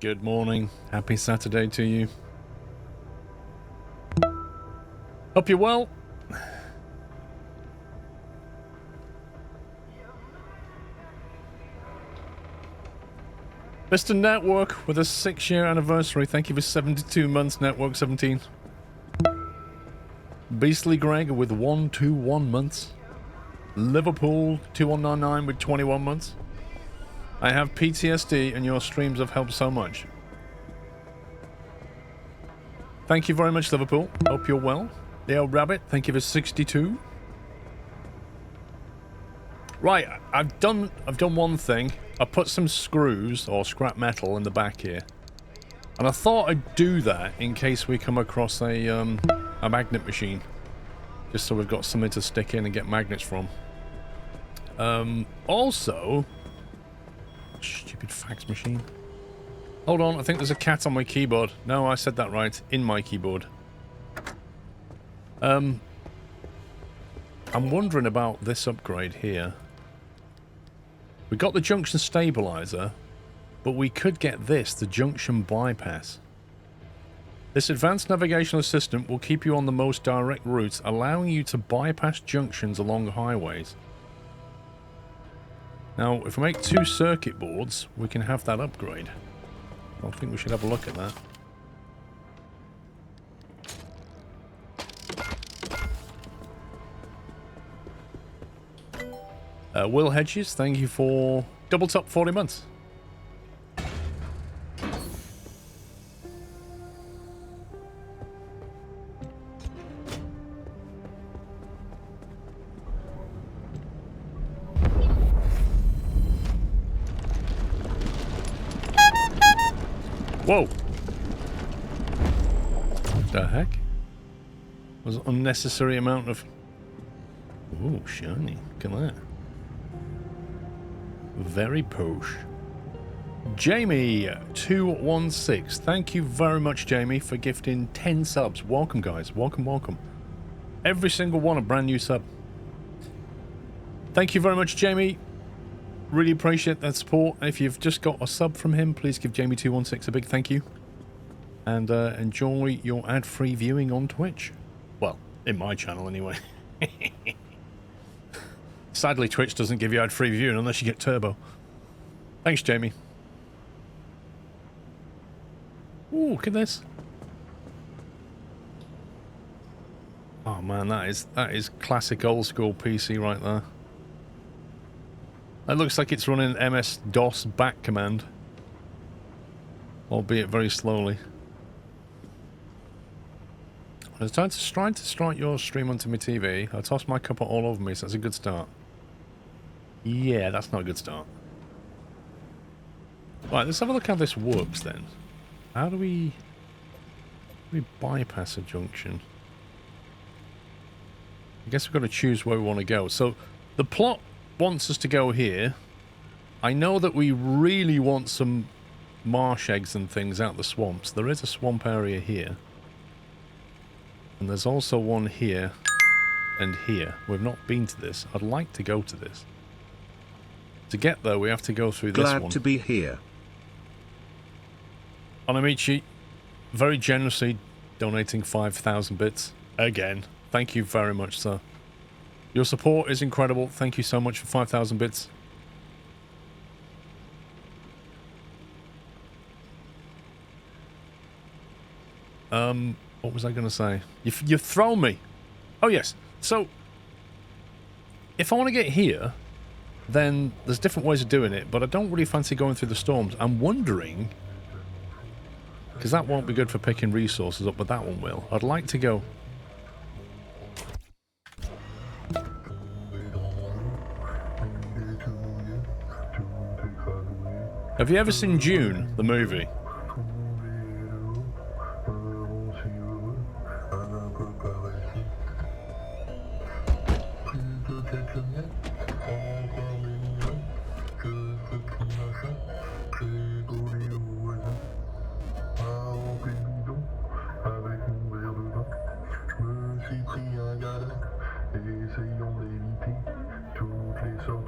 Good morning. Happy Saturday to you. Hope you're well. Mr. Network with a 6-year anniversary. Thank you for 72 months, Network 17. Beastly Greg with 121 months. Liverpool 2199 with 21 months. I have PTSD and your streams have helped so much. Thank you very much, Liverpool. Hope you're well. Leo Rabbit, thank you for 62. Right, I've done one thing. I put some screws or scrap metal in the back here. And I thought I'd do that in case we come across a magnet machine. Just so we've got something to stick in and get magnets from. Also... Stupid fax machine. Hold on, I think there's a cat on my keyboard. No, I said that right. In my keyboard. I'm wondering about this upgrade here. We got the junction stabilizer, but we could get this, the junction bypass. This advanced navigational assistant will keep you on the most direct routes, allowing you to bypass junctions along highways. Now, if we make 2 circuit boards, we can have that upgrade. I think we should have a look at that. Will Hedges, thank you for double top 40 months. Whoa! What the heck? Was an unnecessary amount of... Ooh, shiny. Look at that. Very posh. Jamie216. Thank you very much, Jamie, for gifting 10 subs. Welcome, guys. Welcome, welcome. Every single one a brand new sub. Thank you very much, Jamie. Really appreciate that support. If you've just got a sub from him, please give Jamie216 a big thank you. And enjoy your ad-free viewing on Twitch. Well, in my channel anyway. Sadly, Twitch doesn't give you ad-free viewing unless you get turbo. Thanks, Jamie. Ooh, look at this. Oh man, that is classic old school PC right there. That looks like it's running MS-DOS back command. Albeit very slowly. I was trying to strike your stream onto my TV. I tossed my cuppa all over me, so that's a good start. Yeah, that's not a good start. Right, let's have a look how this works then. How do we bypass a junction? I guess we've got to choose where we want to go. So, the plot wants us to go here. I know that we really want some marsh eggs and things out the swamps. There is a swamp area here. And there's also one here and here. We've not been to this. I'd like to go to this. To get there, we have to go through this one. Glad to be here. Onamichi, very generously donating 5,000 bits. Again, thank you very much, sir. Your support is incredible. Thank you so much for 5,000 bits. What was I going to say? You've thrown me. Oh, yes. So, if I want to get here, then there's different ways of doing it, but I don't really fancy going through the storms. I'm wondering, because that won't be good for picking resources up, but that one will. I'd like to go... Have you ever seen Dune, the movie?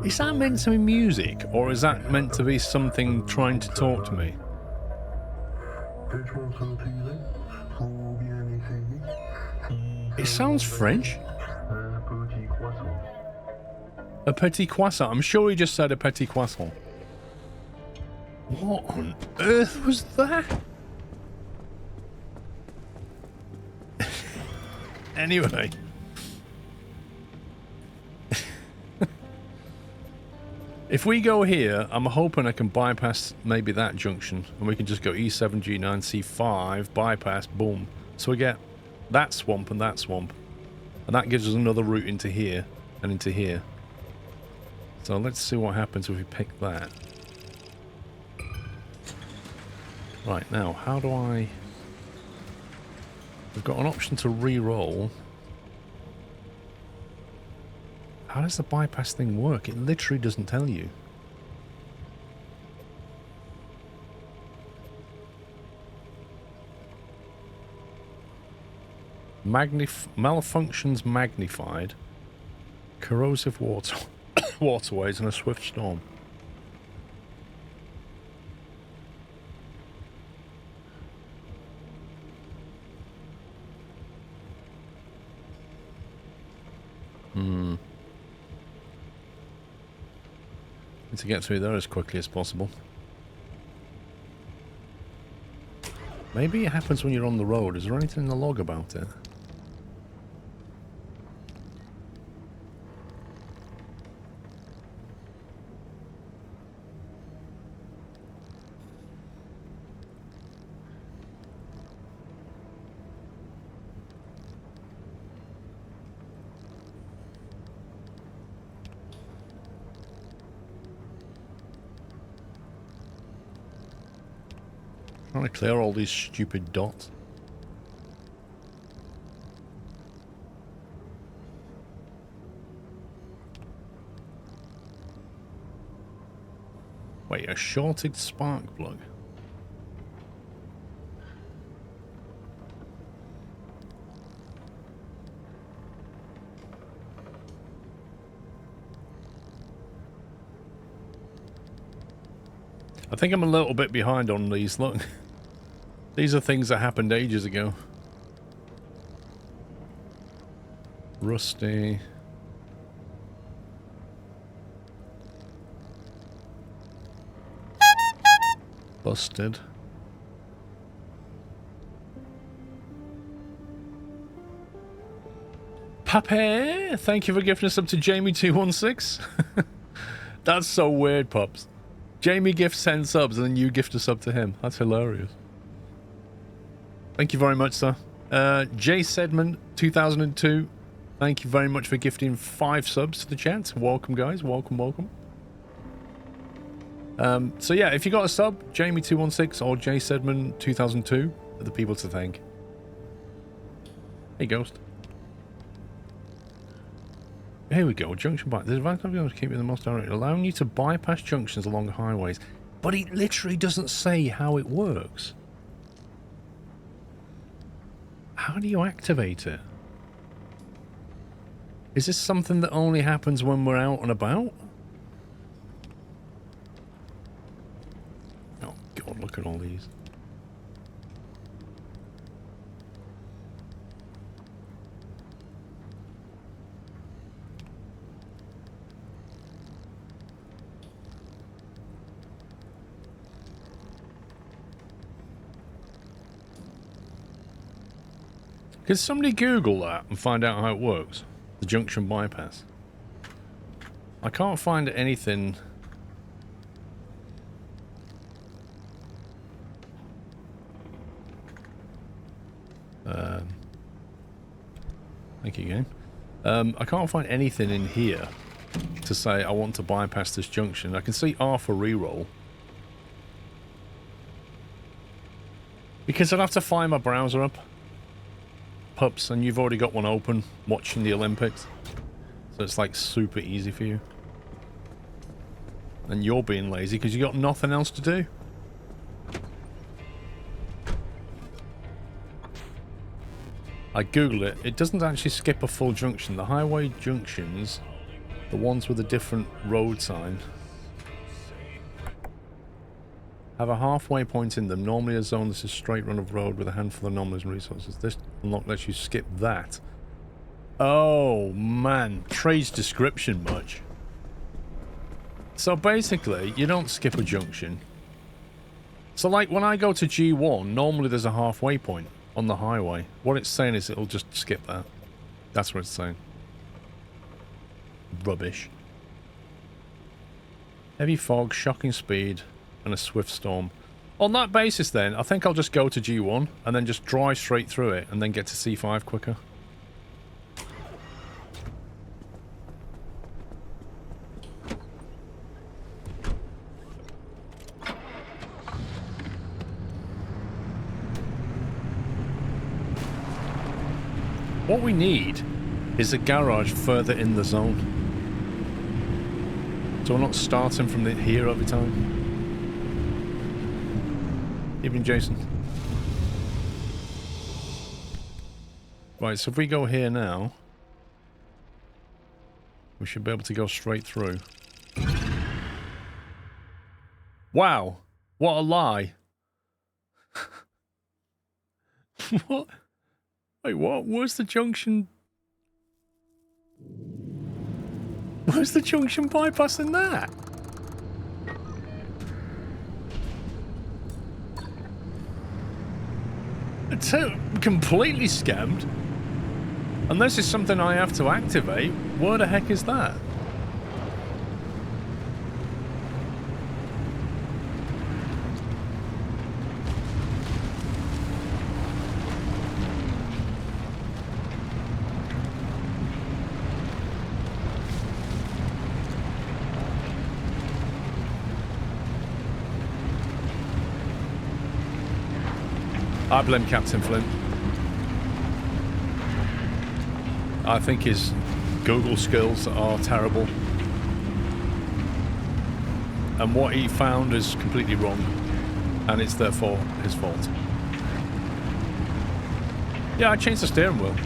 Is that meant to be music, or is that meant to be something trying to talk to me? It sounds French. A petit croissant. I'm sure he just said a petit croissant. What on earth was that? Anyway. If we go here, I'm hoping I can bypass maybe that junction. And we can just go E7, G9, C5, bypass, boom. So we get that swamp and that swamp. And that gives us another route into here and into here. So let's see what happens if we pick that. Right, now, how do I... We've got an option to re-roll. How does the bypass thing work? It literally doesn't tell you. Malfunctions magnified. Corrosive waterways and a swift storm. Need to get through there as quickly as possible. Maybe it happens when you're on the road. Is there anything in the log about it? Trying to clear all these stupid dots. Wait, a shorted spark plug? I think I'm a little bit behind on these, look. These are things that happened ages ago. Rusty. Busted. Pape, thank you for gifting us up to Jamie216. That's so weird, Pops. Jamie gifts 10 subs and then you gift a sub to him. That's hilarious. Thank you very much, sir. Jay Sedman, 2002. Thank you very much for gifting 5 subs to the chat. Welcome, guys. Welcome, welcome. So yeah, if you got a sub, Jamie216 or Jay Sedman, 2002 are the people to thank. Hey, Ghost. Here we go. Junction bypass. There's advantage of being able to keep you in the most direct, allowing you to bypass junctions along highways. But it literally doesn't say how it works. How do you activate it? Is this something that only happens when we're out and about? Oh god, look at all these. Could somebody Google that and find out how it works? The junction bypass. I can't find anything. Thank you, game. I can't find anything in here to say I want to bypass this junction. I can see R for reroll. Because I'd have to fire my browser up. Pups, and you've already got one open watching the Olympics, so it's like super easy for you, and you're being lazy because you got nothing else to do. I googled it. It doesn't actually skip a full junction. The highway junctions, the ones with a different road sign, have a halfway point in them. Normally a zone that's a straight run of road with a handful of anomalies and resources. This unlock lets you skip that. Oh, man. Trades description much. So basically, you don't skip a junction. So like when I go to G1, normally there's a halfway point on the highway. What it's saying is it'll just skip that. That's what it's saying. Rubbish. Heavy fog, shocking speed, and a swift storm. On that basis then, I think I'll just go to G1 and then just drive straight through it and then get to C5 quicker. What we need is a garage further in the zone. So we're not starting from here every time. Evening, Jason. Right, so if we go here now, we should be able to go straight through. Wow, what a lie. What? Wait, what? Where's the junction? Where's the junction bypassing that? It's completely scammed. Unless it's something I have to activate. Where the heck is that? I blame Captain Flint. I think his Google skills are terrible. And what he found is completely wrong. And it's therefore his fault. Yeah, I changed the steering wheel.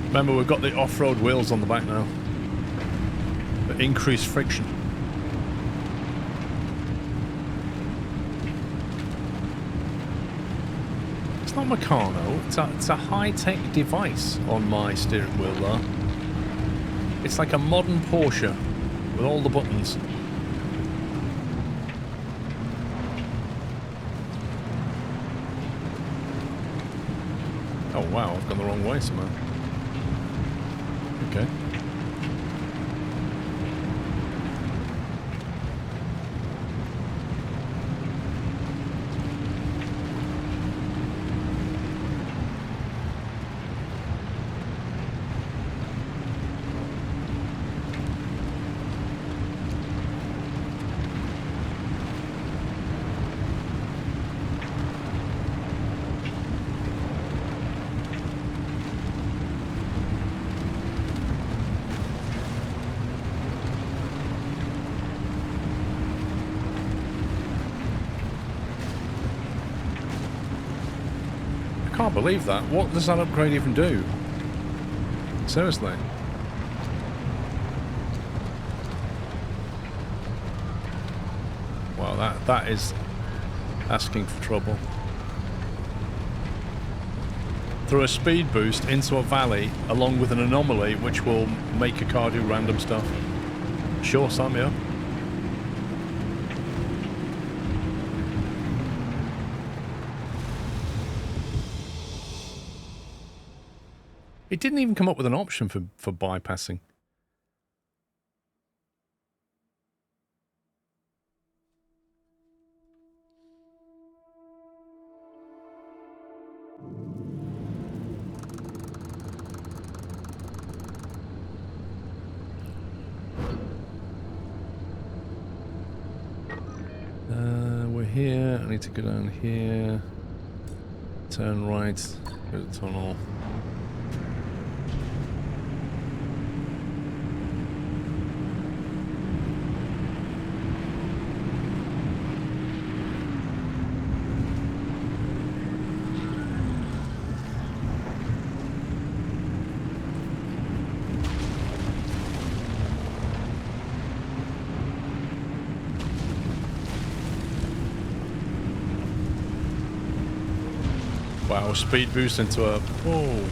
Remember, we've got the off-road wheels on the back now. For increased friction. It's not Meccano, it's a high-tech device on my steering wheel there. It's like a modern Porsche with all the buttons. Oh wow, I've gone the wrong way somehow. Okay. I can't believe that. What does that upgrade even do? Seriously. Wow, that is asking for trouble. Through a speed boost into a valley along with an anomaly which will make a car do random stuff. Sure, Sam, yeah. It didn't even come up with an option for bypassing. We're here. I need to go down here. Turn right. Go to the tunnel. Wow, speed boost into a... Whoa.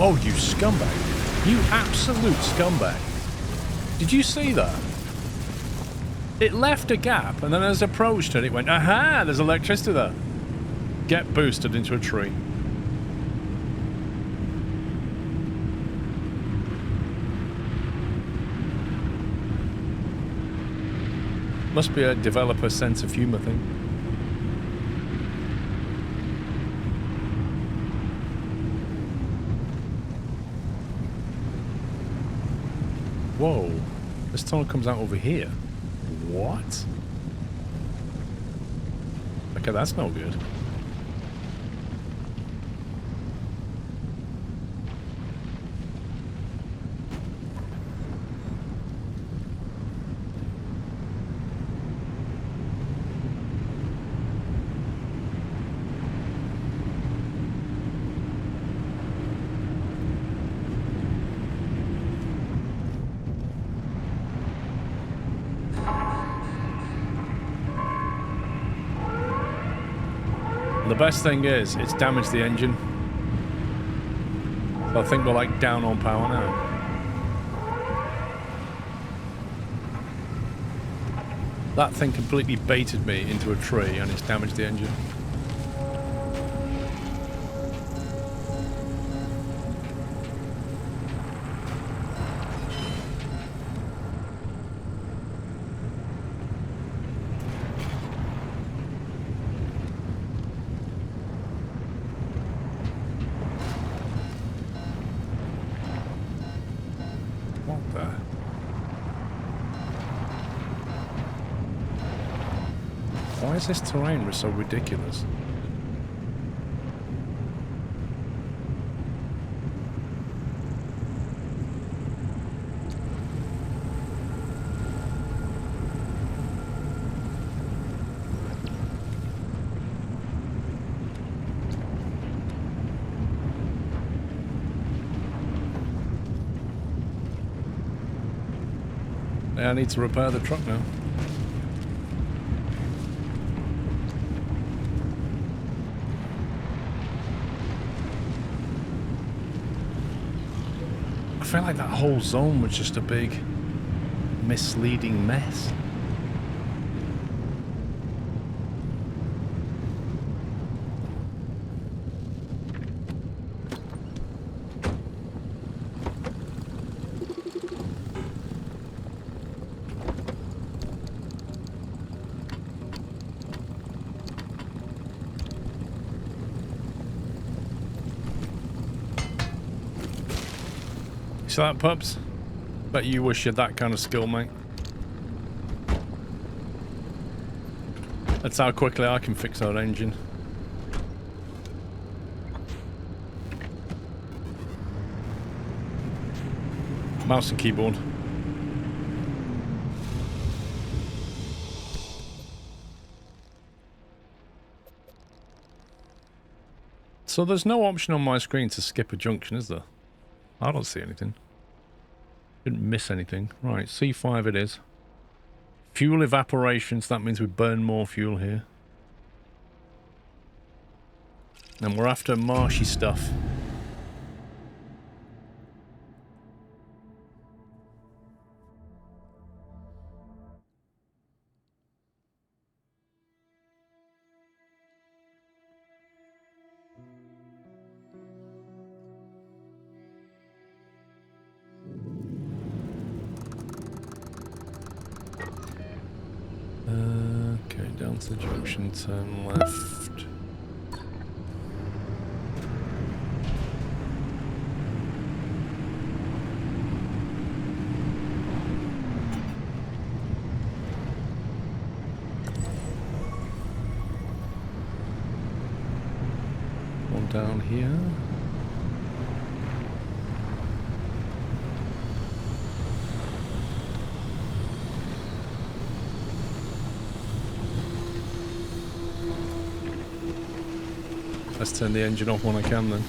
Oh, you scumbag. You absolute scumbag. Did you see that? It left a gap, and then as it approached it, it went, aha, there's electricity there. Get boosted into a tree. Must be a developer sense of humor thing. Whoa. This tunnel comes out over here. What? Okay, that's no good. The best thing is, it's damaged the engine. So I think we're like down on power now. That thing completely baited me into a tree and it's damaged the engine. Why is this terrain so ridiculous? Yeah, I need to repair the truck now. I feel like that whole zone was just a big misleading mess. See that, pups? Bet you wish you had that kind of skill, mate. That's how quickly I can fix that engine. Mouse and keyboard. So there's no option on my screen to skip a junction, is there? I don't see anything. Didn't miss anything. Right, C5 it is. Fuel evaporation, so that means we burn more fuel here. And we're after marshy stuff. Okay, down to the junction, turn left. One down here. Let's turn the engine off when I can then.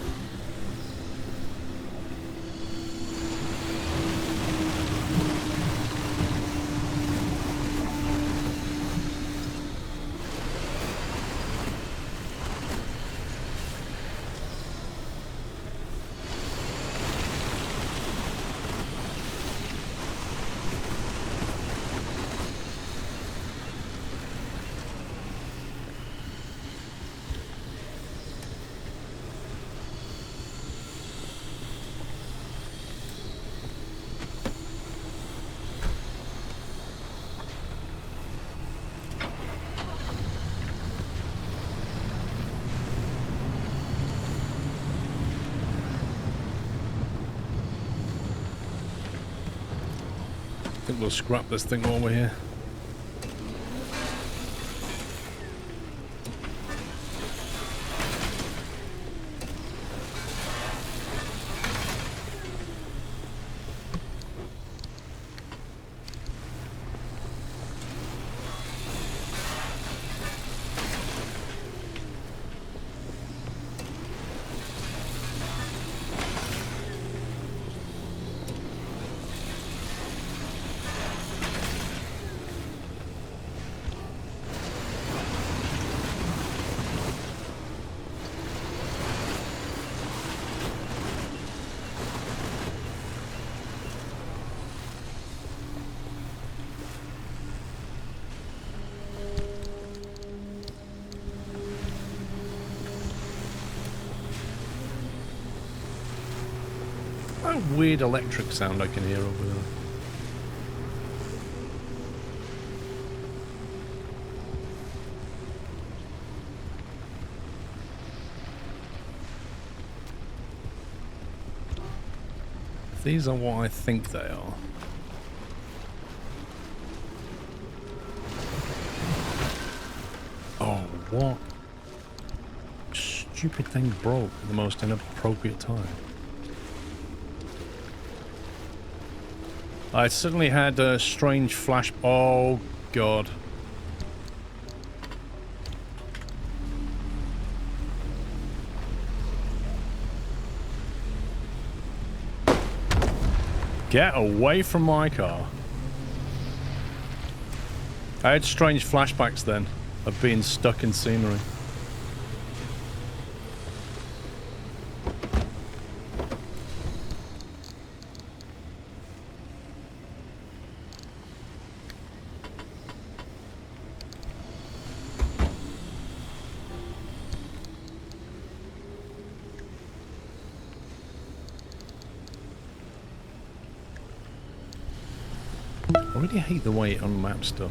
think we'll scrap this thing while we're here. That weird electric sound I can hear over there. These are what I think they are. Oh, what? Stupid thing broke at the most inappropriate time. I suddenly had a strange flash. Oh, God. Get away from my car. I had strange flashbacks then of being stuck in scenery. I really hate the way it unmaps stuff.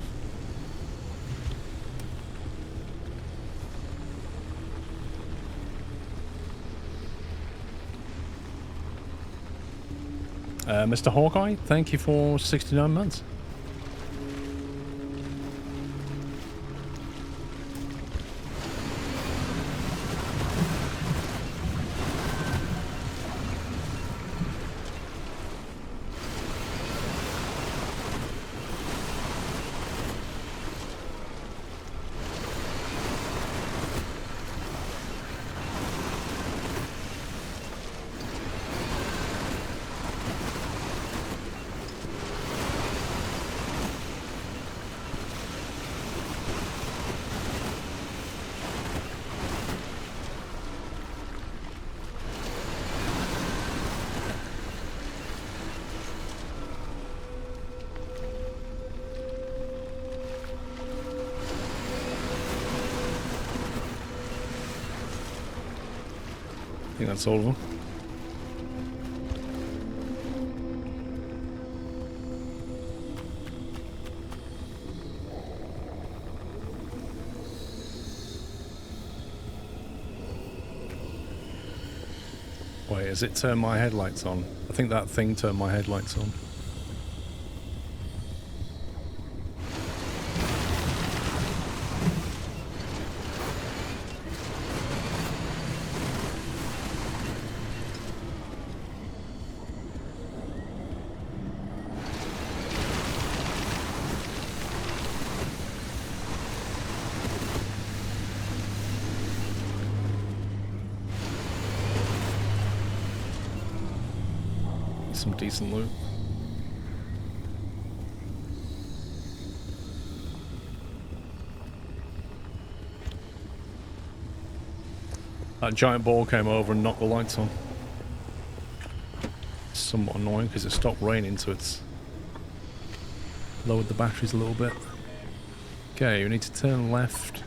Mr. Hawkeye, thank you for 69 months. I think that's all of them. Wait, has it turned my headlights on? I think that thing turned my headlights on. Some decent loot. That giant ball came over and knocked the lights on. It's somewhat annoying because it stopped raining, so it's lowered the batteries a little bit. Okay, we need to turn left.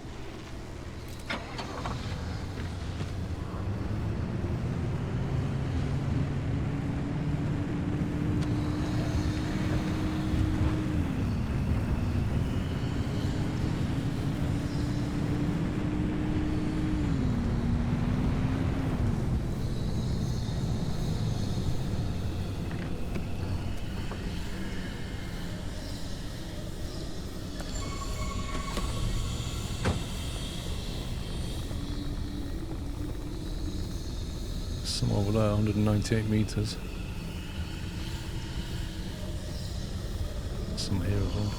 some over there, 198 meters. Some here as well.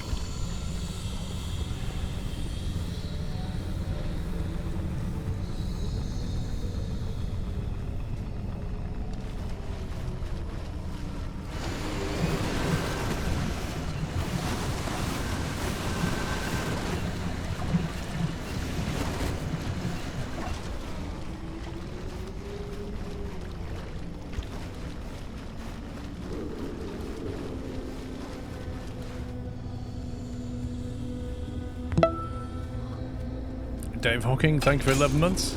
Dave Hawking, thank you for 11 months.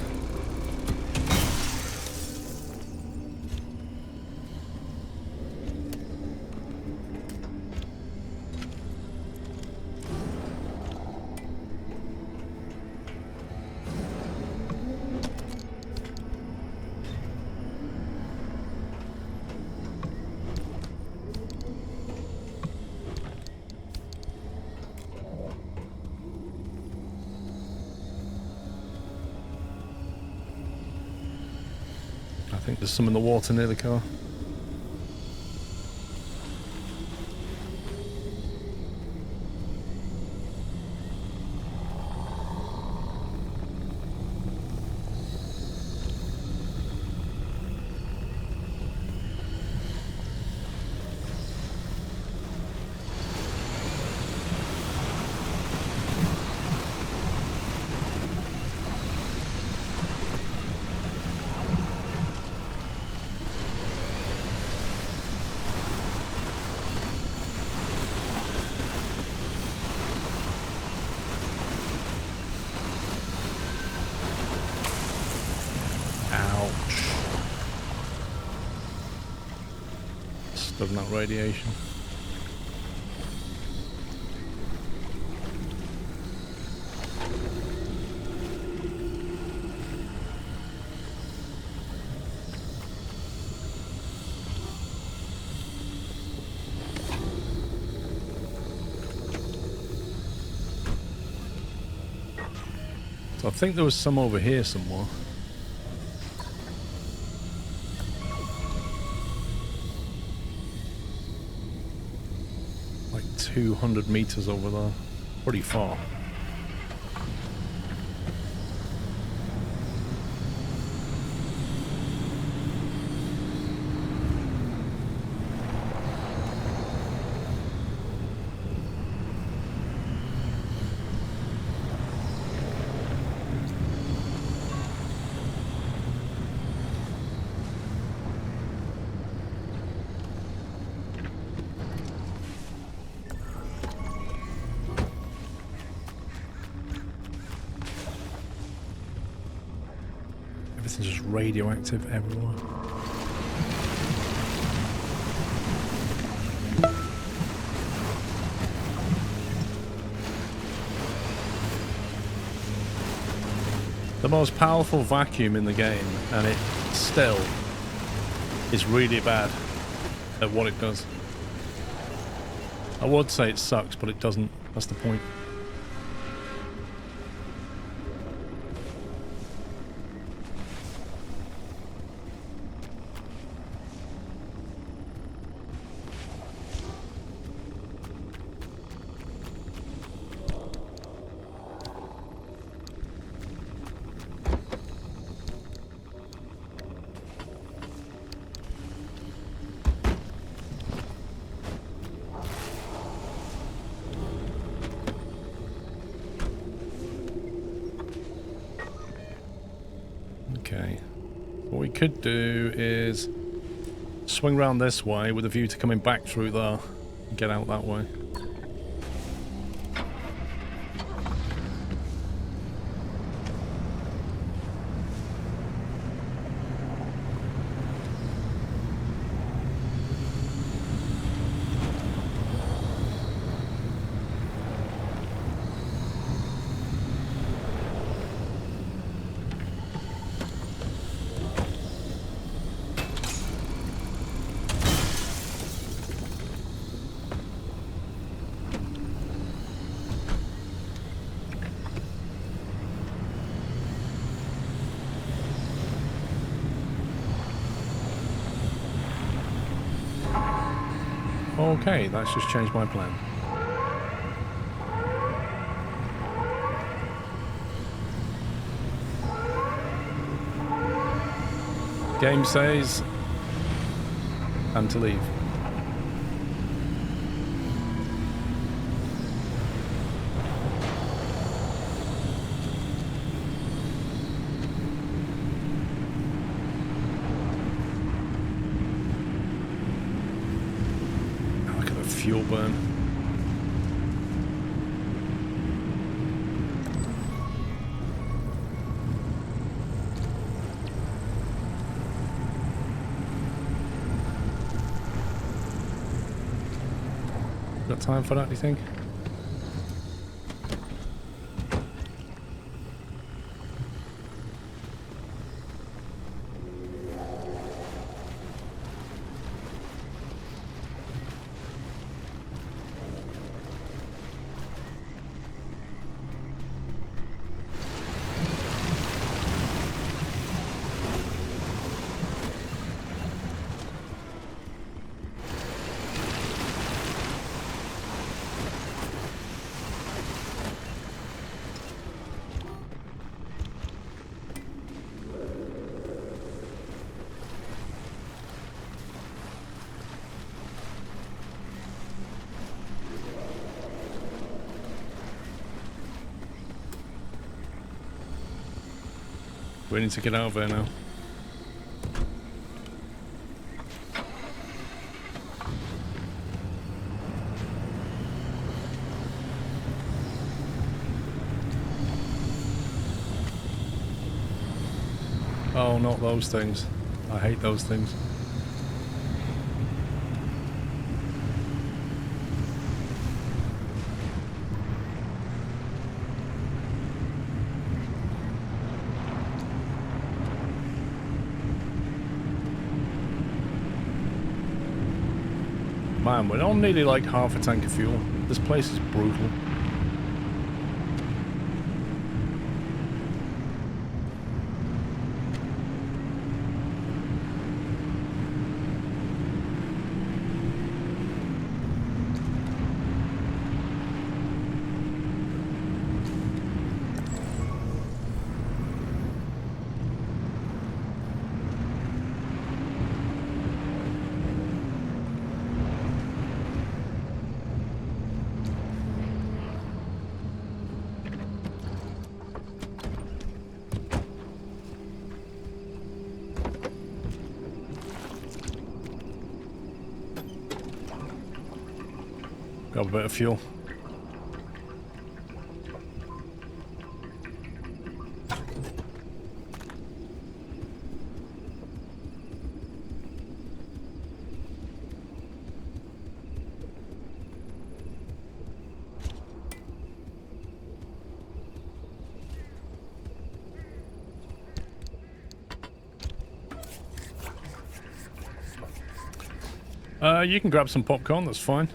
I think there's some in the water near the car. Of that radiation. So I think there was some over here somewhere. Like 200 meters over there. Pretty far. Everything's just radioactive everywhere. The most powerful vacuum in the game, and it still is really bad at what it does. I would say it sucks, but it doesn't. That's the point. Okay, what we could do is swing round this way with a view to coming back through there and get out that way. Okay, that's just changed my plan. Game says time to leave. Look at the fuel burn. Got time for that, do you think? We need to get out of there now. Oh, not those things. I hate those things. Man, we're on nearly like half a tank of fuel. This place is brutal. Got a bit of fuel. You can grab some popcorn, that's fine.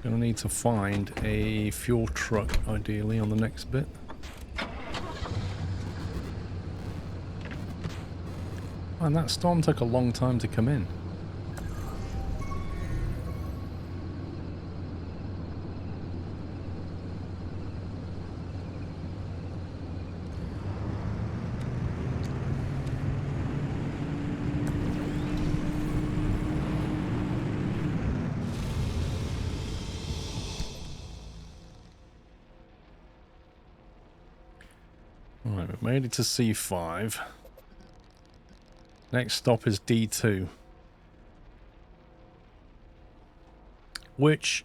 Gonna need to find a fuel truck, ideally, on the next bit. Man, that storm took a long time to come in. Alright, we've made it to C5. Next stop is D2. Which...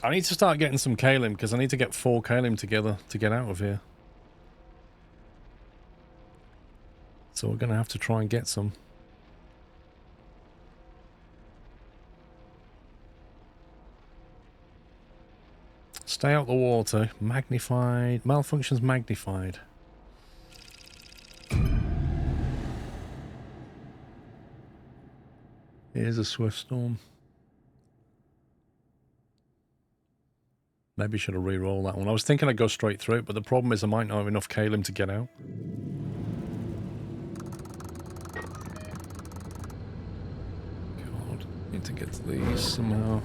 I need to start getting some kaolin, because I need to get 4 kaolin together to get out of here. So we're going to have to try and get some. Stay out the water. Magnified. Malfunctions magnified. Here's a swift storm. Maybe I should have re-rolled that one. I was thinking I'd go straight through it, but the problem is I might not have enough kalim to get out. God, need to get to these somehow.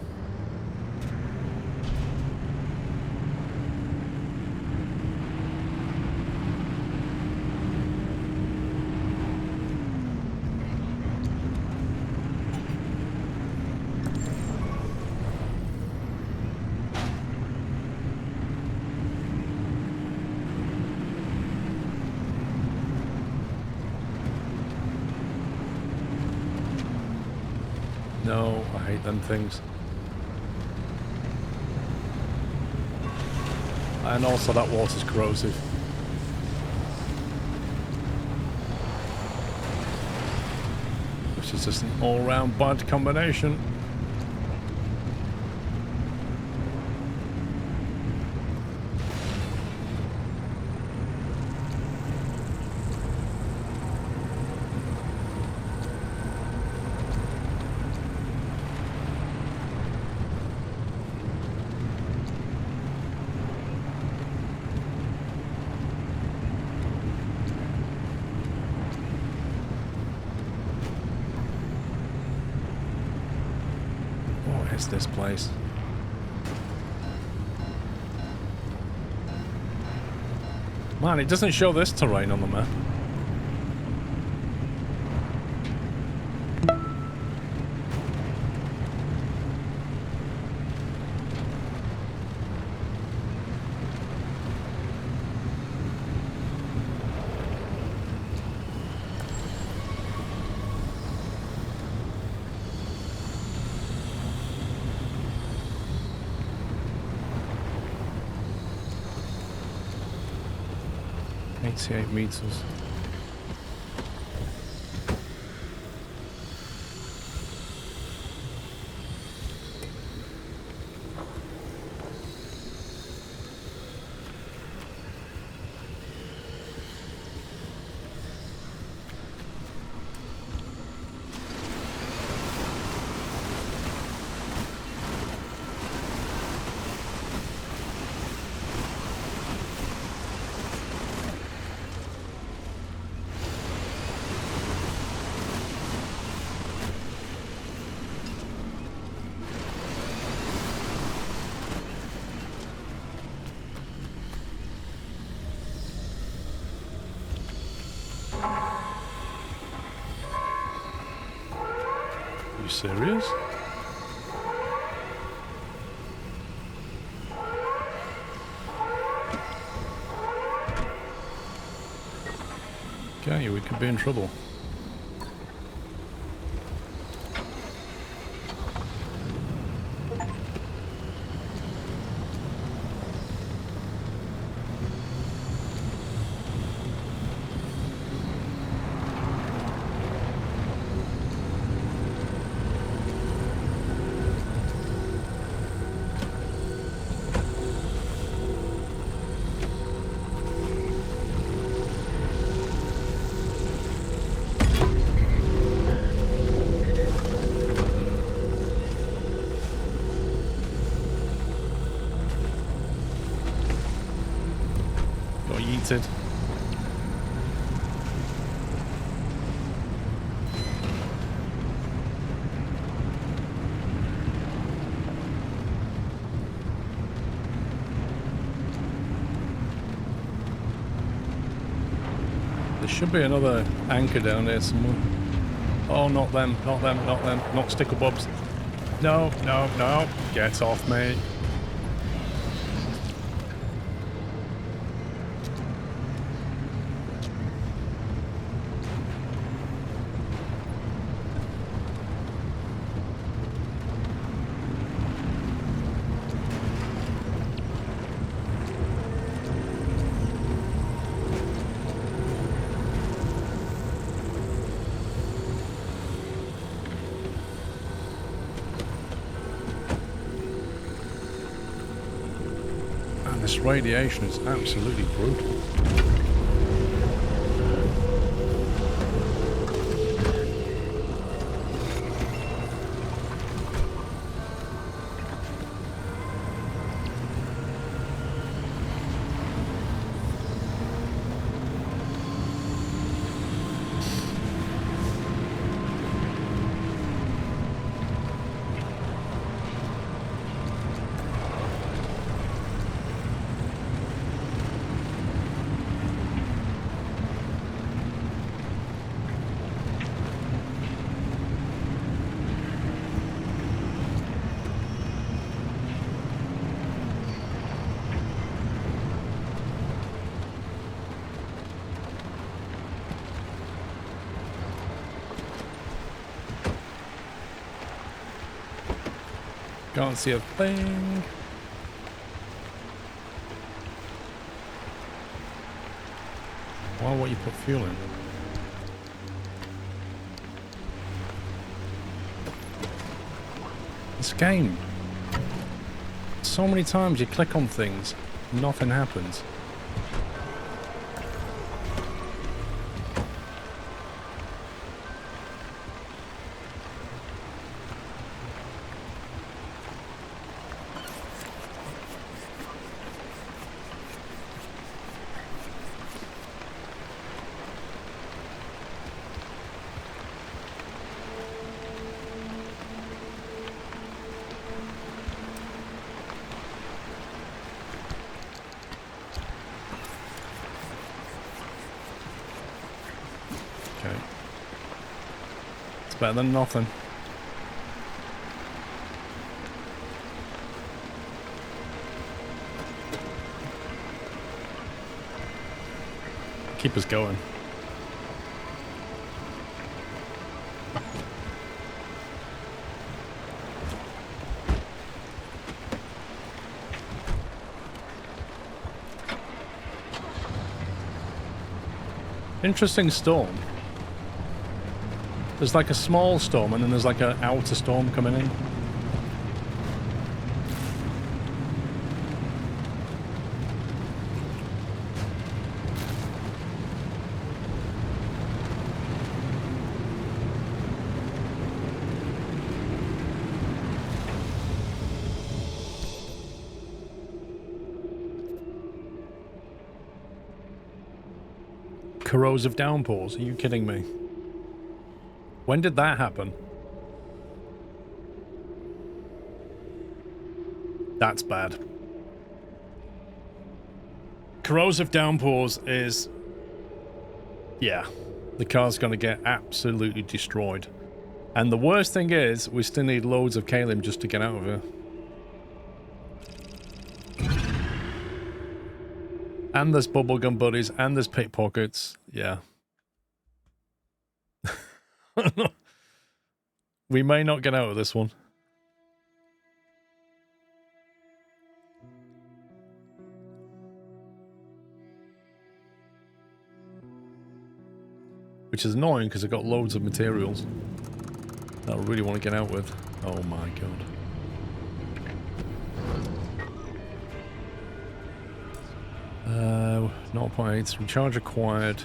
No, I hate them things. And also that water's corrosive. Which is just an all-round bad combination. This place. Man, it doesn't show this terrain on the map. Meters. You serious? Okay, we could be in trouble. Yeeted. There should be another anchor down there somewhere. Oh, not them, not them, not them, not sticklebobs. No, no, no. Get off me. This radiation is absolutely brutal. Can't see a thing. Why won't you put fuel in? This game. So many times you click on things, nothing happens. Okay. It's better than nothing. Keep us going. Interesting storm. There's like a small storm and then there's like an outer storm coming in. Corrosive downpours? Are you kidding me? When did that happen? That's bad. Corrosive downpours is... yeah. The car's gonna get absolutely destroyed. And the worst thing is, we still need loads of kaolin just to get out of here. And there's bubblegum buddies, and there's pickpockets. Yeah. We may not get out of this one. Which is annoying because I've got loads of materials that I really want to get out with. Oh my god. Uh, 0.8, recharge required.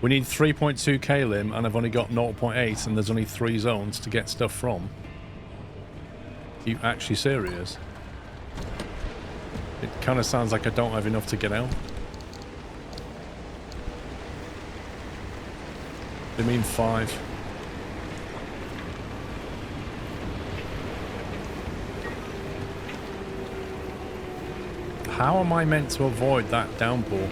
We need 3.2 kaolin and I've only got 0.8 and there's only 3 zones to get stuff from. Are you actually serious? It kind of sounds like I don't have enough to get out. They mean 5. How am I meant to avoid that downpour?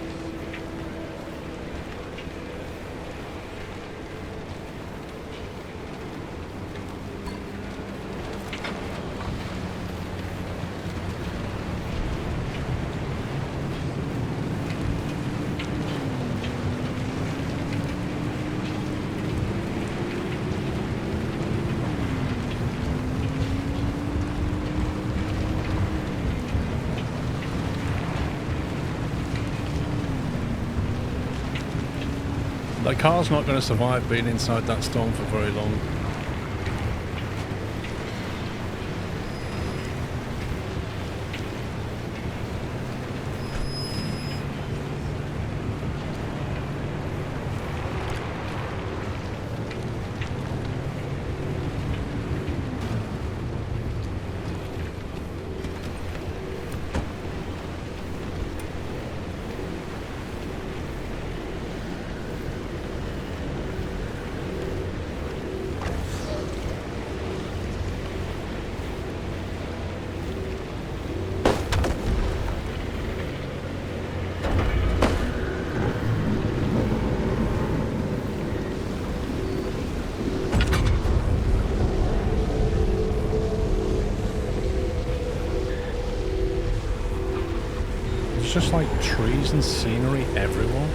That car's not going to survive being inside that storm for very long. Just like trees and scenery everywhere.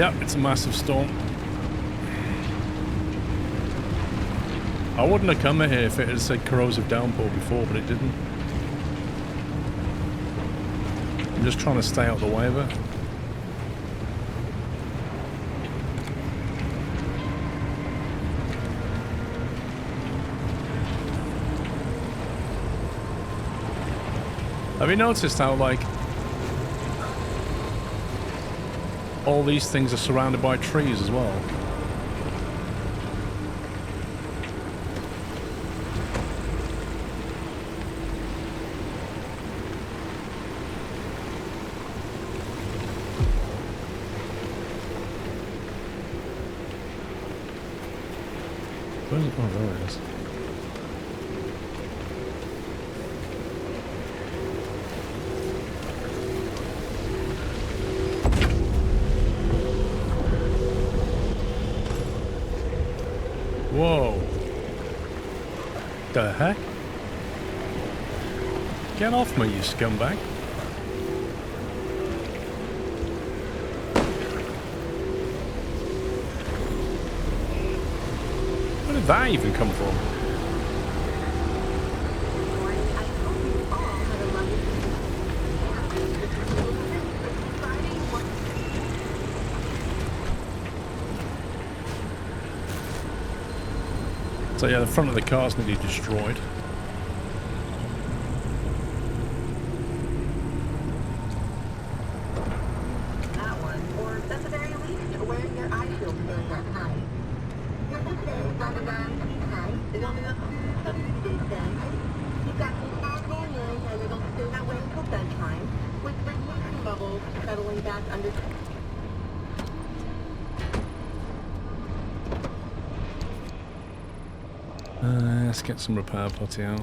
Yep, it's a massive storm. I wouldn't have come here if it had said corrosive downpour before, but it didn't. I'm just trying to stay out of the way of it. Have you noticed how, like, all these things are surrounded by trees as well? Where's it? Oh, there it is. Whoa. The heck? Get off me, you scumbag. Where did that even come from? So yeah, the front of the car's nearly destroyed. That one, or at the very least, wearing your eye shield during that time. Number 2, rather than time, is only a substitute then. You've got some clouds going in, and it'll stay that way until bedtime, with radiation levels settling back under... Let's get some repair putty out.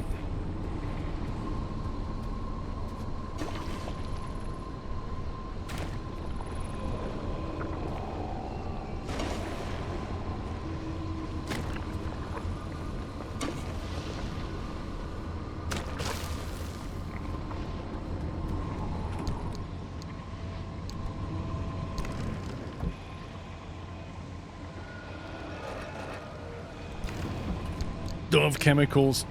Don't have chemicals.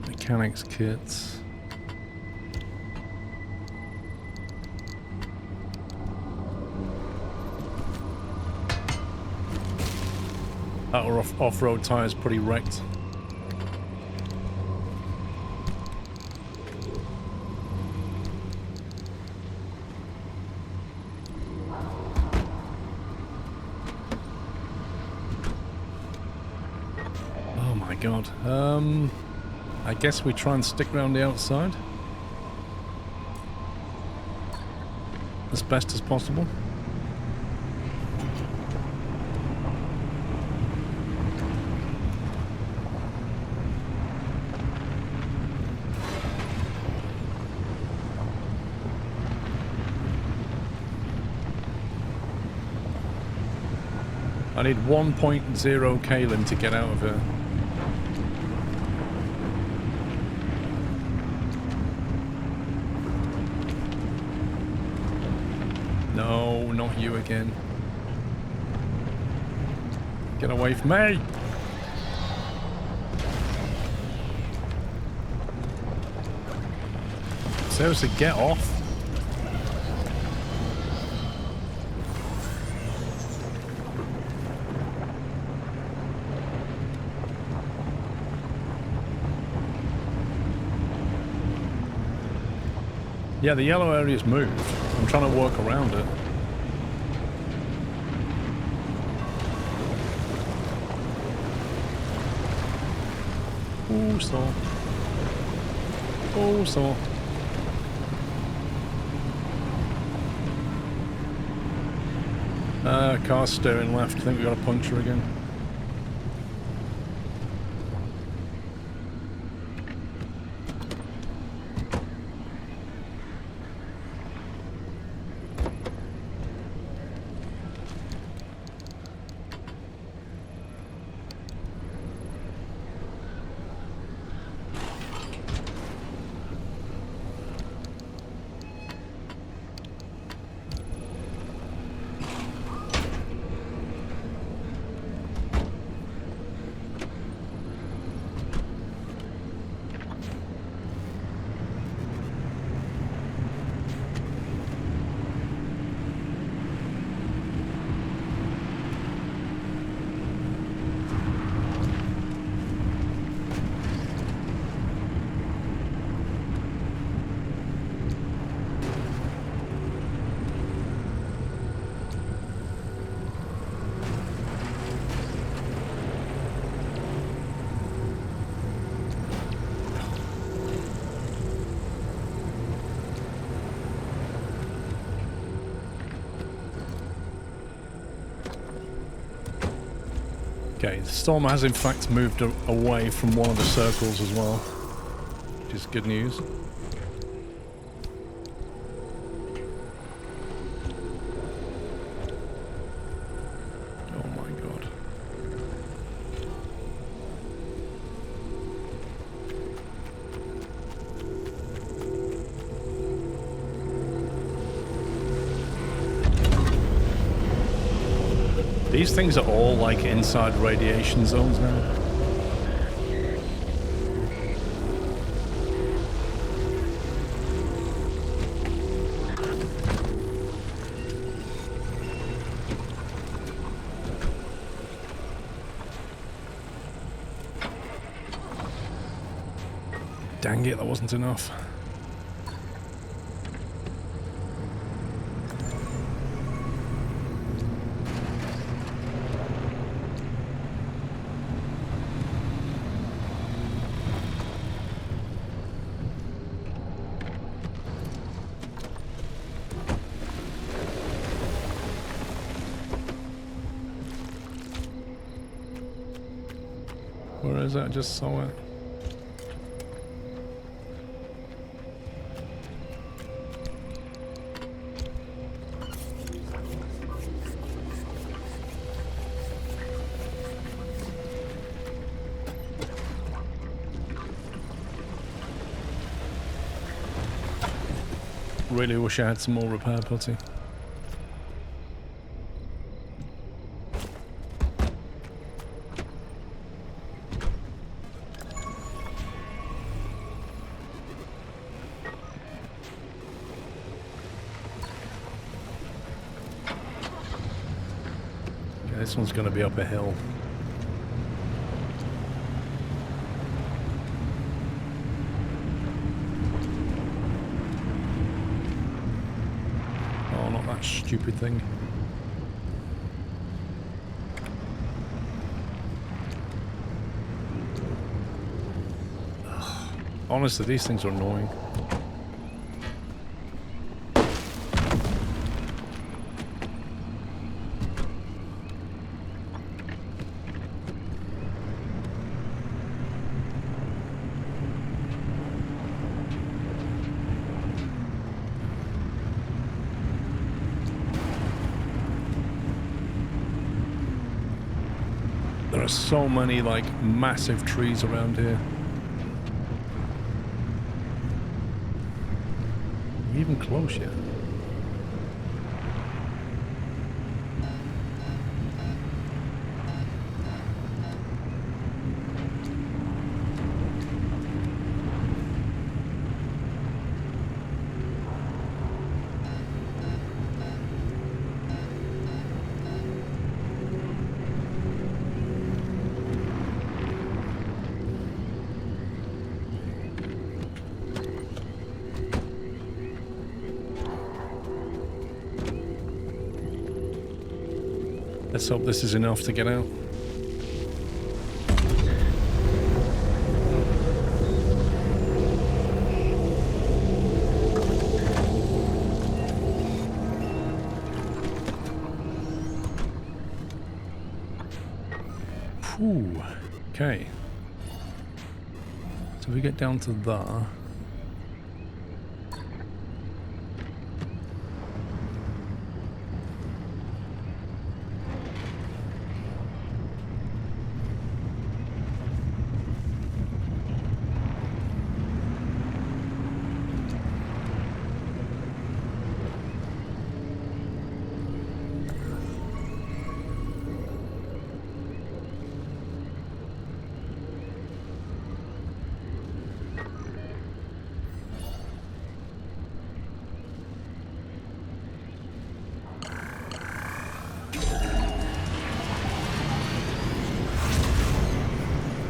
Mechanics kits. Our off-road tires pretty wrecked. Oh my god. I guess we try and stick around the outside as best as possible. I need 1.0 kalim to get out of here. No, not you again. Get away from me! Seriously, get off. Yeah, the yellow area's moved. I'm trying to work around it. Oh, so. Oh, so. Car's steering left. I think we got a puncture again. Okay, the storm has in fact moved away from one of the circles as well, which is good news. Oh my god. These things are all like inside radiation zones now. Dang it, that wasn't enough. Where is it? I just saw it. Really wish I had some more repair putty. This one's going to be up a hill. Oh, not that stupid thing. Ugh. Honestly, these things are annoying. There are so many, like, massive trees around here. Are you even close yet? Let's hope this is enough to get out. Whew. Okay. So we get down to there.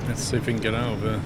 Let's see if we can get out of here.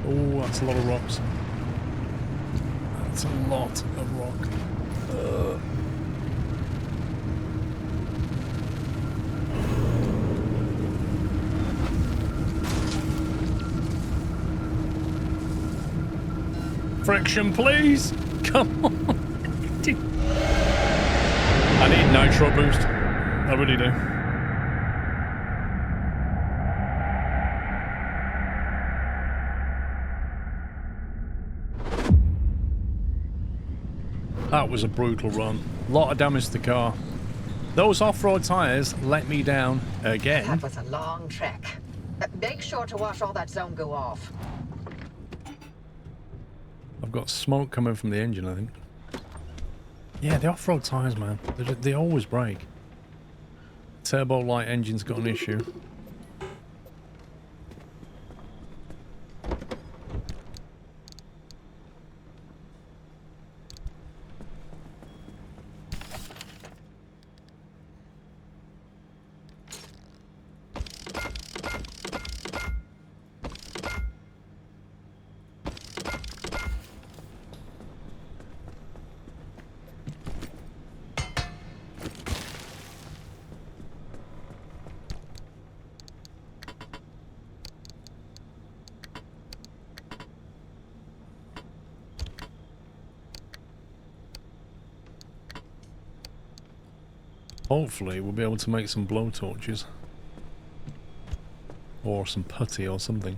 Oh, that's a lot of rocks. That's a lot of rock. Friction, please! Come on! I need nitro boost. I really do. That was a brutal run. A lot of damage to the car. Those off-road tyres let me down again. That was a long trek. Make sure to wash all that zone goo off. I've got smoke coming from the engine, I think. Yeah, the off-road tyres, man. They always break. Turbo light engine's got an issue. Hopefully we'll be able to make some blowtorches. Or some putty or something.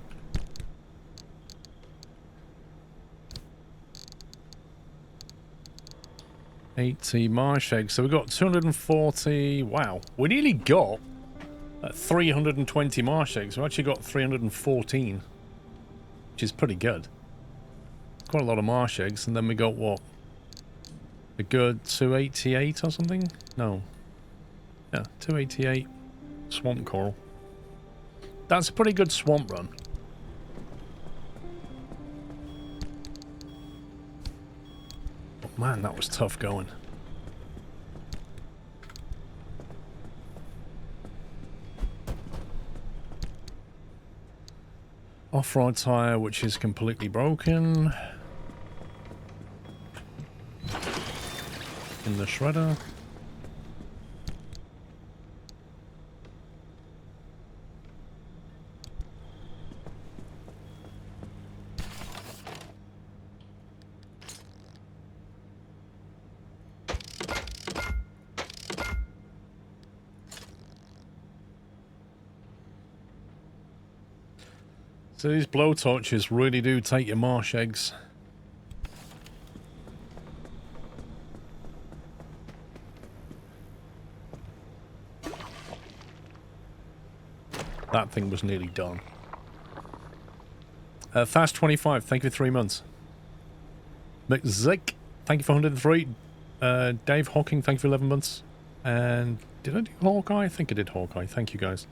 80 marsh eggs. So we've got 240. Wow. We nearly got 320 marsh eggs. We've actually got 314. Which is pretty good. Quite a lot of marsh eggs. And then we got what? A good 288 or something? No. Yeah, 288 swamp coral. That's a pretty good swamp run. Oh man, that was tough going. Off-road tyre, which is completely broken. In the shredder. So these blowtorches really do take your marsh eggs. That thing was nearly done. Fast25, thank you for 3 months. McZick, thank you for 103. Dave Hawking, thank you for 11 months. And did I do Hawkeye? I think I did Hawkeye. Thank you guys.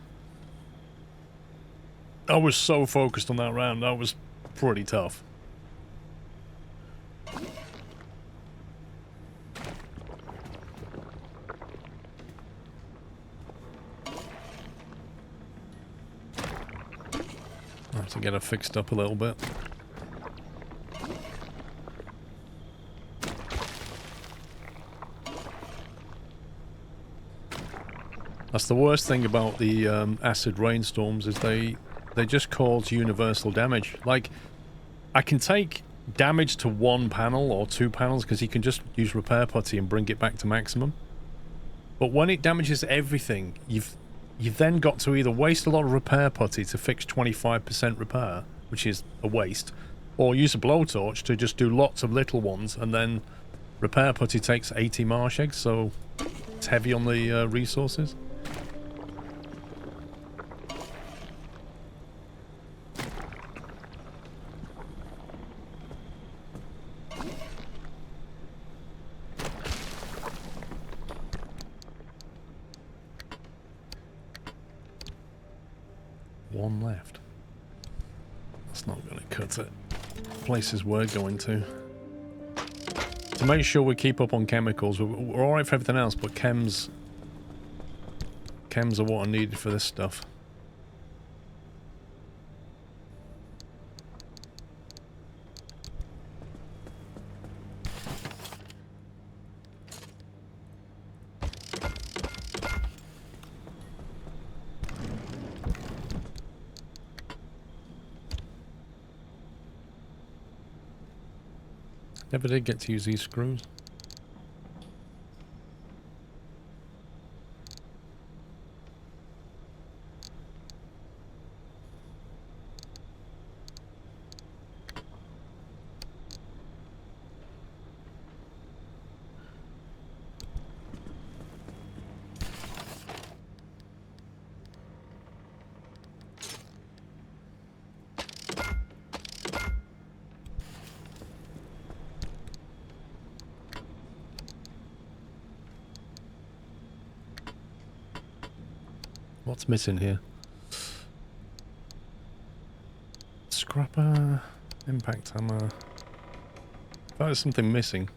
I was so focused on that round. That was pretty tough. to get her fixed up a little bit. That's the worst thing about the acid rainstorms, is they just cause universal damage. Like, I can take damage to one panel or two panels because you can just use repair putty and bring it back to maximum. But when it damages everything, you've then got to either waste a lot of repair putty to fix 25% repair, which is a waste, or use a blowtorch to just do lots of little ones, and then repair putty takes 80 marsh eggs, so it's heavy on the resources. One left. That's not going to cut it. Places we're going to make sure we keep up on chemicals. We're alright for everything else, but chems are what are needed for this stuff. Never did get to use these screws. What's missing here? Scrapper, impact hammer. There's something missing.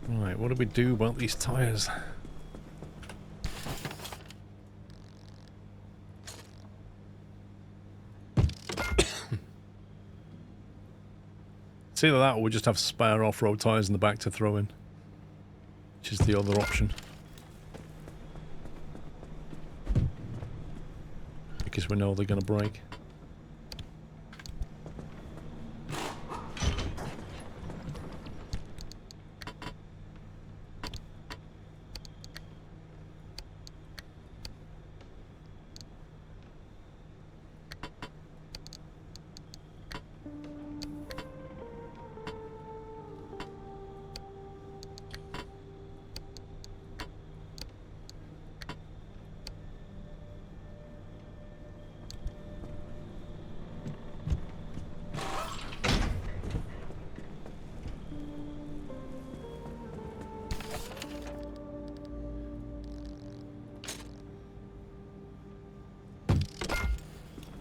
Right, what do we do about these tyres? It's either that or we just have spare off-road tyres in the back to throw in, which is the other option. Because we know they're going to break.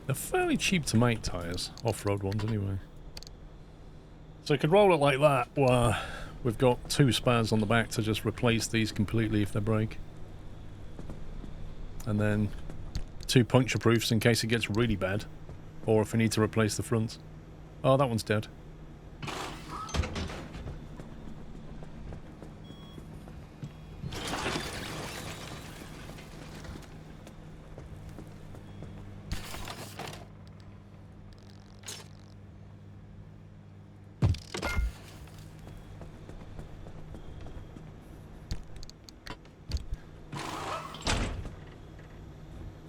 They're fairly cheap to make tyres, off-road ones anyway. So you could roll it like that, where we've got two spares on the back to just replace these completely if they break. And then two puncture proofs in case it gets really bad, or if we need to replace the fronts. Oh, that one's dead.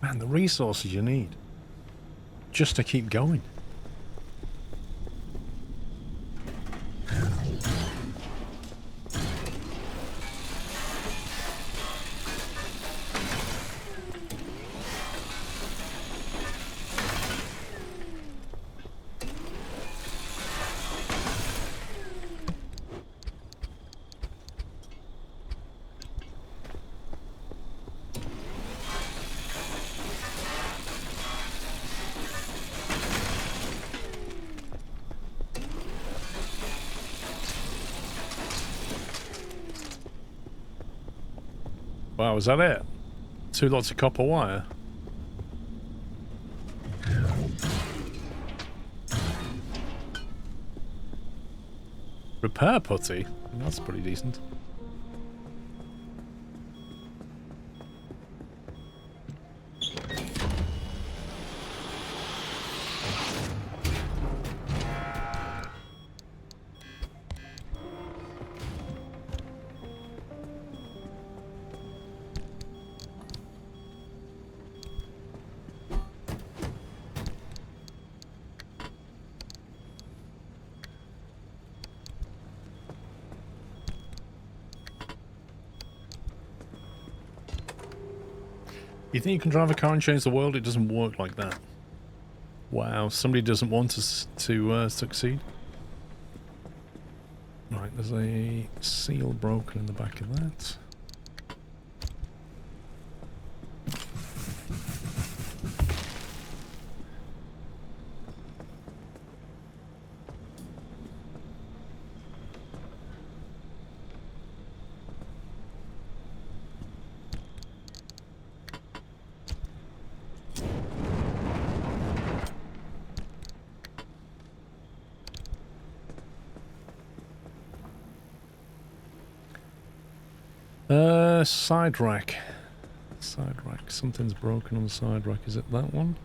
Man, the resources you need just to keep going. Wow, is that it? 2 lots of copper wire. Repair putty? That's pretty decent. You think you can drive a car and change the world? It doesn't work like that. Wow, somebody doesn't want us to succeed. Right, there's a seal broken in the back of that. Side rack. Side rack. Something's broken on the side rack. Is it that one?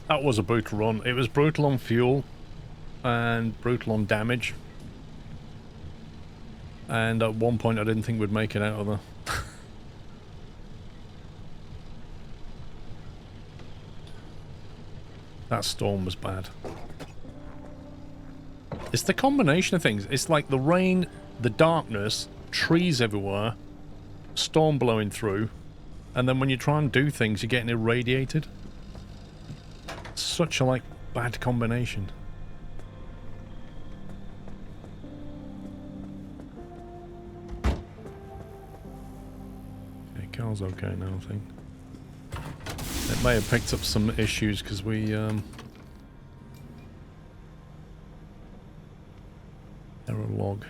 That was a brutal run. It was brutal on fuel and brutal on damage. And at one point I didn't think we'd make it out of there. That storm was bad. It's the combination of things. It's like the rain, the darkness, trees everywhere, storm blowing through, and then when you try and do things, you're getting irradiated. Such a, like, bad combination. Okay, car's okay now, I think. It may have picked up some issues because we, error log.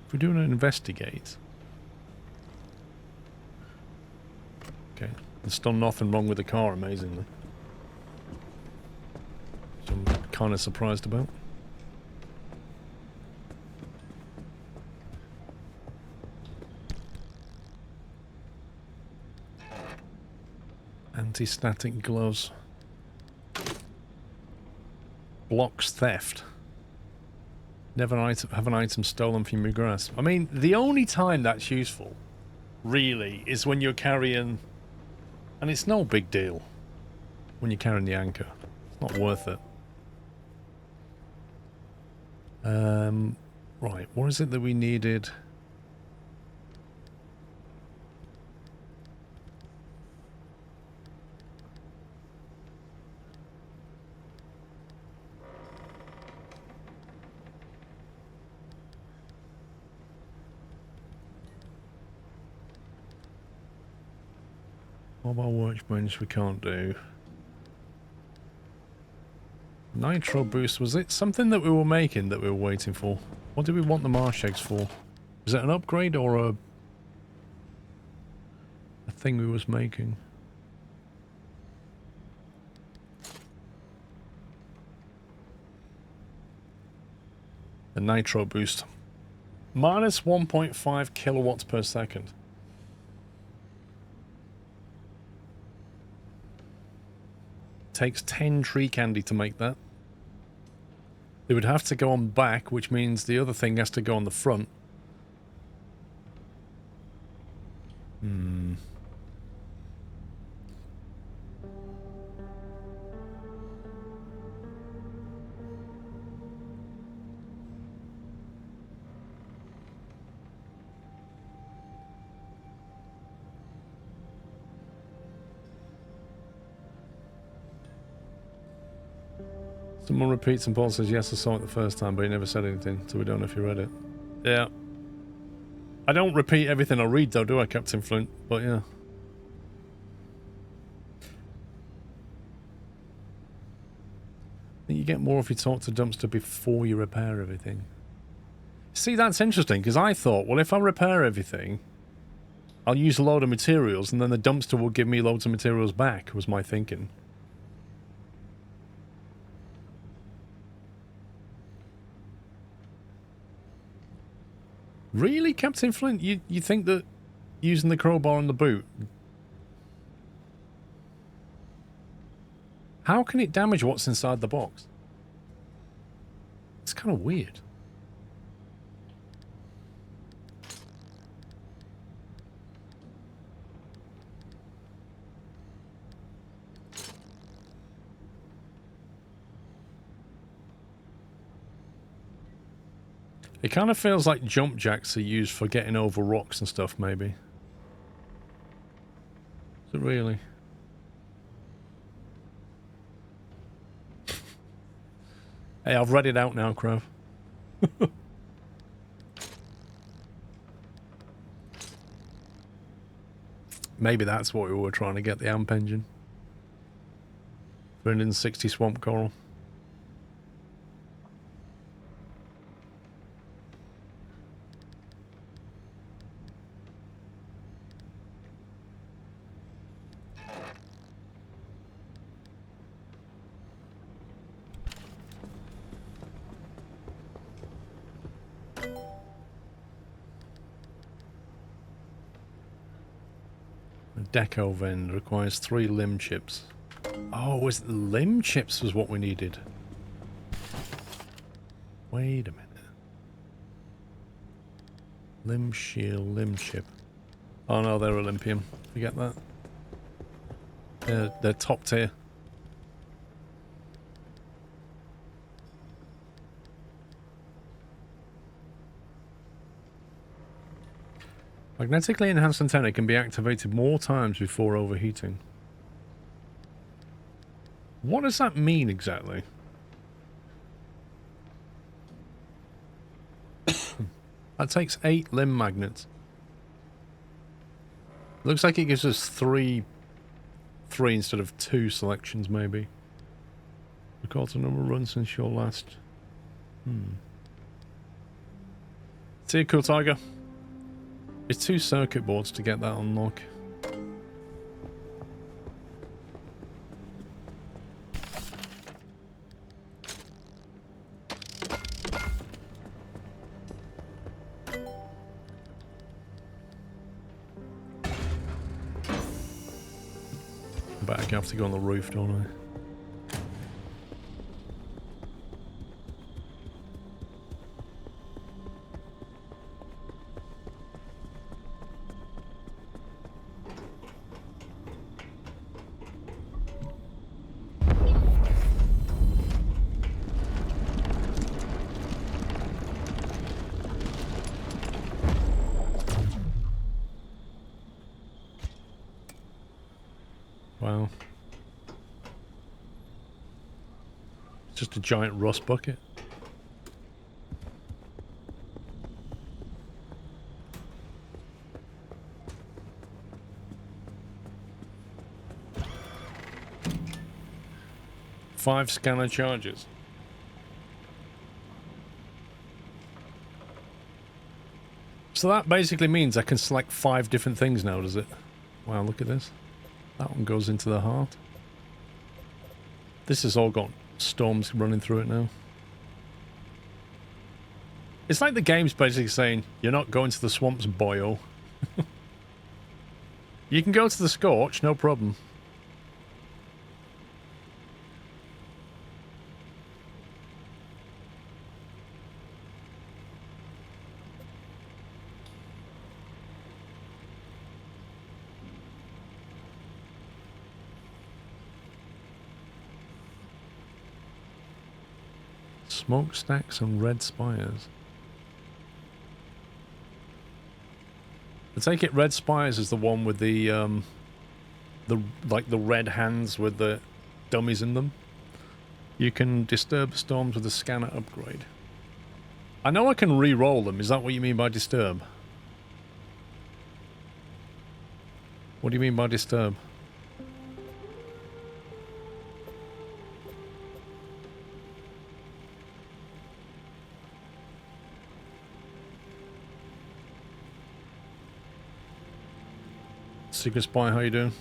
If we're doing an investigate... Okay, there's still nothing wrong with the car, amazingly. Which I'm kind of surprised about. Anti-static gloves. Blocks theft. Never have an item stolen from your grasp. I mean, the only time that's useful, really, is when you're carrying... And it's no big deal when you're carrying the anchor. It's not worth it. Right, what is it that we needed? Mobile workbench we can't do. Nitro boost, was it something that we were making that we were waiting for? What did we want the marsh eggs for? Was it an upgrade or a thing we was making? The nitro boost. Minus 1.5 kilowatts per second. Takes 10 tree candy to make that. It would have to go on back, which means the other thing has to go on the front. Someone repeats and Paul says, yes, I saw it the first time, but he never said anything, so we don't know if you read it. Yeah. I don't repeat everything I read, though, do I, Captain Flint? But, yeah. I think you get more if you talk to Dumpster before you repair everything. See, that's interesting, because I thought, well, if I repair everything, I'll use a load of materials, and then the Dumpster will give me loads of materials back, was my thinking. Really, Captain Flint? You think that using the crowbar on the boot... How can it damage what's inside the box? It's kind of weird. It kind of feels like jump jacks are used for getting over rocks and stuff, maybe. Is it really? Hey, I've read it out now, Crow. Maybe that's what we were trying to get, the AMP engine. 360 swamp coral. Deco vend requires 3 limb chips. Oh, was it limb chips was what we needed? Wait a minute. Limb shield, limb chip. Oh no, they're Olympium. Forget that. They're top tier. Magnetically enhanced antenna can be activated more times before overheating. What does that mean exactly? That takes 8 limb magnets. Looks like it gives us 3 instead of 2 selections, maybe. Record the number of runs since your last. See you, Cool Tiger. It's 2 circuit boards to get that unlock. I bet I have to go on the roof, don't I? Wow. It's just a giant rust bucket. Five scanner charges. So that basically means I can select 5 different things now, does it? Wow, look at this. That one goes into the heart. This has all got storms running through it now. It's like the game's basically saying, you're not going to the swamps, boyo. You can go to the Scorch, no problem. Smokestacks and red spires. I take it red spires is the one with the red hands with the dummies in them. You can disturb the storms with a scanner upgrade. I know I can re-roll them. Is that what you mean by disturb? What do you mean by disturb? Secret Spy, how you doing?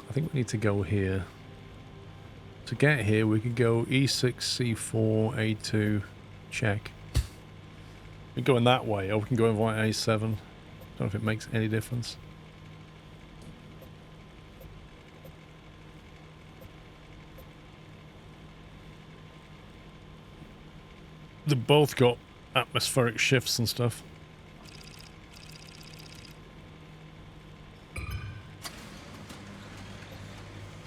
I think we need to go here. To get here, we could go E6, C4, A2, check. We're going that way, or we can go in via A7. Don't know if it makes any difference. They've both got atmospheric shifts and stuff.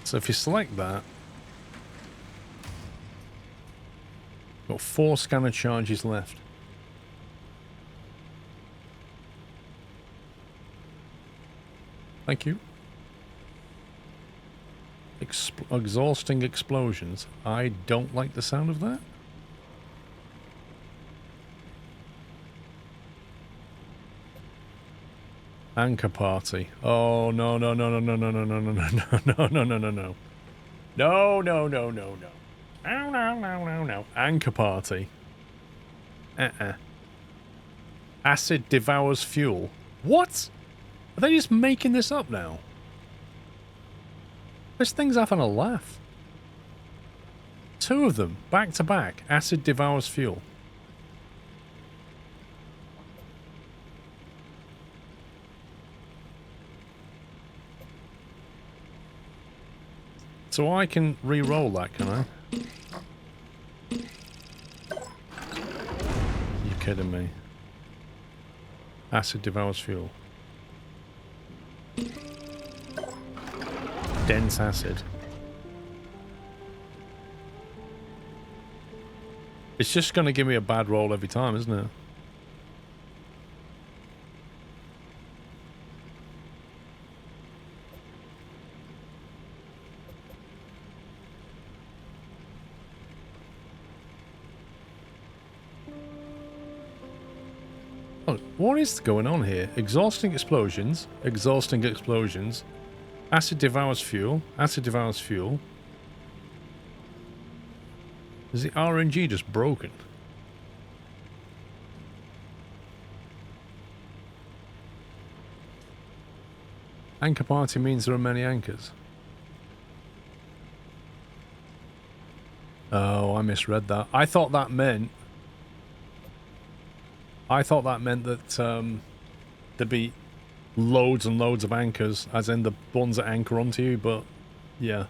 So if you select that, got 4 scanner charges left. Thank you. Exhausting explosions. I don't like the sound of that. Anchor party. Oh no no no no no no no no no no no no no no no. No no no no no. No no no no no. Anchor party. Acid devours fuel. What? Are they just making this up now? This thing's having a laugh. 2 of them, back to back. Acid devours fuel. So I can re-roll that, can I? You're kidding me. Acid devours fuel. Dense acid. It's just going to give me a bad roll every time, isn't it? Oh, what is going on here? Exhausting explosions. Exhausting explosions. Acid devours fuel. Acid devours fuel. Is the RNG just broken? Anchor party means there are many anchors. Oh, I misread that. I thought that meant that there'd be loads and loads of anchors, as in the ones that anchor onto you, but yeah.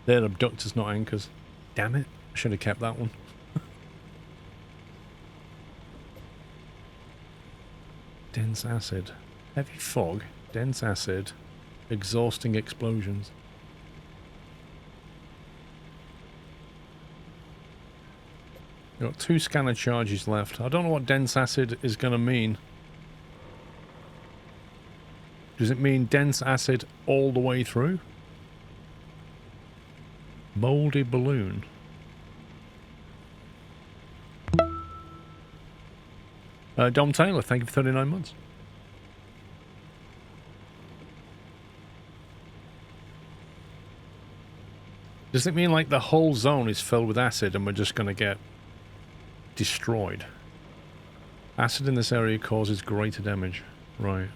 They're abductors, not anchors. Damn it. I should have kept that one. Dense acid. Heavy fog. Dense acid. Exhausting explosions. We've got 2 scanner charges left. I don't know what dense acid is going to mean. Does it mean dense acid all the way through? Moldy balloon. Dom Taylor, thank you for 39 months. Does it mean like the whole zone is filled with acid and we're just going to get destroyed? Acid in this area causes greater damage. Right.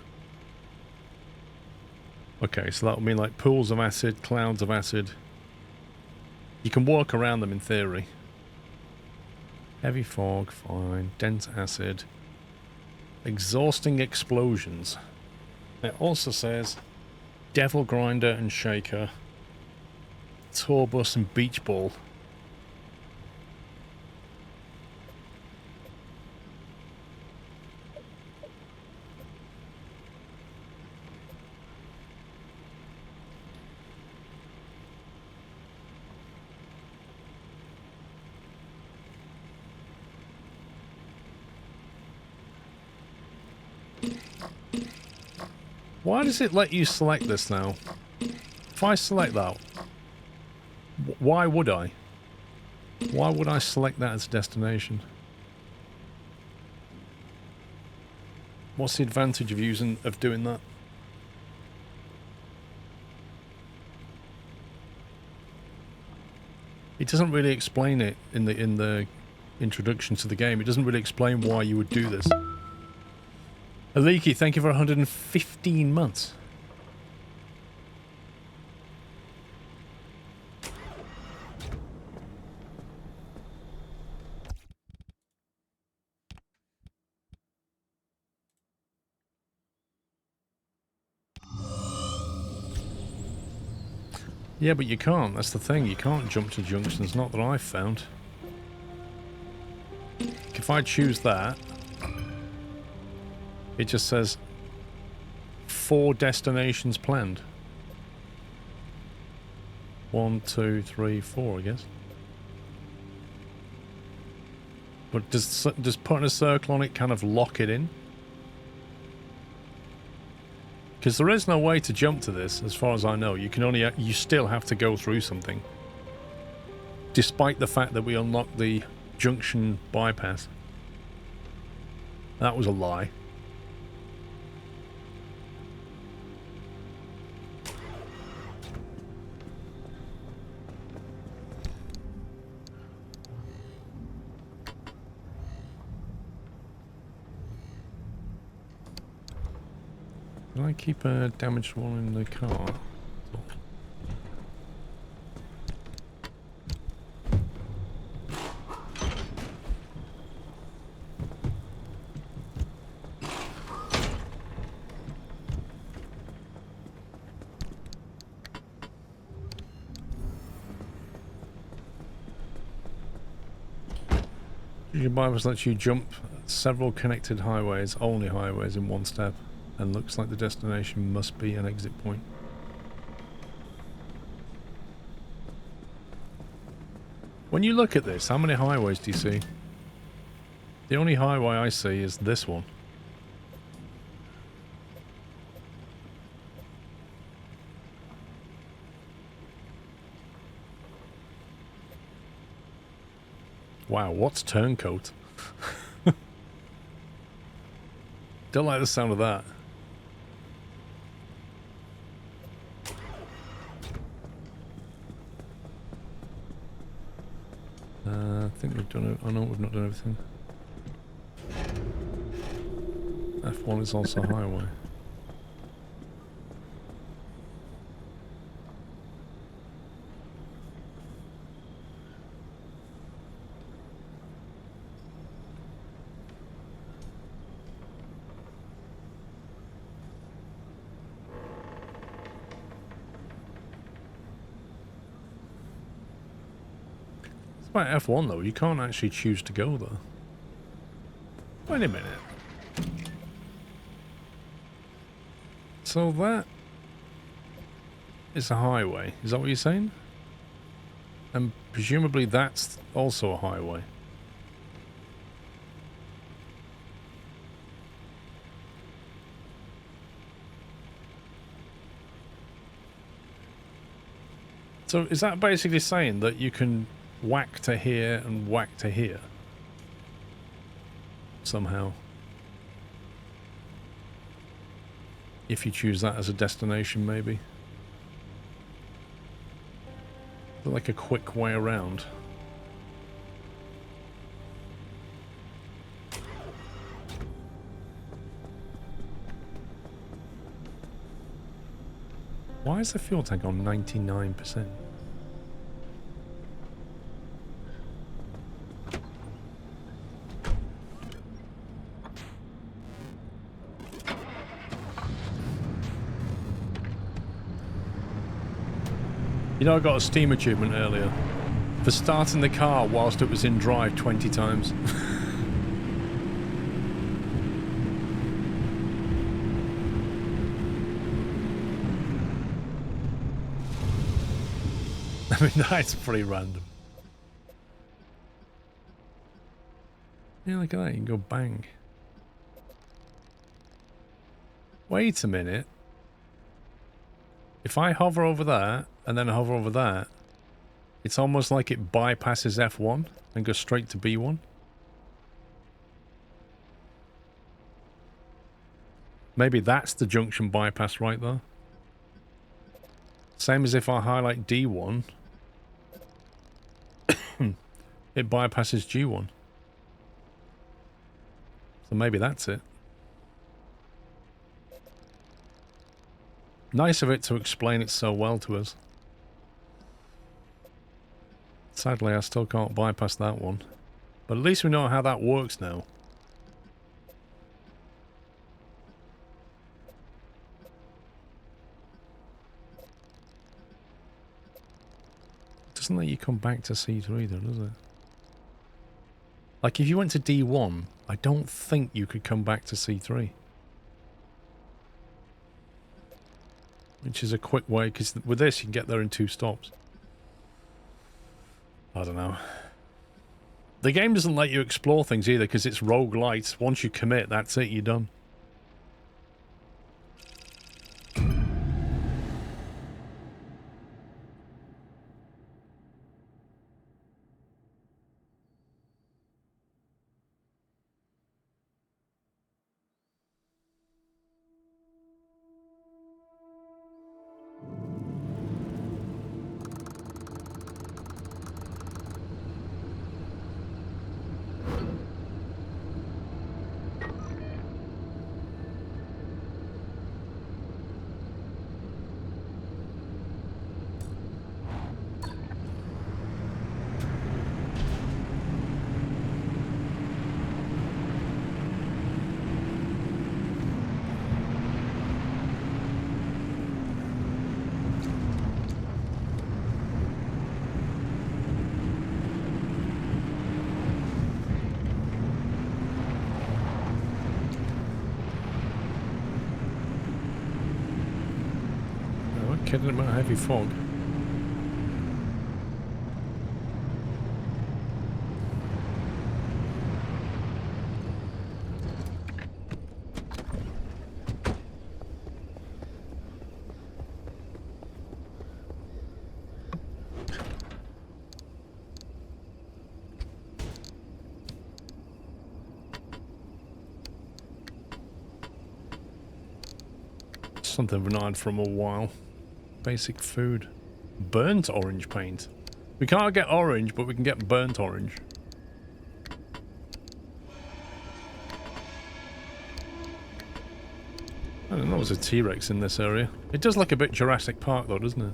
Okay, so that would mean like pools of acid, clouds of acid. You can walk around them in theory. Heavy fog, fine. Dense acid. Exhausting explosions. It also says Devil Grinder and Shaker. Tour bus and beach ball. Why does it let you select this now? If I select that, why would I? Why would I select that as a destination? What's the advantage of doing that? It doesn't really explain it in the introduction to the game. It doesn't really explain why you would do this. Aliki, thank you for 115 months. Yeah, but you can't. That's the thing. You can't jump to junctions. Not that I've found. If I choose that, it just says 4 destinations planned. 1, 2, 3, 4, I guess. But does putting a circle on it kind of lock it in? Because there is no way to jump to this, as far as I know. You still have to go through something. Despite the fact that we unlocked the junction bypass. That was a lie. Can I keep a damaged one in the car? Your bypass lets you jump several connected highways, only highways, in one step, and looks like the destination must be an exit point. When you look at this, how many highways do you see? The only highway I see is this one. Wow, what's turncoat? Don't like the sound of that. I think we've done it. Oh no, we've not done everything. F1 is also highway. By F1 though, you can't actually choose to go there. Wait a minute. So that is a highway, is that what you're saying? And presumably that's also a highway. So is that basically saying that you can whack to here and whack to here? Somehow. If you choose that as a destination, maybe. Like a quick way around. Why is the fuel tank on 99%? You know, I got a Steam achievement earlier for starting the car whilst it was in drive 20 times. I mean, that's pretty random. Yeah, look at that. You can go bang. Wait a minute. If I hover over that and then hover over that, it's almost like it bypasses F1 and goes straight to B1. Maybe that's the junction bypass right there. Same as if I highlight D1, it bypasses G1. So maybe that's it. Nice of it to explain it so well to us. Sadly, I still can't bypass that one. But at least we know how that works now. Doesn't let you come back to C3 though, does it? Like if you went to D1, I don't think you could come back to C3. Which is a quick way, because with this you can get there in 2 stops. I don't know. The game doesn't let you explore things either, because it's roguelite. Once you commit, that's it, you're done. Kidding about heavy fog. Something we've not had from a while. Basic food. Burnt orange paint. We can't get orange, but we can get burnt orange. I don't know, there's a T-Rex in this area. It does look a bit Jurassic Park though, doesn't it?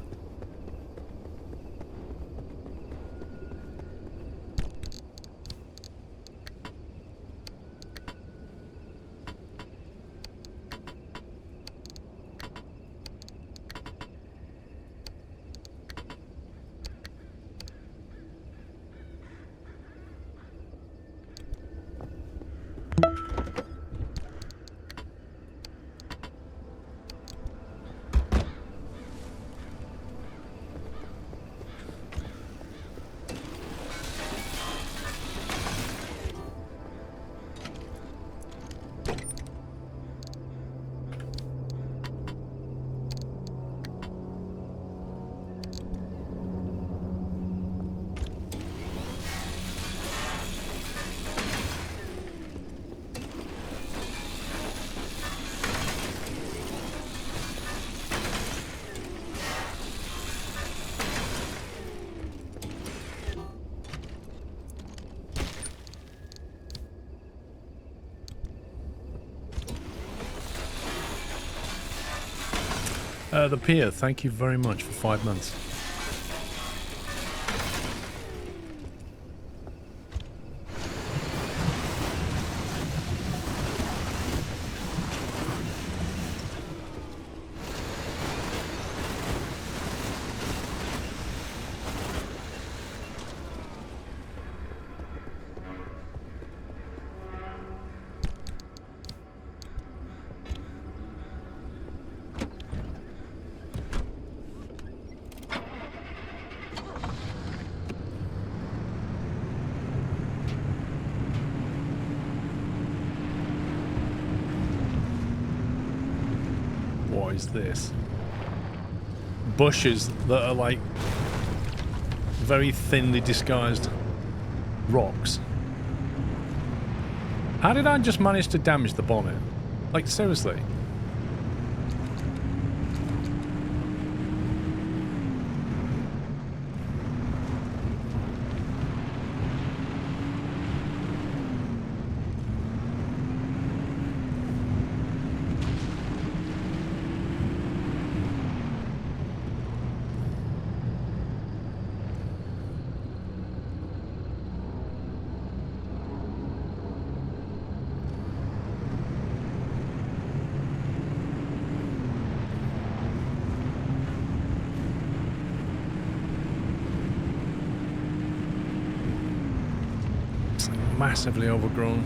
The pier, thank you very much for 5 months. What is this? bushes that are like very thinly disguised rocks. How did I just manage to damage the bonnet? Like, seriously? Massively overgrown.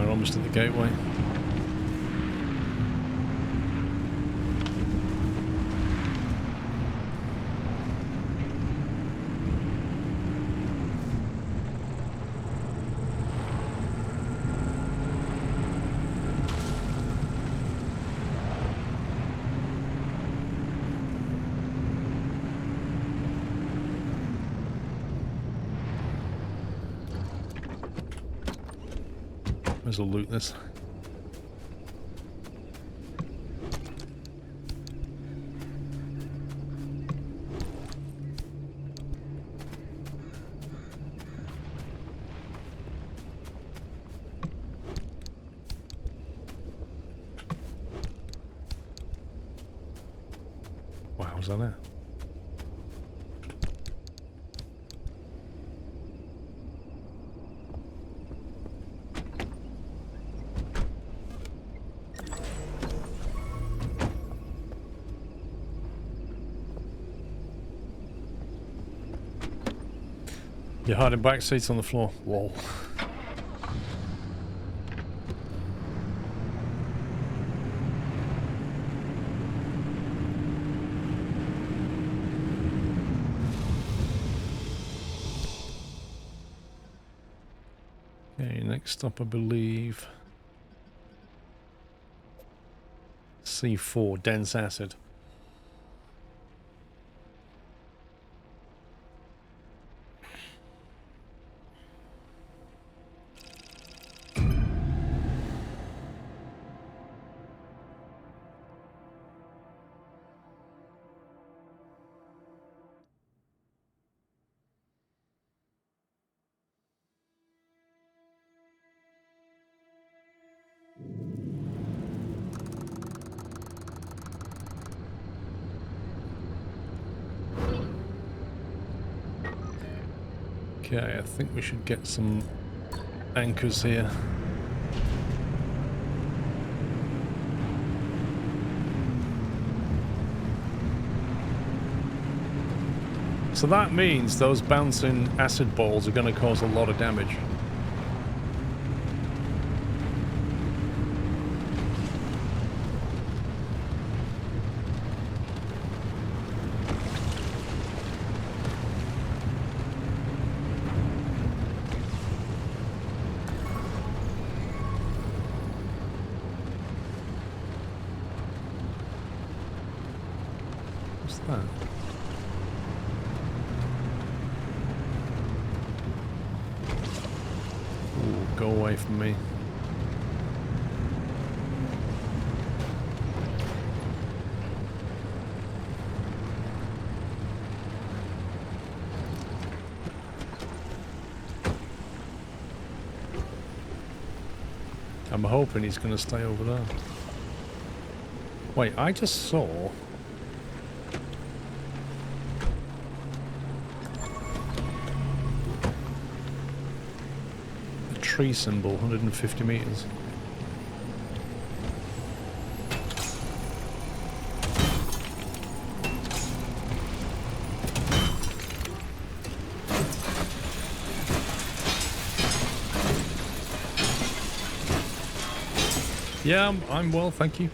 Almost at the gateway. Might as well loot this. Wow, was that it? You're hiding back seats on the floor. Whoa. Okay, next up I believe C4, dense acid. Okay, I think we should get some anchors here. So that means those bouncing acid balls are going to cause a lot of damage. What's that? Ooh, go away from me. I'm hoping he's going to stay over there. Wait, I just saw... a tree symbol, 150 meters. Yeah, I'm well, thank you.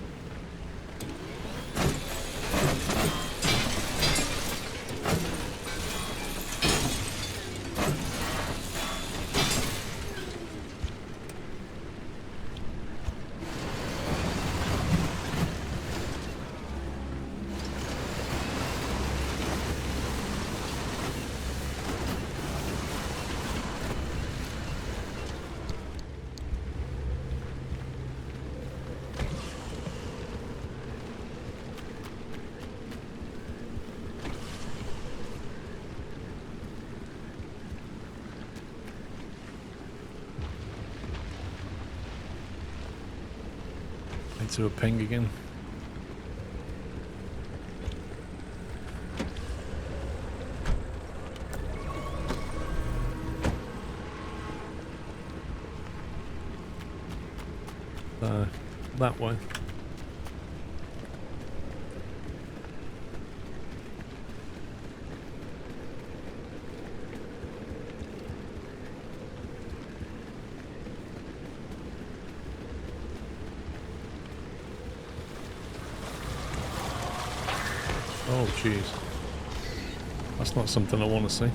To a ping again. That way. Oh, jeez. That's not something I want to see.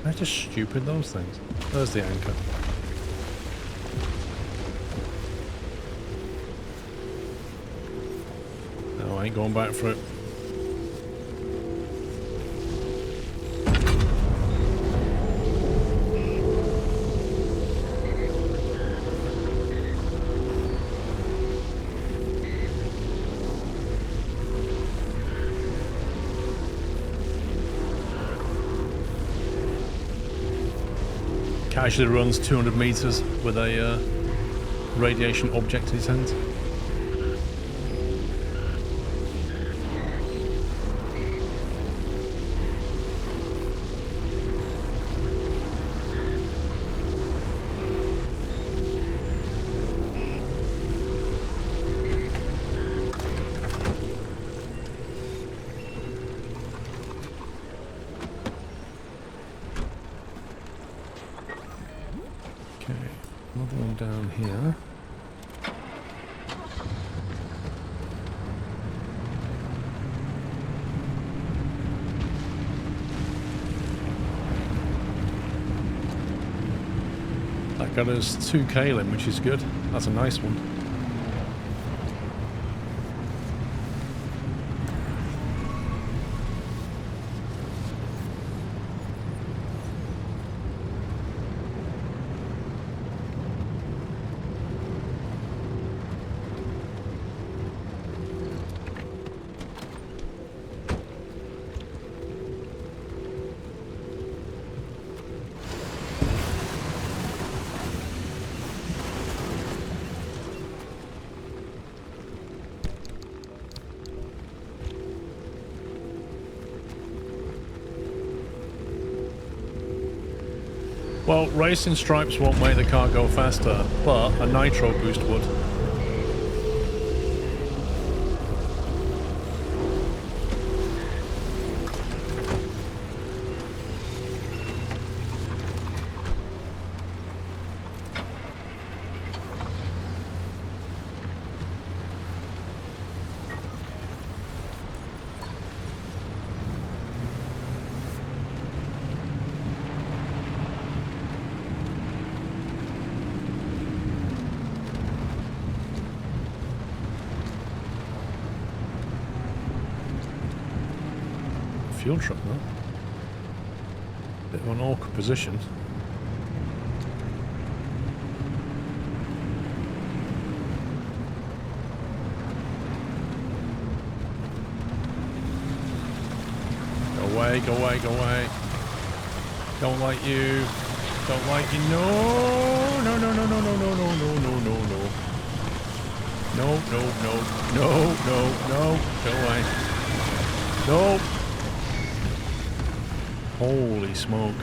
They're just stupid, those things. There's the anchor. No, I ain't going back for it. Casually runs 200 meters with a radiation object in his hands. Another one down here. That got us 2 kaolin, which is good. That's a nice one. Well, racing stripes won't make the car go faster, but a nitro boost would. fuel truck now. Bit of an awkward position. Go away, go away, go away. Don't like you. Don't like you. No, no, no, no, no, no, no, no, no, no, no, no. No, no, no, no, no, no. Go away. No. Holy smoke.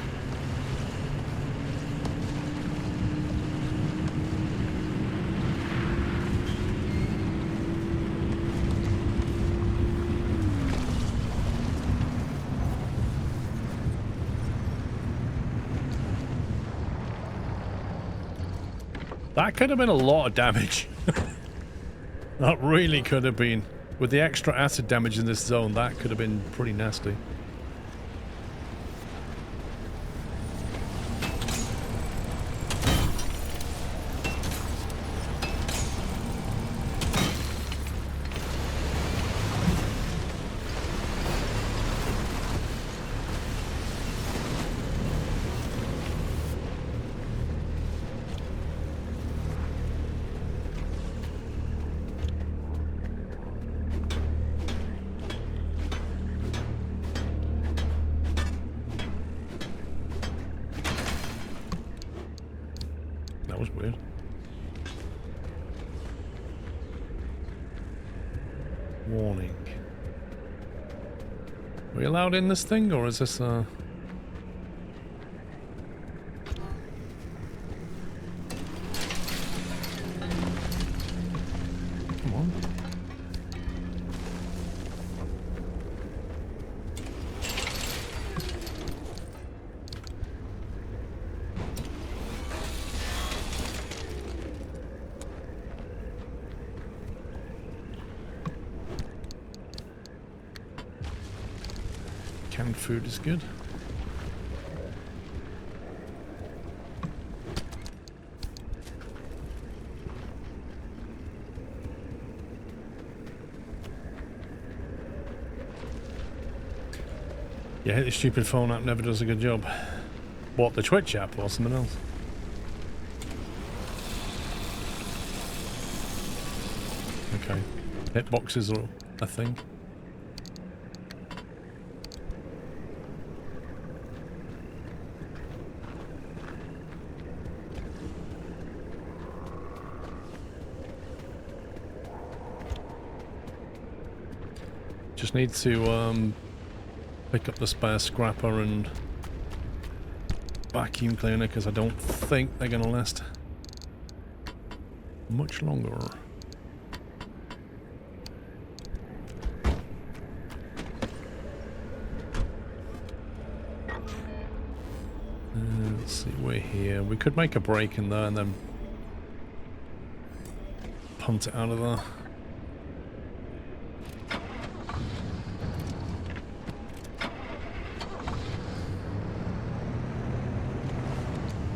That could have been a lot of damage. That really could have been. With the extra acid damage in this zone, that could have been pretty nasty. That was weird. Warning. Are we allowed in this thing, or is this Come on. Canned food is good. Yeah, the stupid phone app never does a good job. What, the Twitch app or something else? Okay. Hitboxes are a thing. Just need to pick up the spare scrapper and vacuum cleaner because I don't think they're going to last much longer. Let's see, we're here. We could make a break in there and then punt it out of there.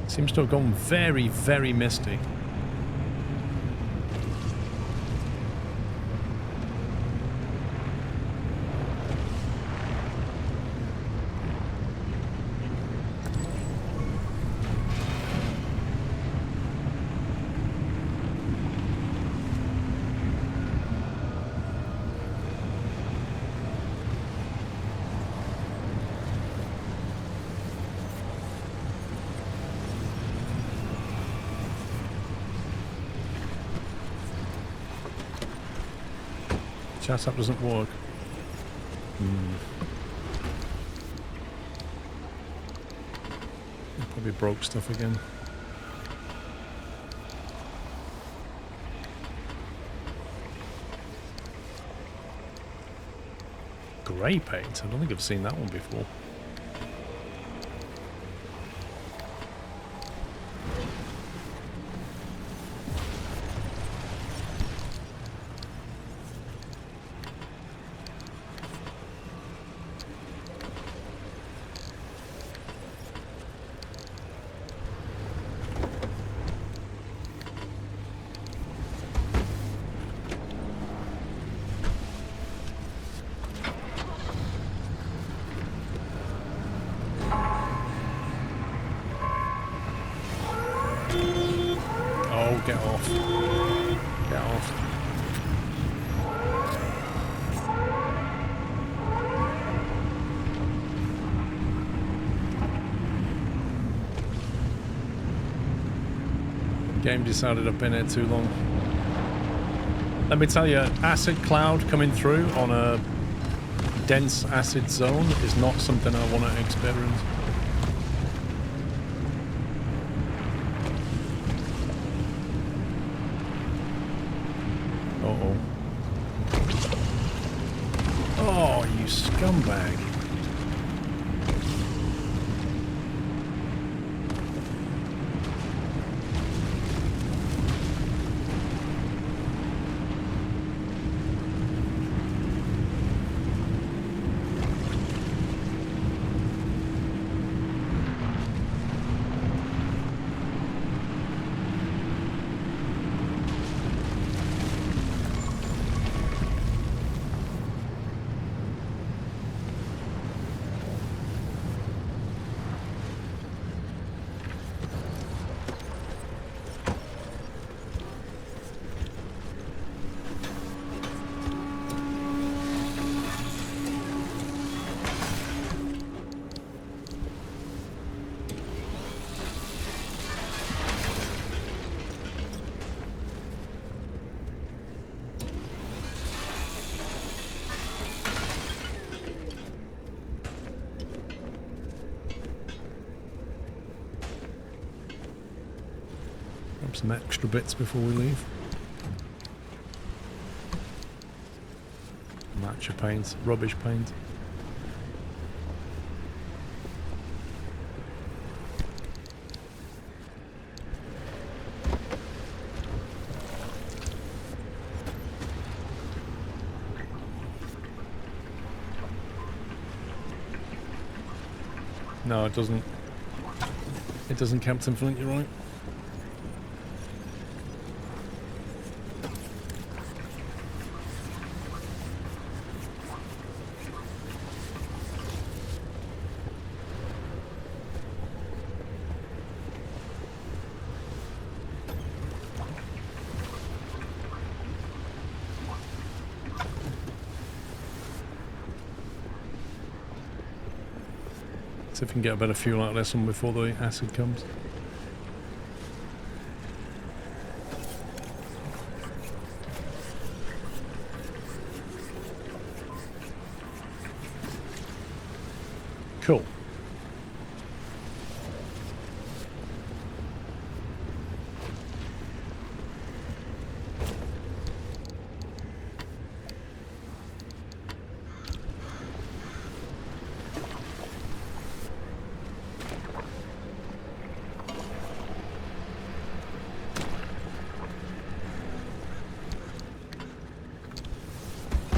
Seems to have gone very, very misty. Chat app doesn't work. Probably broke stuff again. Grey paint? I don't think I've seen that one before. get off. Get off. Game decided I've been here too long. Let me tell you, acid cloud coming through on a dense acid zone is not something I want to experience. Uh-oh. Oh, you scumbag. Some extra bits before we leave. Match of paint, rubbish paint. No, it doesn't. It doesn't, Captain Flint, you're right. See if we can get a better fuel out of this one before the acid comes. Cool.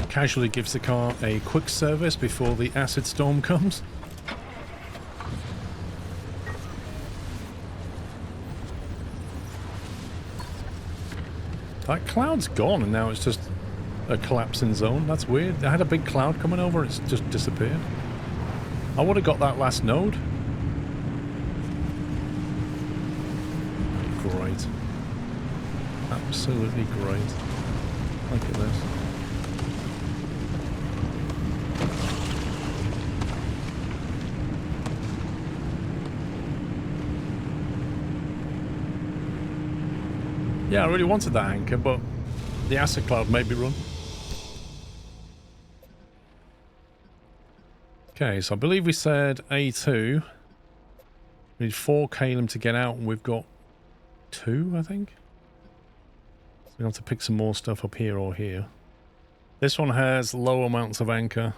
Casually gives the car a quick service before the acid storm comes. That cloud's gone and now it's just a collapsing zone. That's weird. I had a big cloud coming over, it's just disappeared. I would have got that last node. Great. Absolutely great. Look at this. Yeah, I really wanted that anchor, but the acid cloud made me run. Okay, so I believe we said A2. We need 4 Calum to get out, and we've got 2, I think. So we have to pick some more stuff up here or here. This one has low amounts of anchor,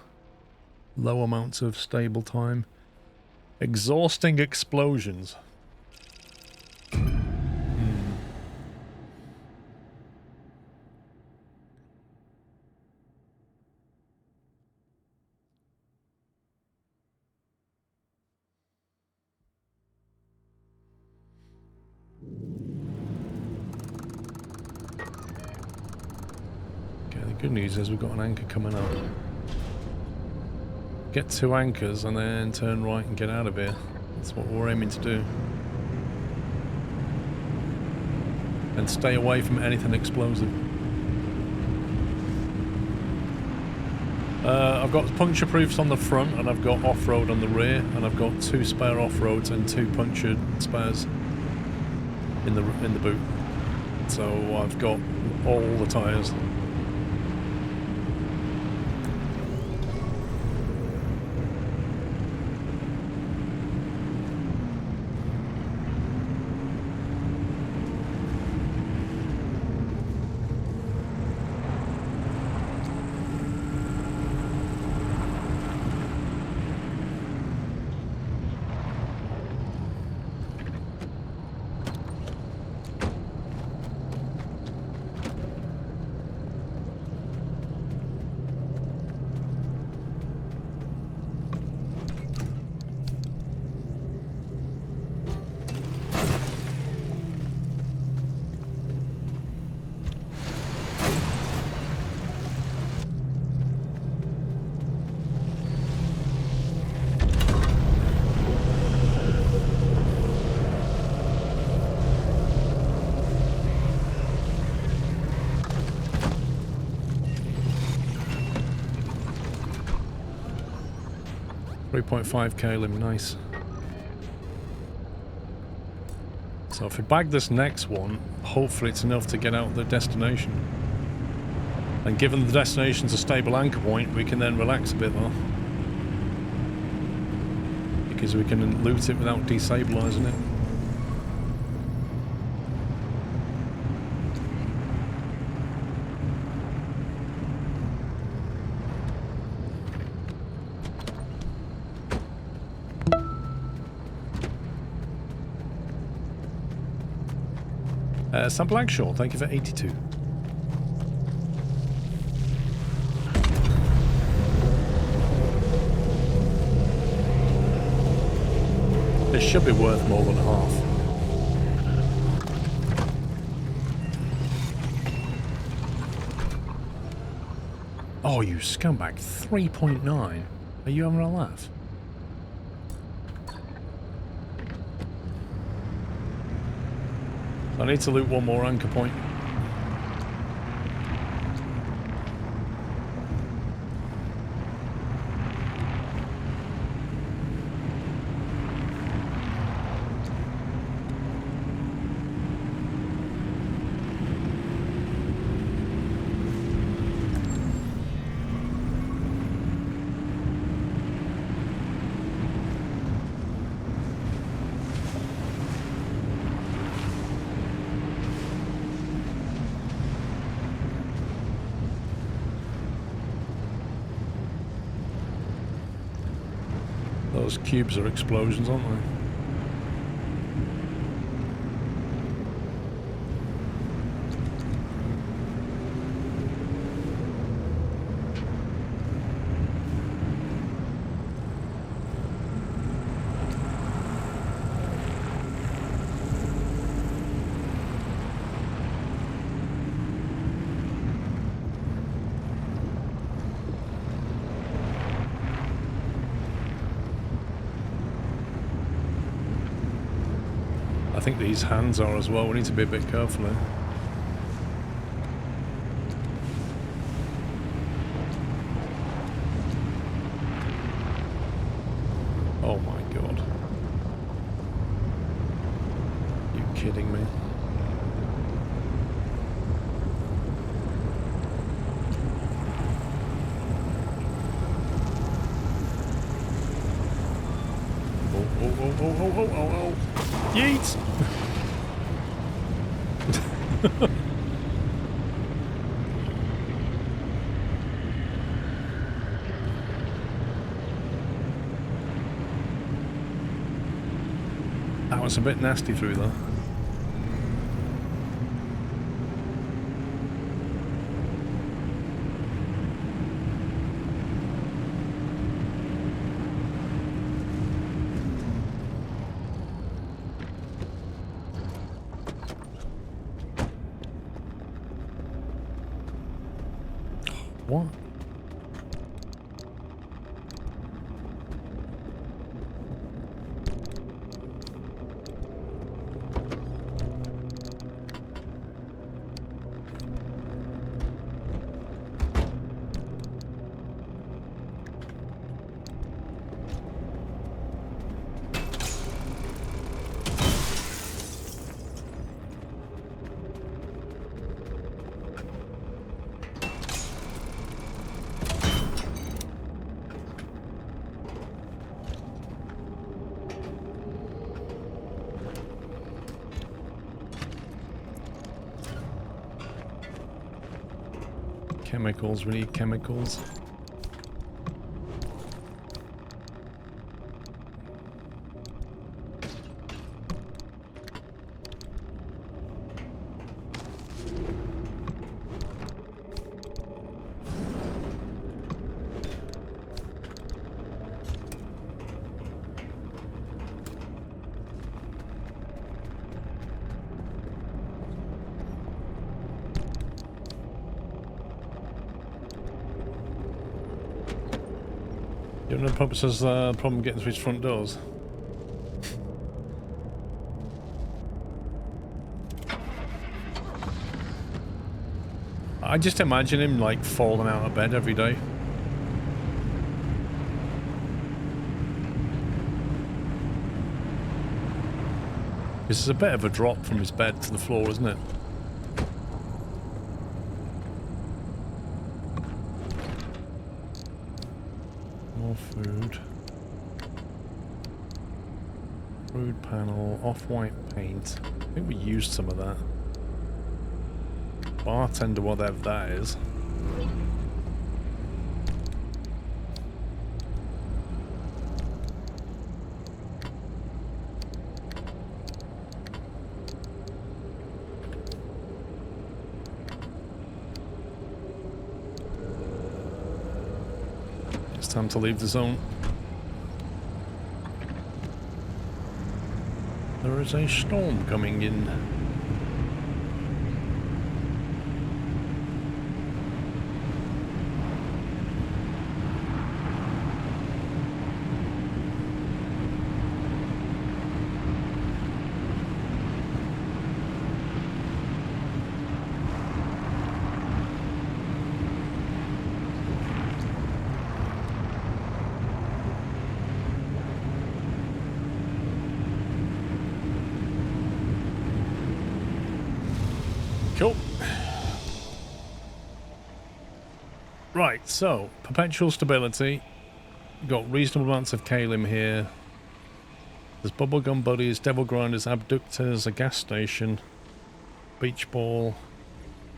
low amounts of stable time, exhausting explosions. Good news is we've got an anchor coming up. Get 2 anchors and then turn right and get out of here. That's what we're aiming to do. and stay away from anything explosive. I've got puncture proofs on the front, and I've got off-road on the rear, and I've got 2 spare off-roads and 2 punctured spares in the boot. So I've got all the tyres. .5k limb, nice. So if we bag this next one, hopefully it's enough to get out of the destination. And given the destination's a stable anchor point, we can then relax a bit more. Because we can loot it without destabilising it. Sam Blackshaw, thank you for 82. This should be worth more than half. Oh, you scumbag. 3.9. Are you having a laugh? I need to loot one more anchor point. Those cubes are explosions, aren't they? I think these hands are as well. We need to be a bit careful here. Oh my god. You kidding me? Oh. Yeet! That was a bit nasty through there. What? Chemicals, we need chemicals. You know, the puppet says problem getting through his front doors. I just imagine him like falling out of bed every day. This is a bit of a drop from his bed to the floor, isn't it? More food. Food panel, off-white paint. I think we used some of that. Bartender, whatever that is. It's time to leave the zone. There is a storm coming in. Cool. Right, so perpetual stability. Got reasonable amounts of kalim here. There's bubblegum buddies, devil grinders, abductors, a gas station, beach ball.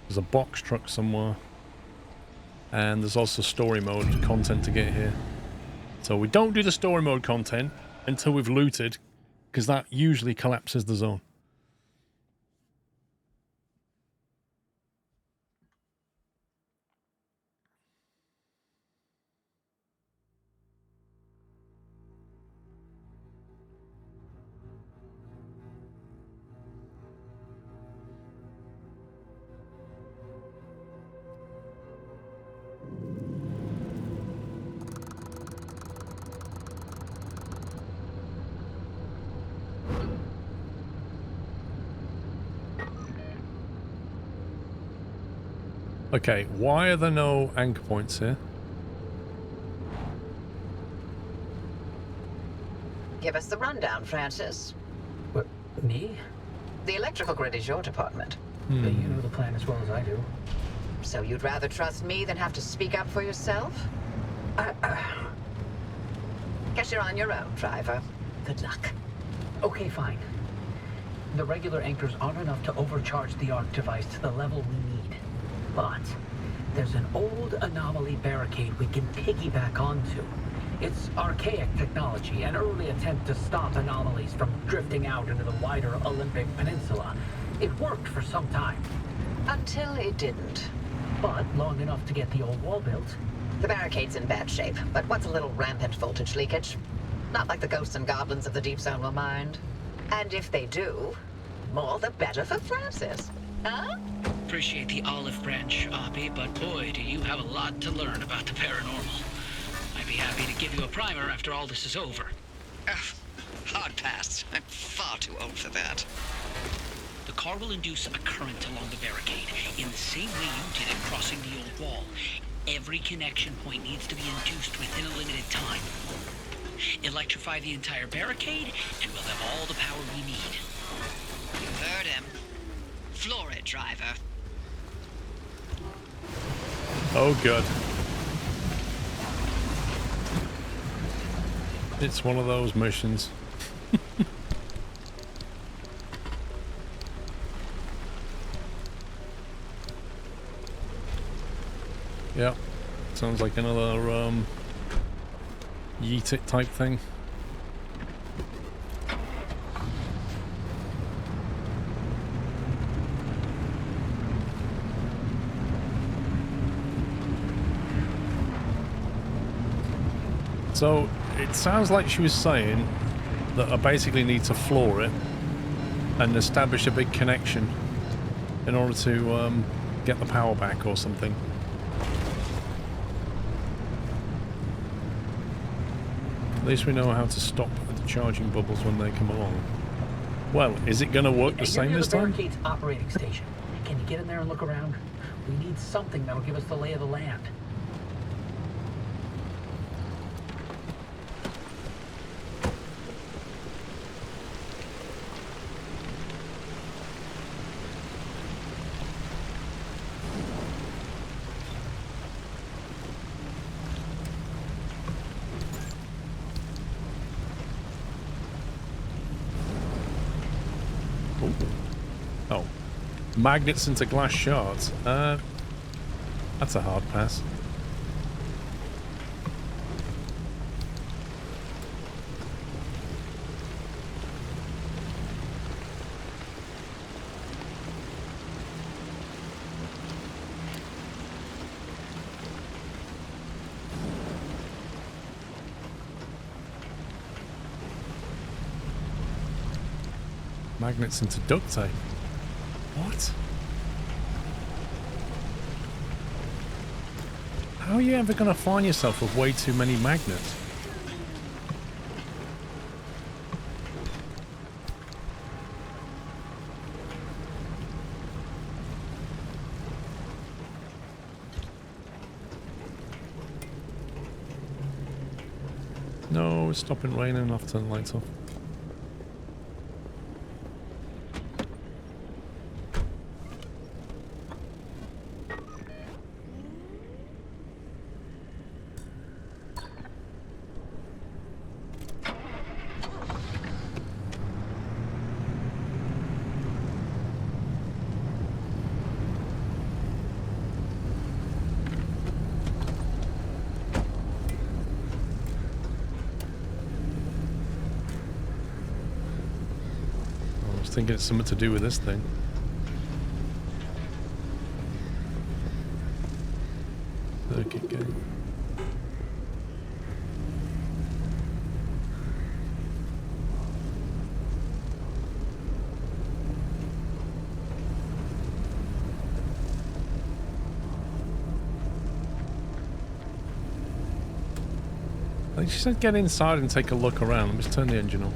There's a box truck somewhere. And there's also story mode content to get here. So we don't do the story mode content until we've looted, because that usually collapses the zone. Okay, why are there no anchor points here? Give us the rundown, Francis. What, me? The electrical grid is your department. But you know the plan as well as I do. So you'd rather trust me than have to speak up for yourself? Guess you're on your own, driver. Good luck. Okay, fine. The regular anchors aren't enough to overcharge the arc device to the level we need. But there's an old anomaly barricade we can piggyback onto. It's archaic technology, an early attempt to stop anomalies from drifting out into the wider Olympic Peninsula. It worked for some time. Until it didn't. But long enough to get the old wall built. The barricade's in bad shape, but what's a little rampant voltage leakage? Not like the ghosts and goblins of the deep zone will mind. And if they do, more the better for Francis. Huh? Appreciate the olive branch, Oppie, but boy, do you have a lot to learn about the paranormal. I'd be happy to give you a primer after all this is over. Hard pass. I'm far too old for that. The car will induce a current along the barricade, in the same way you did it crossing the old wall. Every connection point needs to be induced within a limited time. Electrify the entire barricade, and we'll have all the power we need. You heard him. Floor it, driver. Oh, good. It's one of those missions. Yeah. Sounds like another yeet it type thing. So it sounds like she was saying that I basically need to floor it and establish a big connection in order to get the power back or something. At least we know how to stop the charging bubbles when they come along. Well, is it going to work the same this time? Barricade's operating station. Can you get in there and look around? We need something that'll give us the lay of the land. Oh. Magnets into glass shards. That's a hard pass. Magnets into duct tape. What? How are you ever going to find yourself with way too many magnets? No, it's stopping raining. I'll have to turn the lights off. I think it's something to do with this thing. Circuit gate. I think she said get inside and take a look around. Let me just turn the engine off.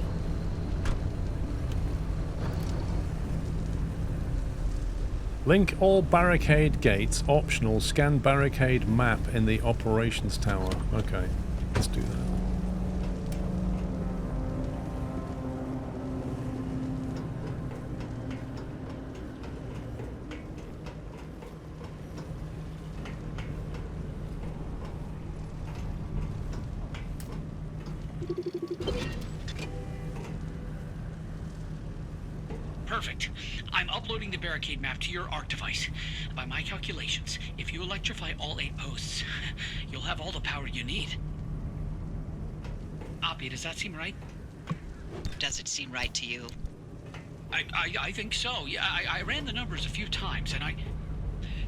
Link all barricade gates. Optional. Scan barricade map in the operations tower. Okay, let's do that. Perfect. I'm uploading the barricade map to your ARC device. By my calculations, if you electrify all 8 posts, you'll have all the power you need. Oppie, does that seem right? Does it seem right to you? I think so. Yeah, I ran the numbers a few times, and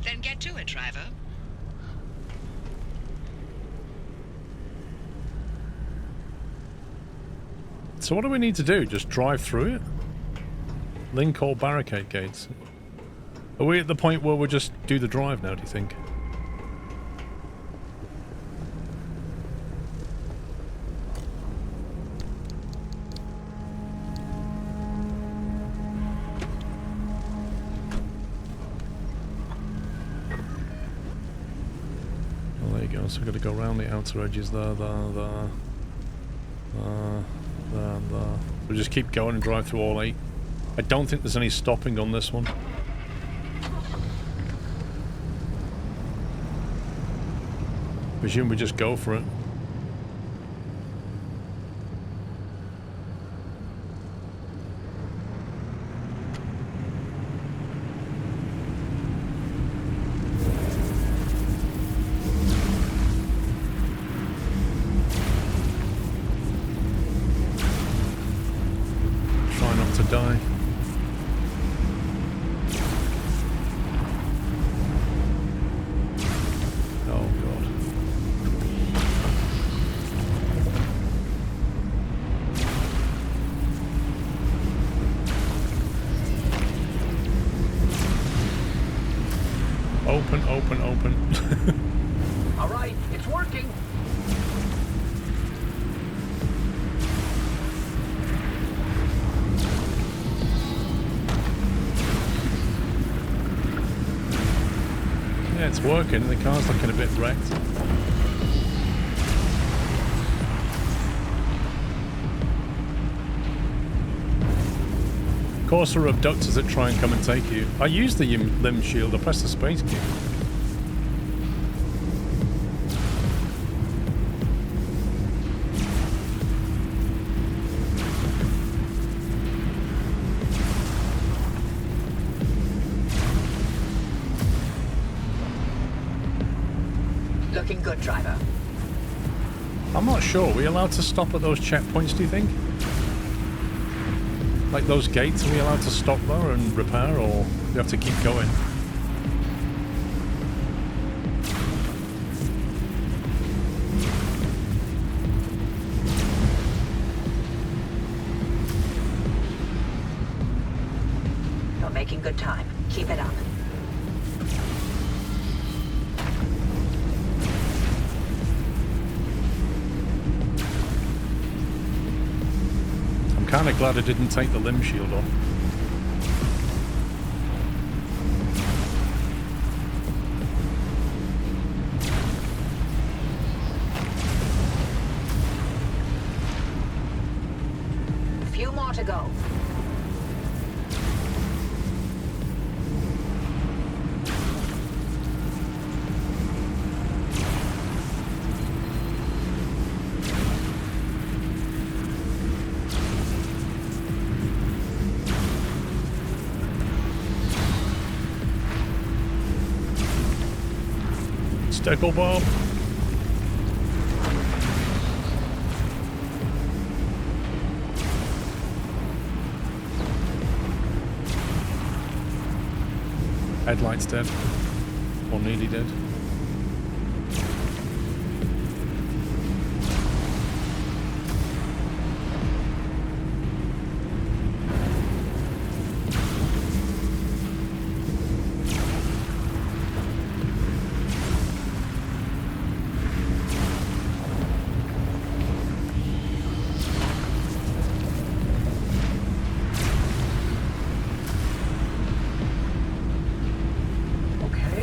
Then get to it, driver. So what do we need to do? Just drive through it? Link all barricade gates. Are we at the point where we'll just do the drive now, do you think? Well, there you go. So we've got to go around the outer edges there. We'll just keep going and drive through all 8. I don't think there's any stopping on this one. Presume we just go for it. die. Oh god. Open, open, open. All right, it's working. Yeah, it's working. The car's looking a bit wrecked. Of course, there are abductors that try and come and take you. I use the limb shield. I press the space key. Looking good, driver. I'm not sure. Are we allowed to stop at those checkpoints, do you think? Like those gates, are we allowed to stop there and repair, or we have to keep going? You're making good time. Keep it up. I'm kind of glad I didn't take the limb shield off. A few more to go. Stickle bomb. Headlight's dead. Or nearly dead.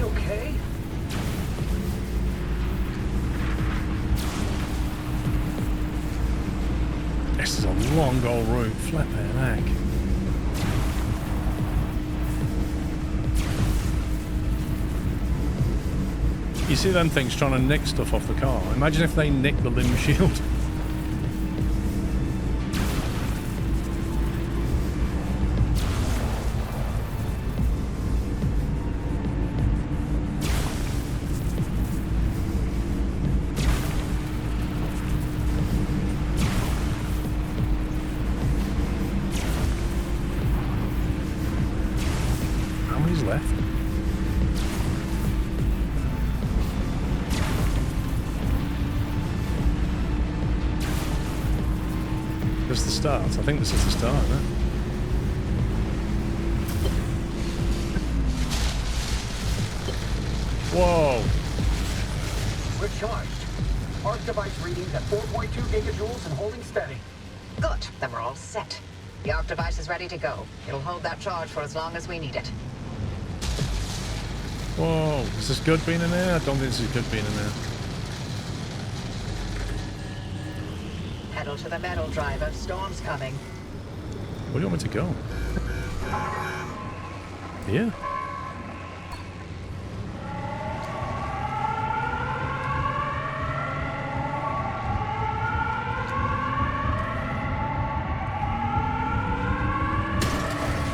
Okay. This is a long old route. Flippin' heck. You see them things trying to nick stuff off the car. Imagine if they nick the limb shield. How many's left? This is the start. I think this is the start, isn't it? Whoa! We're charged. Arc device readings at 4.2 gigajoules and holding steady. Good. Then we're all set. The arc device is ready to go. It'll hold that charge for as long as we need it. Whoa! Is this good being in there? I don't think this is good being in there. Pedal to the metal, driver. Storm's coming. Where do you want me to go? Here?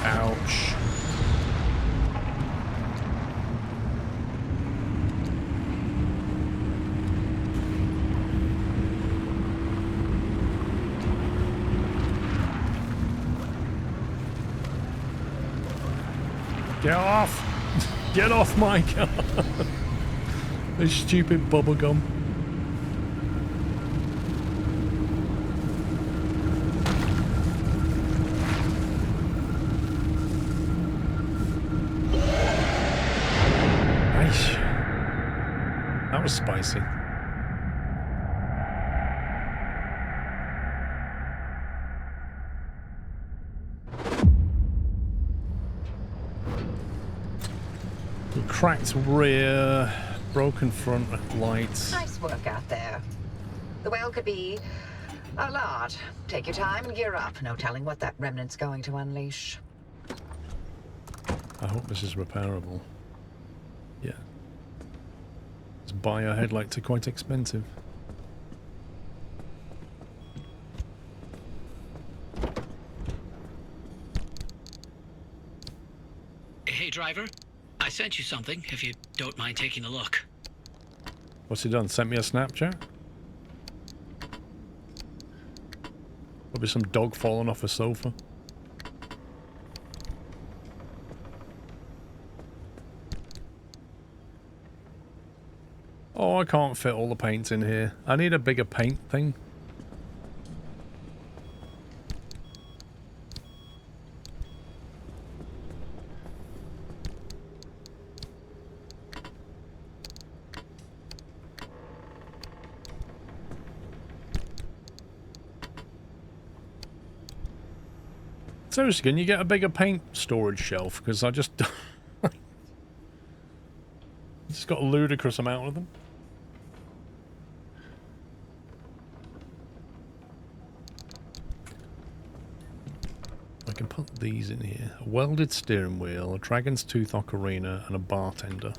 Ouch. Get off! Get off my car! This stupid bubblegum. Nice. That was spicy. Cracked rear, broken front lights. Nice work out there. The well could be a lot. Take your time and gear up. No telling what that remnant's going to unleash. I hope this is repairable. Yeah. Bio headlights are quite expensive. Hey, driver. I sent you something, if you don't mind taking a look. What's he done? Sent me a Snapchat? Probably some dog falling off a sofa. Oh, I can't fit all the paints in here. I need a bigger paint thing. Seriously, can you get a bigger paint storage shelf? Because I just... just got a ludicrous amount of them. I can put these in here. A welded steering wheel, a dragon's tooth ocarina, and a bartender.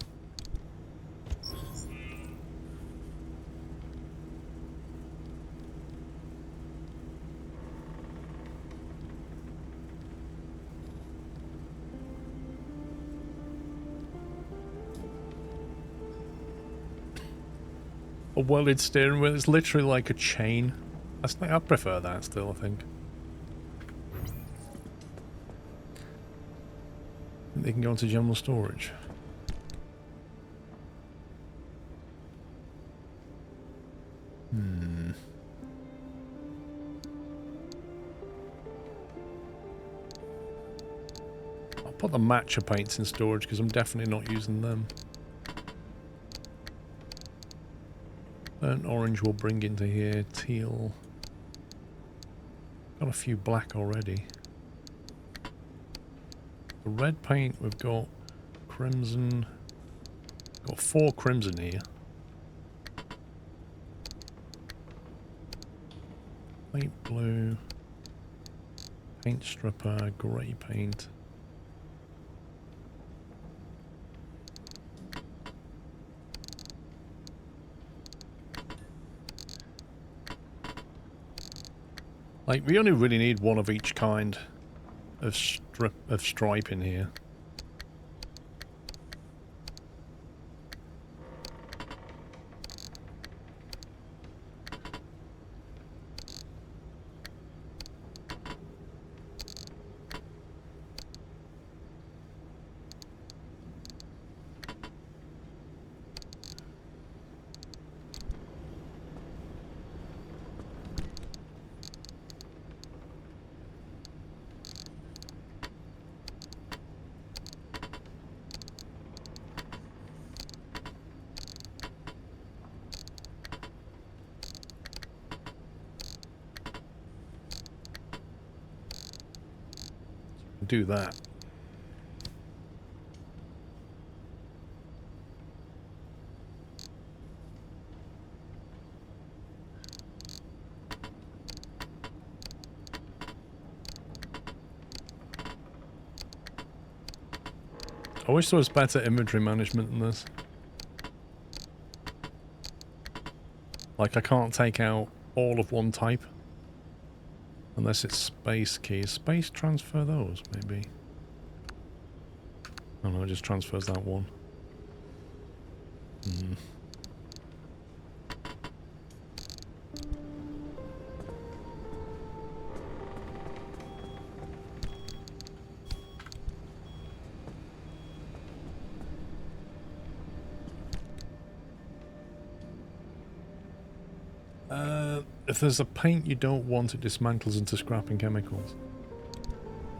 A welded steering wheel is literally like a chain. I prefer that still, I think. They can go into general storage. I'll put the matcha paints in storage because I'm definitely not using them. Burnt orange we'll bring into here. Teal. Got a few black already. The red paint we've got crimson. Got 4 crimson here. Light blue. Paint stripper. Grey paint. Like, we only really need one of each kind of stripe in here. Do that. I wish there was better inventory management than this. Like, I can't take out all of one type. Unless it's space keys. Space transfer those, maybe. Oh no, it just transfers that one. If there's a paint you don't want, it dismantles into scrap and chemicals.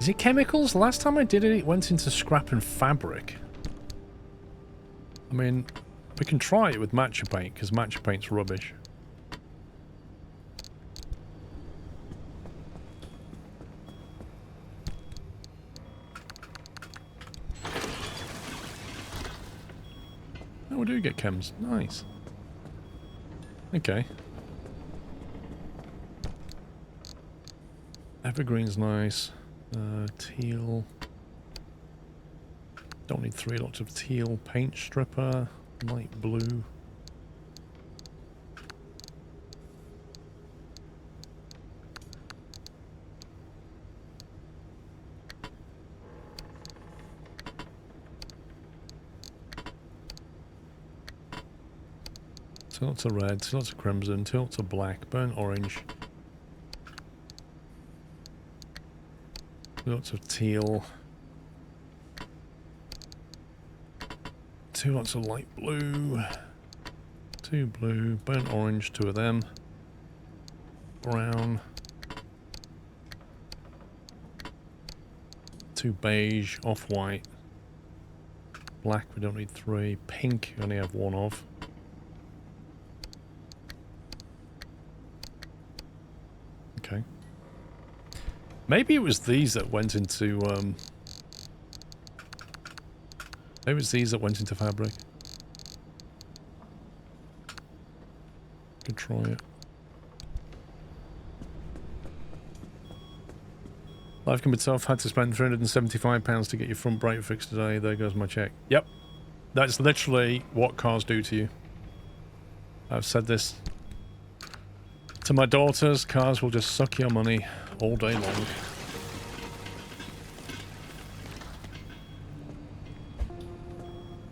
Is it chemicals? Last time I did it, it went into scrap and fabric. I mean, we can try it with matcha paint, because matcha paint's rubbish. Oh, we do get chems. Nice. Okay. Evergreen's nice. Teal. Don't need 3 lots of teal. Paint stripper. Light blue. Two lots of red, 2 lots of crimson, 2 lots of black, burnt orange. 2 lots of teal. 2 lots of light blue. 2 blue, burnt orange, 2 of them. Brown. 2 beige, off-white. Black, we don't need 3. Pink, we only have 1 of. Okay. Maybe it was these that went into, maybe it's these that went into fabric. Could try it. Life can be tough. Had to spend £375 to get your front brake fixed today. There goes my check. Yep. That's literally what cars do to you. I've said this to my daughters. Cars will just suck your money all day long.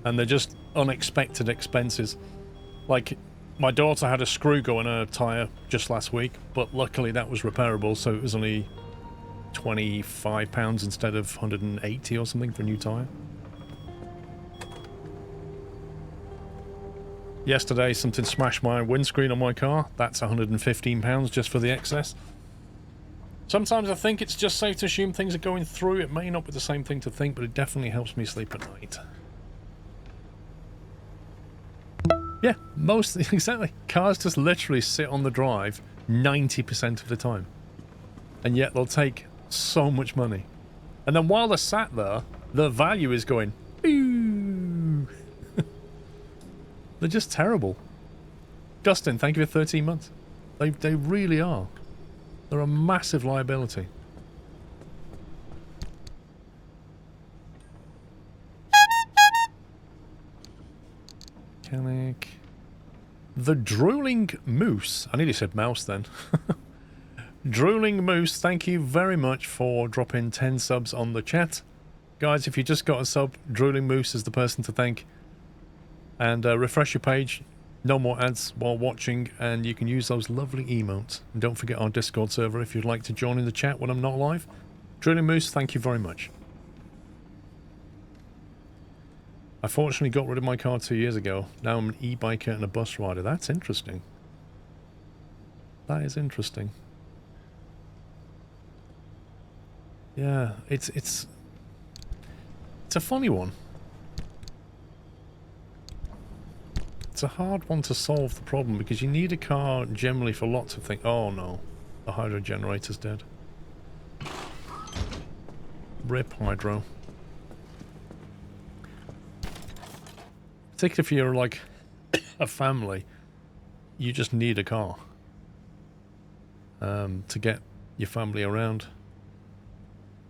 And they're just unexpected expenses. Like, my daughter had a screw go in her tyre just last week, but luckily that was repairable, so it was only £25 instead of 180 or something for a new tyre. Yesterday something smashed my windscreen on my car. That's £115 just for the excess. Sometimes I think it's just safe to assume things are going through. It may not be the same thing to think, but it definitely helps me sleep at night. Yeah, mostly, exactly. Cars just literally sit on the drive 90% of the time. And yet they'll take so much money. And then while they're sat there, the value is going, boo. They're just terrible. Dustin, thank you for 13 months. They really are. They're a massive liability. Mechanic. The Drooling Moose. I nearly said mouse then. Drooling Moose, thank you very much for dropping 10 subs on the chat. Guys, if you just got a sub, Drooling Moose is the person to thank. And refresh your page. No more ads while watching, and you can use those lovely emotes. And don't forget our Discord server if you'd like to join in the chat when I'm not live. Drooling Moose, thank you very much. I fortunately got rid of my car 2 years ago. Now I'm an e-biker and a bus rider. That's interesting. That is interesting. Yeah, it's a funny one. It's a hard one to solve the problem because you need a car generally for lots of things. Oh no, the hydro generator's dead. Rip hydro. Particularly if you're like a family, you just need a car to get your family around.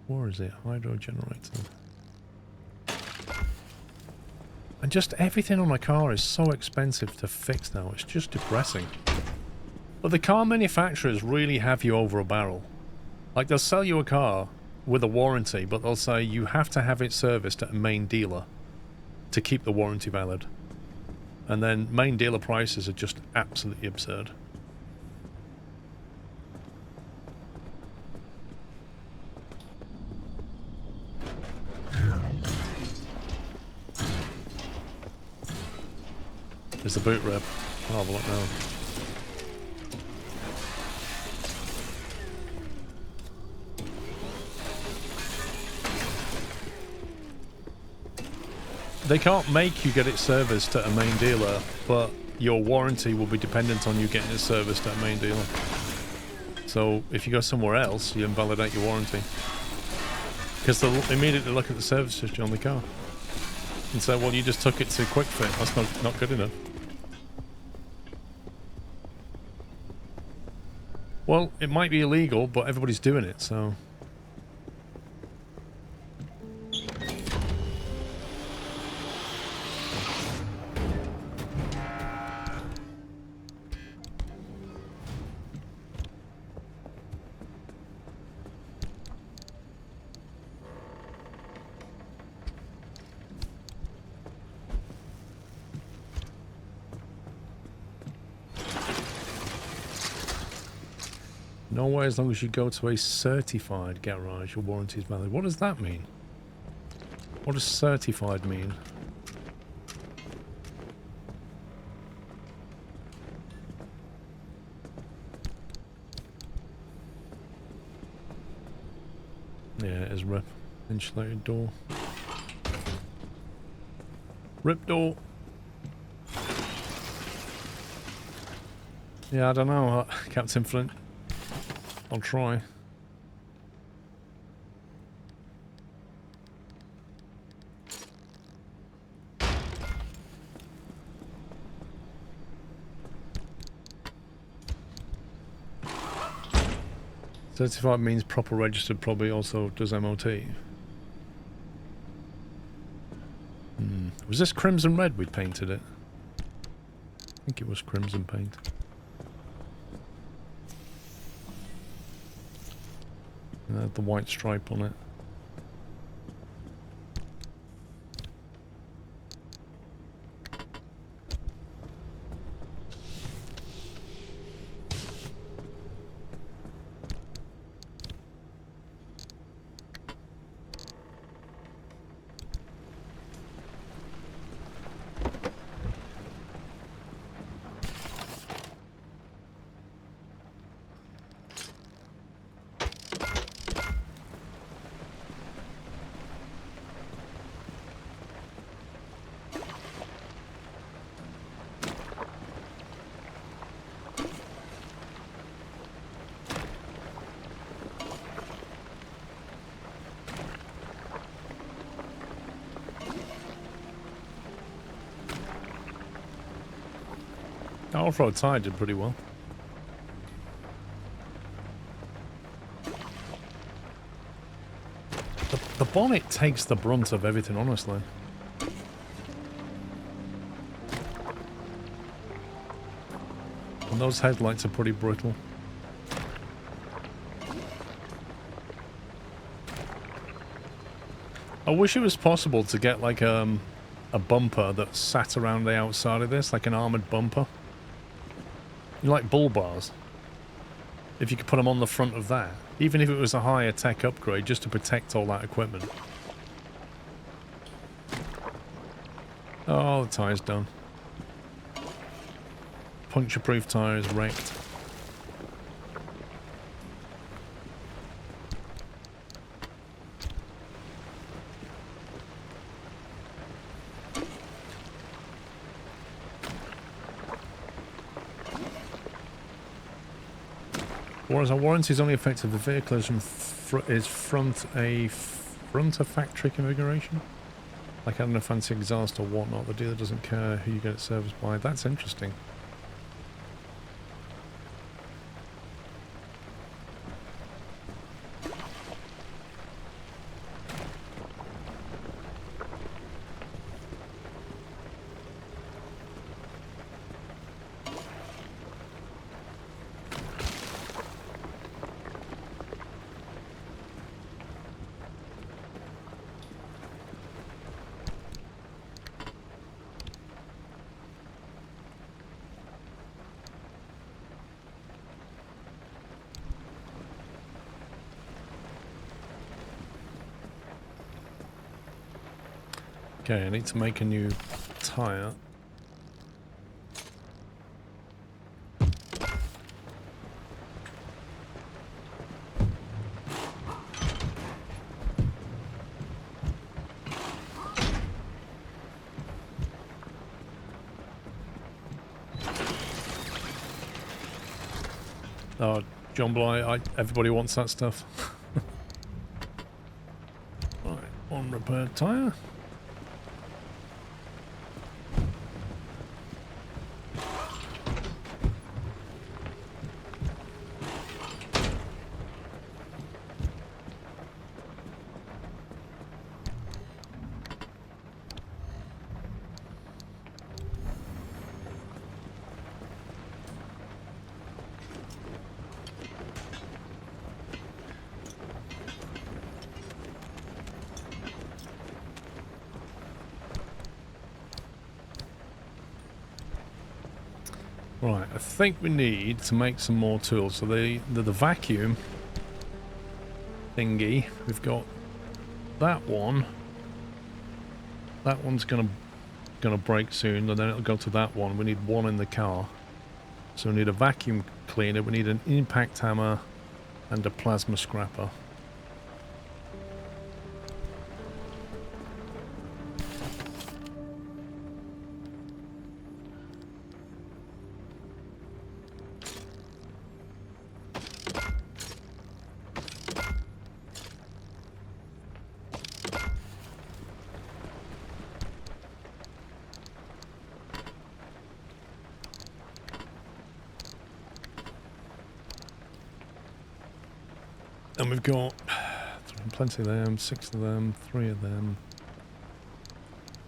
Where is it? Hydro generator. And just everything on a car is so expensive to fix now. It's just depressing. But the car manufacturers really have you over a barrel. Like, they'll sell you a car with a warranty, but they'll say you have to have it serviced at a main dealer to keep the warranty valid. And then main dealer prices are just absolutely absurd. There's the boot rep. I'll have a look now. They can't make you get it serviced at a main dealer, but your warranty will be dependent on you getting it serviced at a main dealer. So if you go somewhere else, you invalidate your warranty. Because they'll immediately look at the service history on the car and say, well, you just took it to Quick Fit. That's not good enough. Well, it might be illegal, but everybody's doing it, so... No way as long as you go to a certified garage, your warranty is valid. What does that mean? What does certified mean? Yeah, it is rip. Insulated door. Rip door. Yeah, I don't know, Captain Flint. I'll try. Certified means proper registered, probably also does MOT. Was this crimson red we painted it? I think it was crimson paint. The white stripe on it. Off-road tire did pretty well. The bonnet takes the brunt of everything, honestly. And those headlights are pretty brittle. I wish it was possible to get like a bumper that sat around the outside of this, like an armoured bumper. You like bull bars. If you could put them on the front of that. Even if it was a higher tech upgrade, just to protect all that equipment. Oh, the tyre's done. Puncture-proof tyres wrecked. Whereas our warranty is only effective if the vehicle is front a factory configuration. Like having a fancy exhaust or whatnot, the dealer doesn't care who you get it serviced by. That's interesting. Okay, I need to make a new tyre. Oh, John Bly, everybody wants that stuff. Right, one repaired tyre. Right, I think we need to make some more tools. So the vacuum thingy, we've got that one. That one's gonna break soon, and then it'll go to that one. We need one in the car. So we need a vacuum cleaner, we need an impact hammer, and a plasma scrapper. And we've got plenty of them, 6 of them, 3 of them,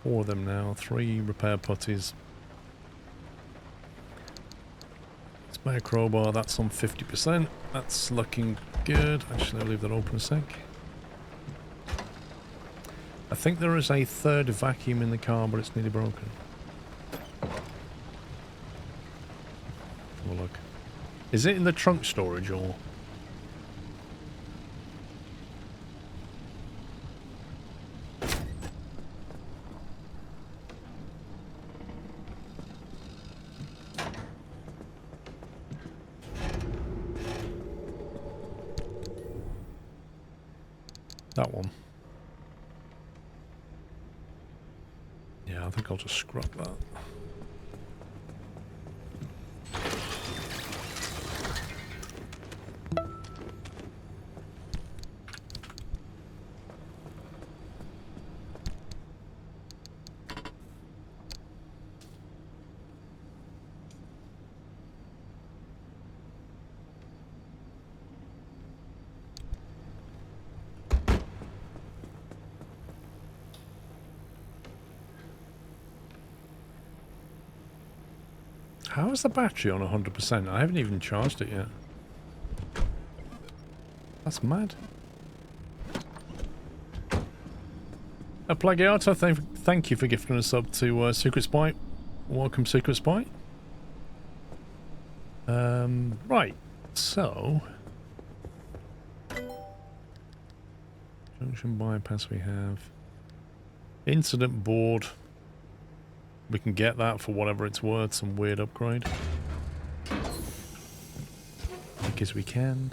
4 of them now, 3 repair putties. Spare crowbar, that's on 50%. That's looking good. Actually, I'll leave that open a sec. I think there is a third vacuum in the car, but it's nearly broken. Have a look. Is it in the trunk storage or? That one. Yeah, I think I'll just scrap that. How is the battery on 100%? I haven't even charged it yet. That's mad. Plagiato, thank you for gifting a sub to Secret Spy. Welcome, Secret Spy. Right, so... Junction bypass we have. Incident board. We can get that for whatever it's worth, some weird upgrade. Because we can.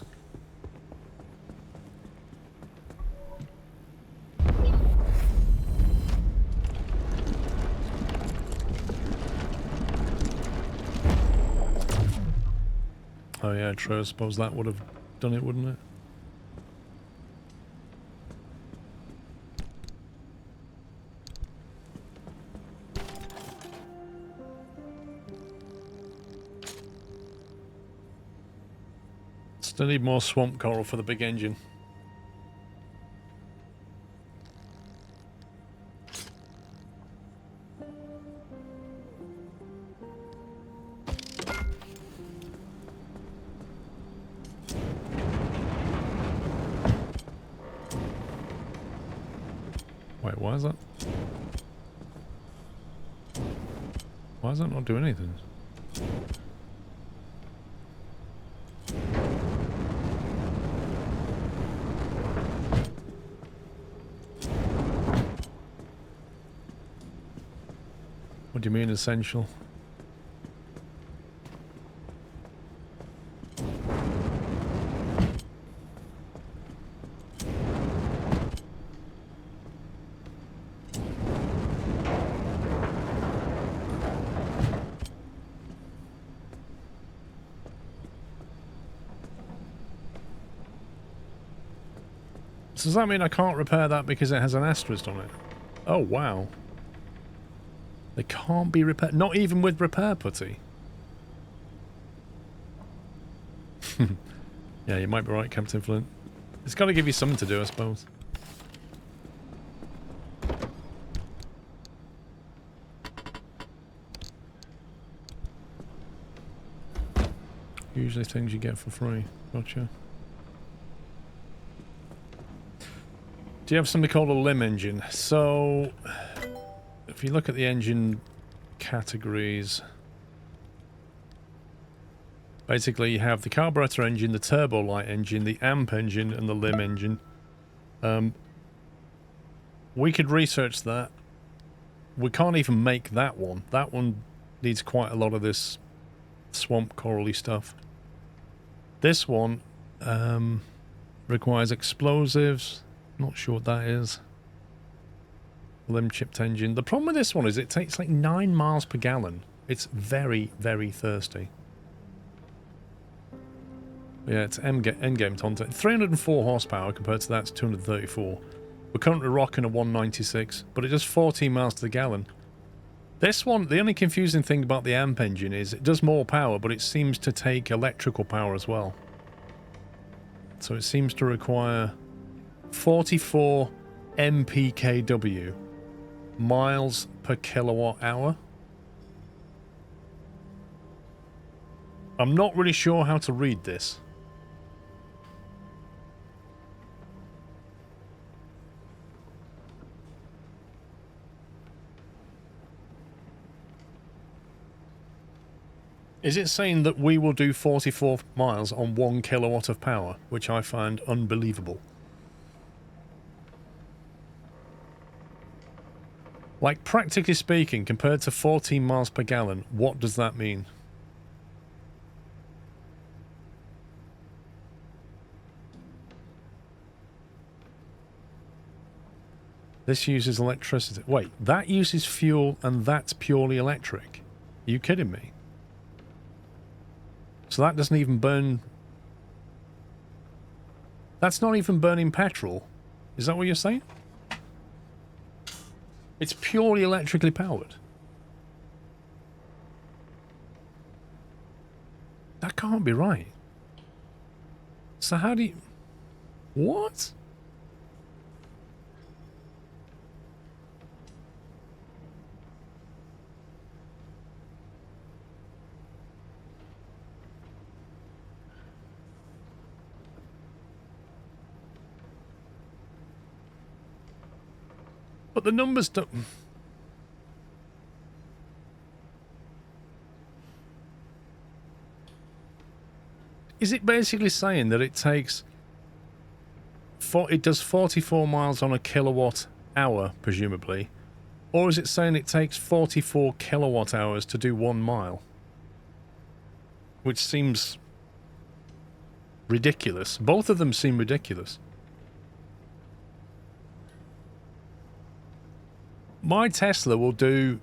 Oh yeah, true. I suppose that would have done it, wouldn't it? Still need more swamp coral for the big engine. Wait, why is that? Why does that not do anything? What do you mean essential? So does that mean I can't repair that because it has an asterisk on it? Oh, wow. They can't be repaired. Not even with repair putty. Yeah, you might be right, Captain Flint. It's got to give you something to do, I suppose. Usually things you get for free. Gotcha. Do you have something called a limb engine? So, if you look at the engine categories, basically you have the carburetor engine, the turbo light engine, the amp engine, and the limb engine. We could research that. We can't even make that one. That one needs quite a lot of this swamp corally stuff. This one requires explosives. Not sure what that is. Limb chipped engine. The problem with this one is it takes like 9 miles per gallon. It's very, very thirsty. Yeah, it's endgame content. 304 horsepower compared to that's 234. We're currently rocking a 196, but it does 14 miles to the gallon. This one, the only confusing thing about the amp engine is it does more power, but it seems to take electrical power as well. So it seems to require 44 mpkw, miles per kilowatt hour. I'm not really sure how to read this. Is it saying that we will do 44 miles on 1 kilowatt of power, which I find unbelievable? Like, practically speaking, compared to 14 miles per gallon, what does that mean? This uses electricity. Wait, that uses fuel and that's purely electric? Are you kidding me? So that doesn't even burn... That's not even burning petrol. Is that what you're saying? It's purely electrically powered. That can't be right. So how do you... What? But the numbers don't... Is it basically saying that it takes... It does 44 miles on a kilowatt hour, presumably? Or is it saying it takes 44 kilowatt hours to do 1 mile? Which seems... ridiculous. Both of them seem ridiculous. My Tesla will do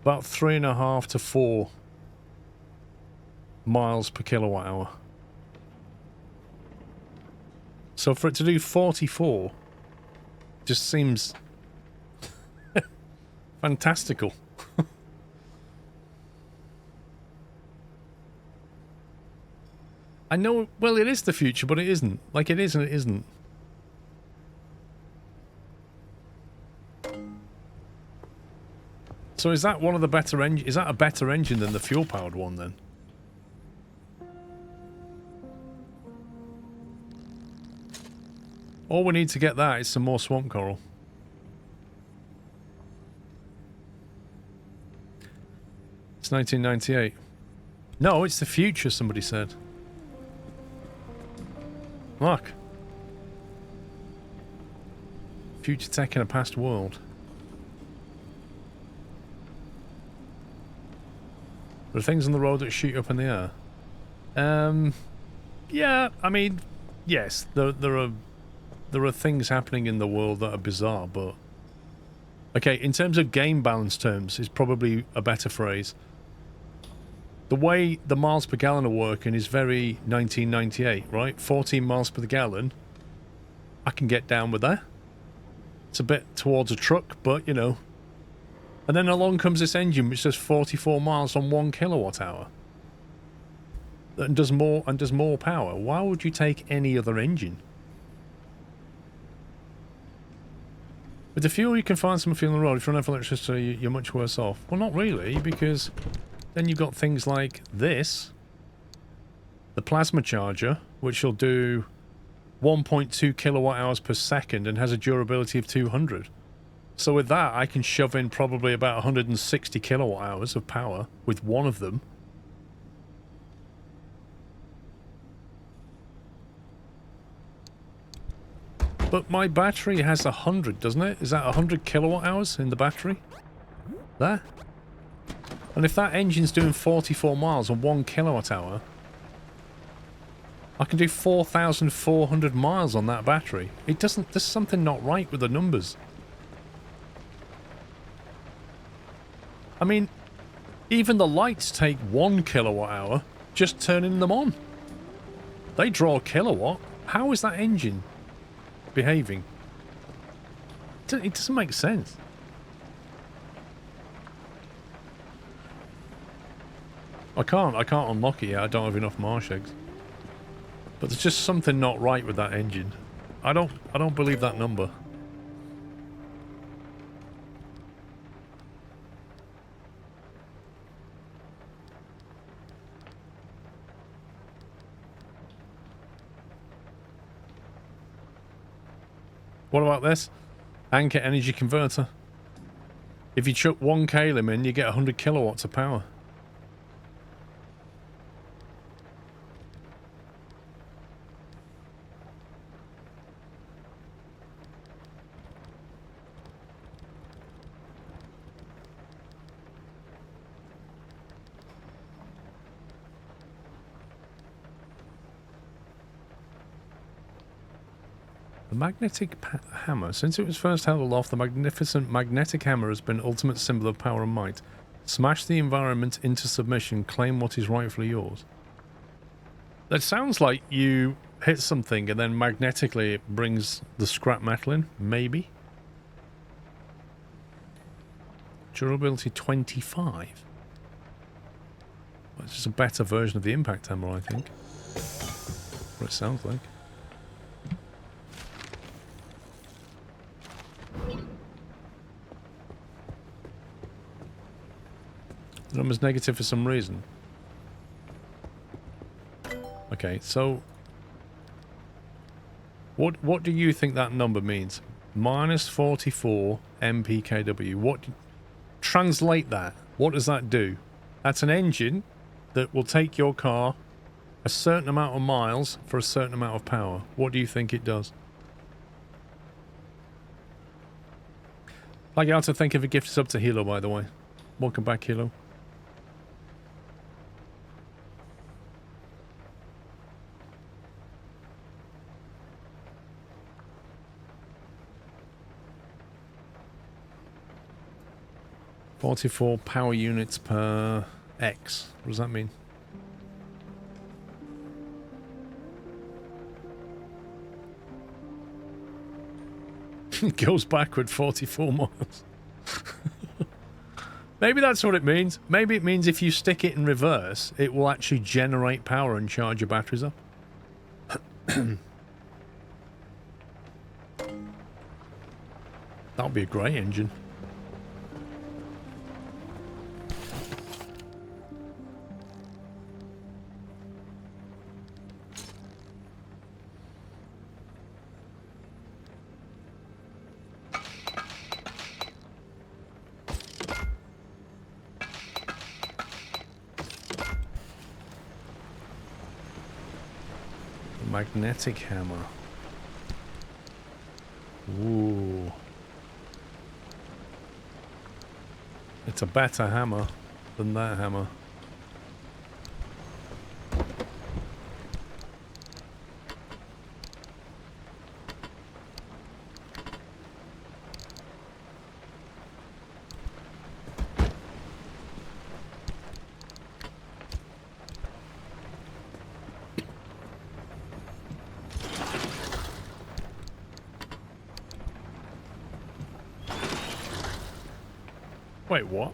about 3.5 to 4 miles per kilowatt hour. So for it to do 44 just seems fantastical. I know, well, it is the future, but it isn't. Like, it is and it isn't. So is that one of the better engines? Is that a better engine than the fuel-powered one, then? All we need to get that is some more swamp coral. It's 1998. No, it's the future, somebody said. Look. Future tech in a past world. There are things on the road that shoot up in the air. Yeah, I mean, yes, there are things happening in the world that are bizarre, but... Okay, in terms of game balance terms, is probably a better phrase. The way the miles per gallon are working is very 1998, right? 14 miles per gallon I can get down with that. It's a bit towards a truck, but you know. And then along comes this engine which does 44 miles on 1 kilowatt hour. And does more power. Why would you take any other engine? With the fuel, you can find some fuel on the road. If you run out of electricity, you're much worse off. Well, not really, because then you've got things like this. The plasma charger, which will do 1.2 kilowatt hours per second and has a durability of 200. So with that, I can shove in probably about 160 kilowatt hours of power with one of them. But my battery has 100, doesn't it? Is that 100 kilowatt hours in the battery? There. And if that engine's doing 44 miles on 1 kilowatt hour, I can do 4,400 miles on that battery. It doesn't... There's something not right with the numbers. I mean, even the lights take 1 kilowatt hour just turning them on. They draw a kilowatt. How is that engine behaving? It doesn't make sense. I can't unlock it yet. I don't have enough marsh eggs. But there's just something not right with that engine. I don't believe that number. What about this? Anchor energy converter. If you chuck 1 kalim in, you get 100 kilowatts of power. The magnetic hammer. Since it was first held aloft, the magnificent magnetic hammer has been ultimate symbol of power and might. Smash the environment into submission, claim what is rightfully yours. That sounds like you hit something and then magnetically it brings the scrap metal in, maybe? Durability 25. Well, it's just a better version of the impact hammer, I think. What it sounds like. The number's negative for some reason. Okay, so what do you think that number means? Minus 44 mpkw. What? Translate that. What does that do? That's an engine that will take your car a certain amount of miles for a certain amount of power. What do you think it does? I'd like to think of a gift sub to Hilo, by the way. Welcome back, Hilo. .44 power units per X. What does that mean? It goes backward 44 miles. Maybe that's what it means. Maybe it means if you stick it in reverse, it will actually generate power and charge your batteries up. That would be a great engine. Magnetic hammer. Ooh. It's a better hammer than that hammer. Wait, what?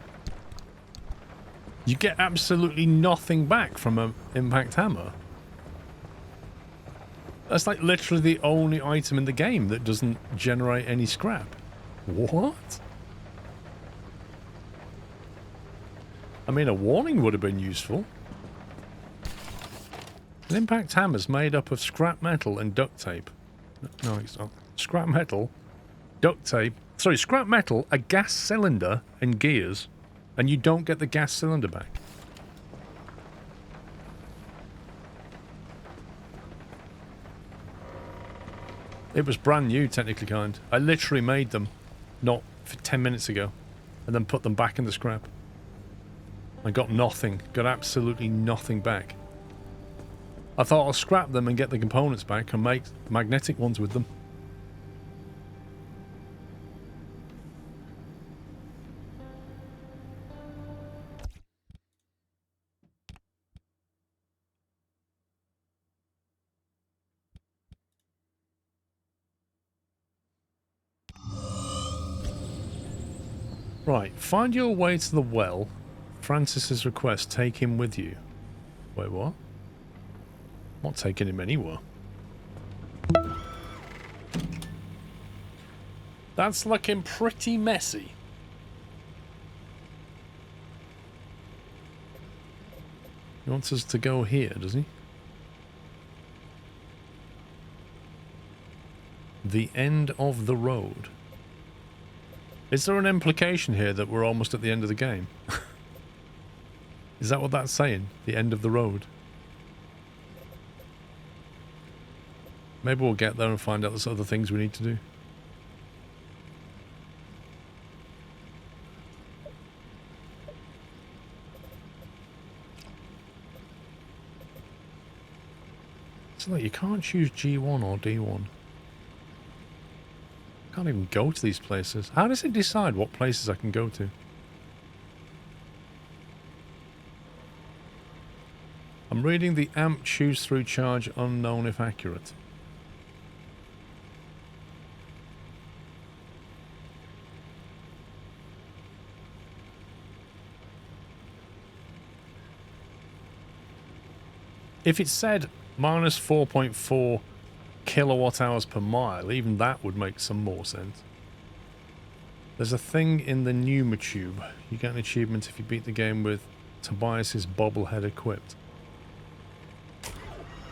You get absolutely nothing back from an impact hammer. That's like literally the only item in the game that doesn't generate any scrap. What? I mean, a warning would have been useful. An impact hammer's made up of scrap metal and duct tape. No, it's not. Scrap metal, duct tape. Sorry, scrap metal, a gas cylinder, and gears. And you don't get the gas cylinder back. It was brand new, technically, kind. I literally made them not 10 minutes ago and then put them back in the scrap. I got nothing. Got absolutely nothing back. I thought I'll scrap them and get the components back and make magnetic ones with them. Right, find your way to the well. Francis's request, take him with you. Wait, what? I'm not taking him anywhere. That's looking pretty messy. He wants us to go here, does he? The end of the road. Is there an implication here that we're almost at the end of the game? Is that what that's saying? The end of the road? Maybe we'll get there and find out there's other things we need to do. So you can't choose G1 or D1. Can't even go to these places. How does it decide what places I can go to? I'm reading the amp choose through charge unknown if accurate. If it said minus 4.4 kilowatt hours per mile, even that would make some more sense. There's a thing in the pneuma tube. You get an achievement if you beat the game with Tobias's bobblehead equipped.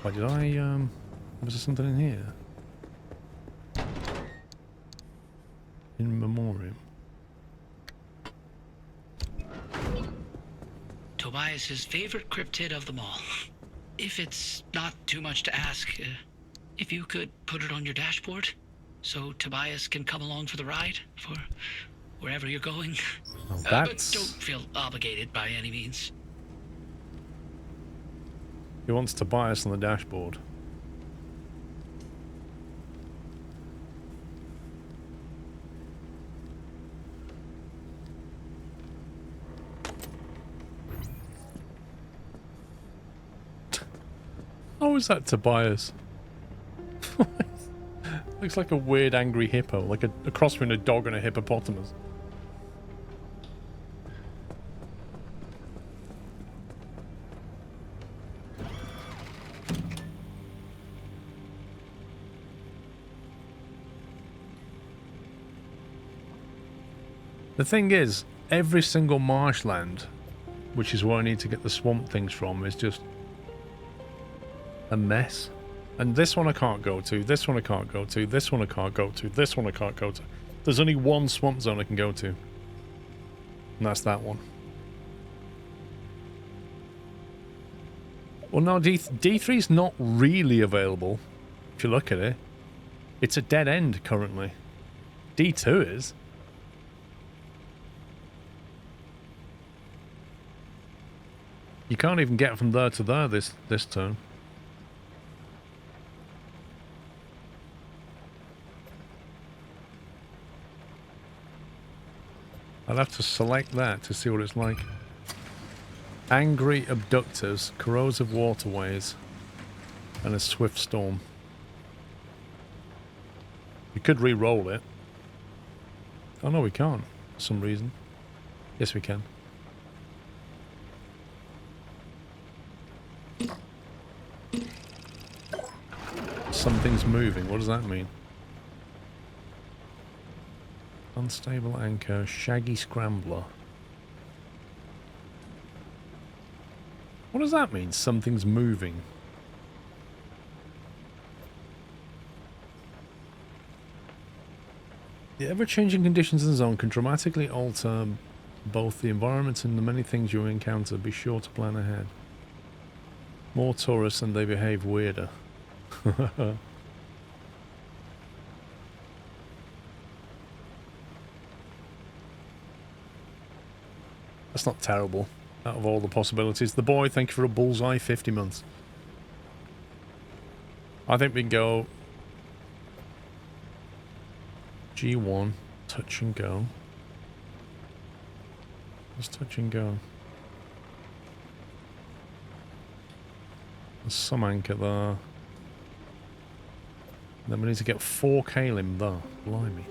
Why did I, was there something in here? In memoriam. Tobias's favorite cryptid of them all. If it's not too much to ask, if you could put it on your dashboard so Tobias can come along for the ride for wherever you're going. Oh, But don't feel obligated by any means. He wants Tobias on the dashboard. How is that Tobias? Looks like a weird angry hippo, like a cross between a dog and a hippopotamus. The thing is, every single marshland, which is where I need to get the swamp things from, is just a mess. And this one I can't go to, this one I can't go to, this one I can't go to, this one I can't go to. There's only one swamp zone I can go to. And that's that one. Well, no, D3 is not really available, if you look at it. It's a dead end currently. D2 is. You can't even get from there to there this turn. I'll have to select that to see what it's like. Angry abductors, corrosive waterways, and a swift storm. We could re-roll it. Oh no, we can't, for some reason. Yes, we can. Something's moving. What does that mean? Unstable anchor, shaggy scrambler. What does that mean? Something's moving. The ever-changing conditions in the zone can dramatically alter both the environment and the many things you encounter. Be sure to plan ahead. More tourists and they behave weirder. That's not terrible. Out of all the possibilities. The boy, thank you for a bullseye, 50 months. I think we can go G1, touch and go. Let's touch and go. There's some anchor there. Then we need to get 4 kalim there. Blimey.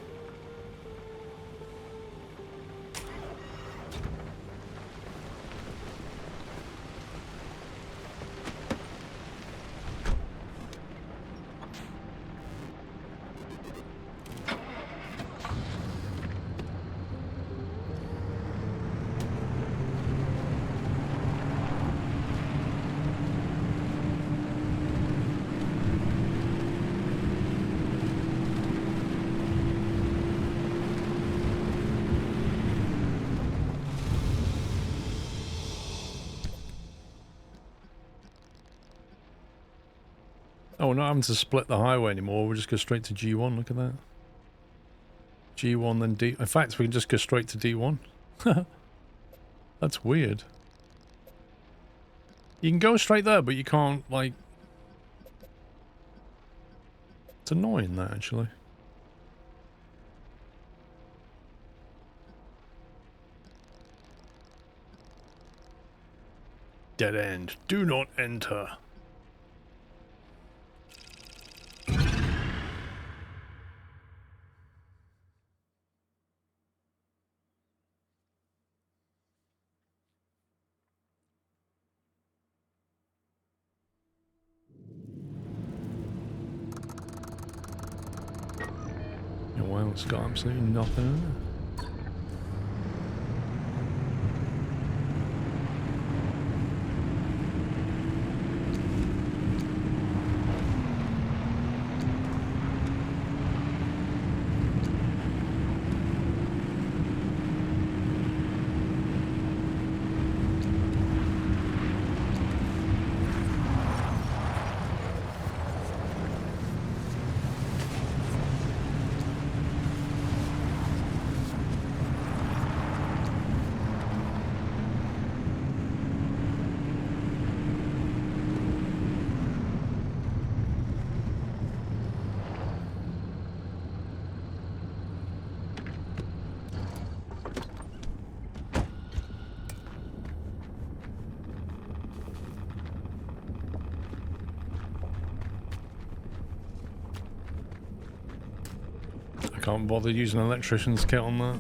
Oh, we're not having to split the highway anymore. We'll just go straight to G1. Look at that. G1, then D. In fact, we can just go straight to D1. That's weird. You can go straight there, but you can't, like... It's annoying, that, actually. Dead end. Do not enter. Well, it's got absolutely nothing in it. Can't bother using an electrician's kit on that.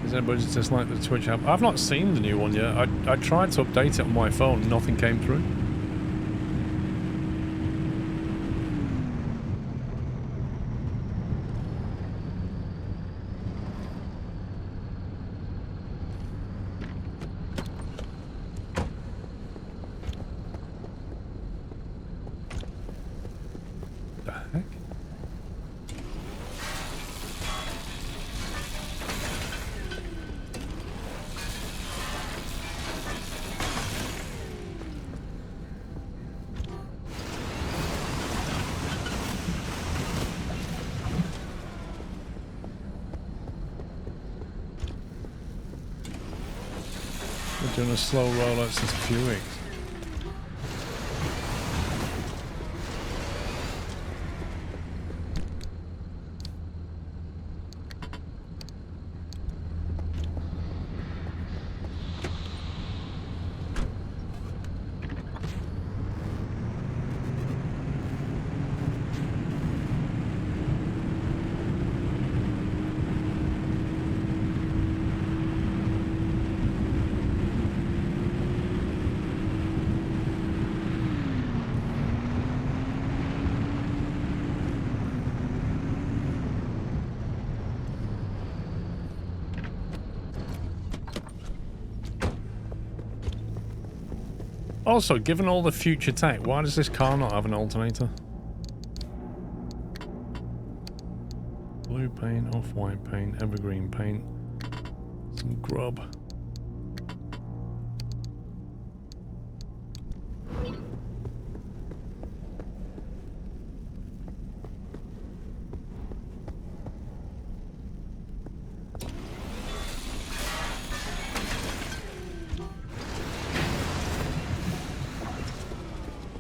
Is anybody just like the Twitch app? I've not seen the new one yet. I tried to update it on my phone, nothing came through. Doing a slow rollout since a few weeks. Also, given all the future tech, why does this car not have an alternator? Blue paint, off-white paint, evergreen paint, some grub.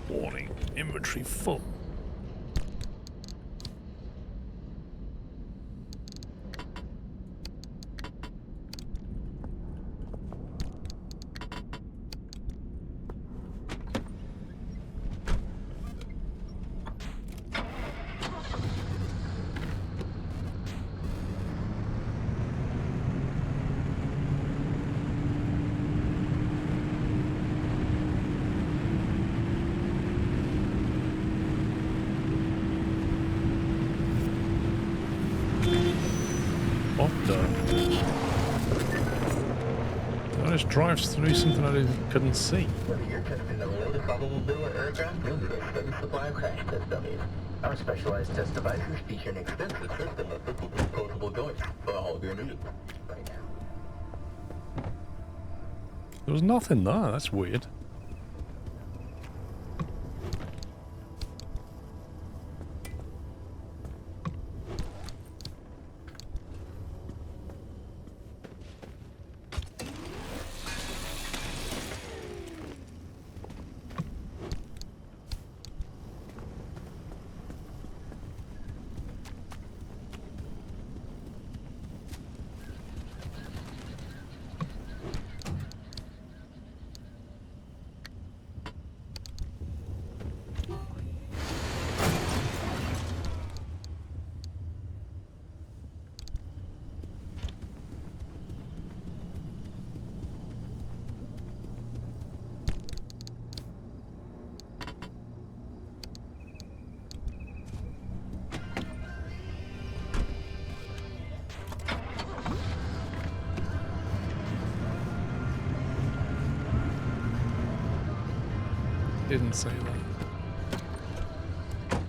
Warning, inventory full. Drives through something I couldn't see. Whether you're testing the latest automobile or aircraft, you'll need a steady supply of crash test dummies. Our specialized test devices feature an extensive system of fixable disposable joints for all of your needs. Right now. There was nothing there. That's weird. Didn't say that.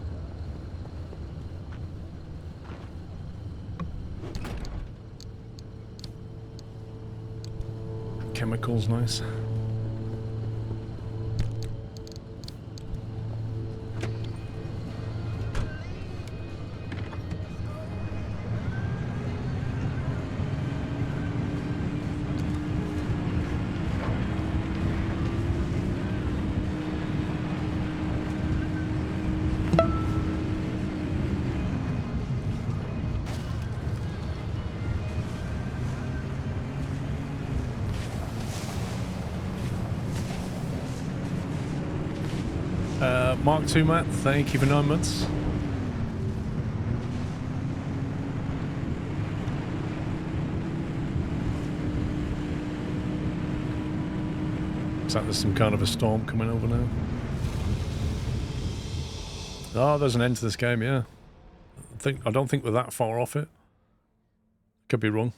Chemicals, nice. Mark II, Matt, thank you for 9 months. Looks like there's some kind of a storm coming over now. Oh, there's an end to this game, yeah. I don't think we're that far off it. Could be wrong.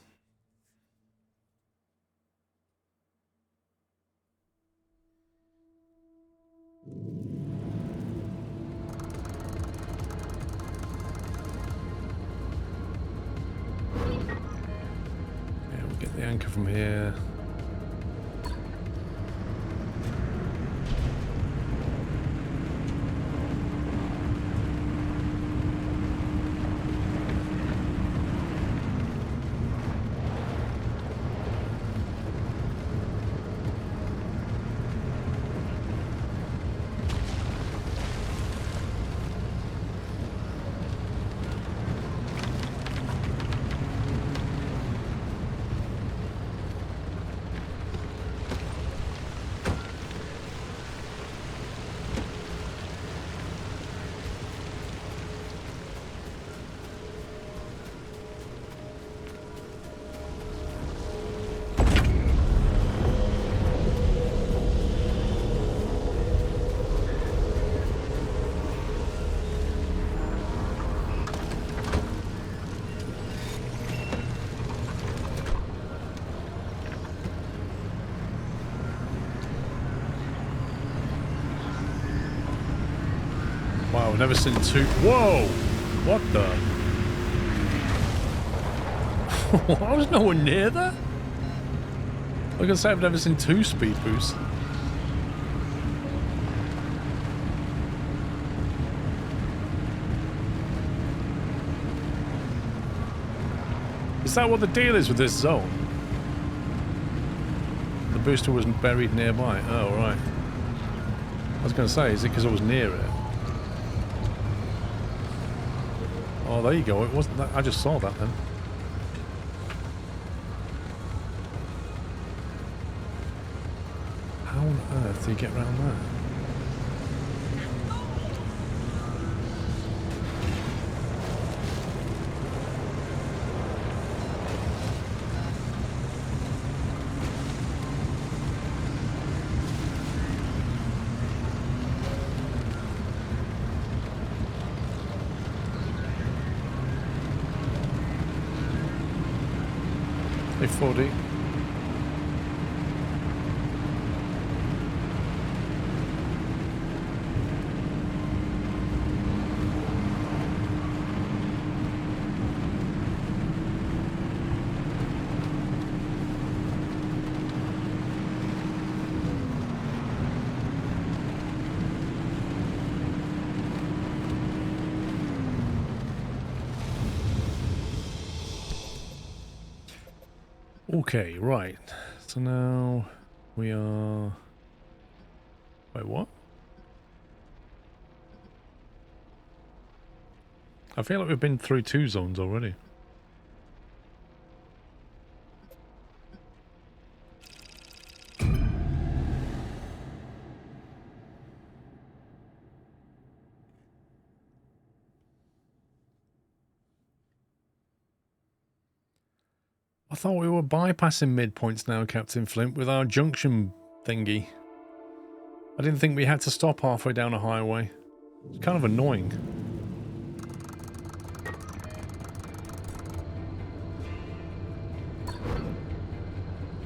The anchor from here. I've never seen two. Whoa! What the? I was nowhere near that. I was gonna say I've never seen two speed boosts. Is that what the deal is with this zone? The booster wasn't buried nearby. Oh, right. I was going to say, is it because I was near it? Oh, there you go. It wasn't that. I just saw that then. How on earth do you get around that? Hey, 40. Okay, right. So now we are... Wait, what? I feel like we've been through two zones already. I thought we were bypassing midpoints now, Captain Flint, with our junction thingy. I didn't think we had to stop halfway down a highway. It's kind of annoying.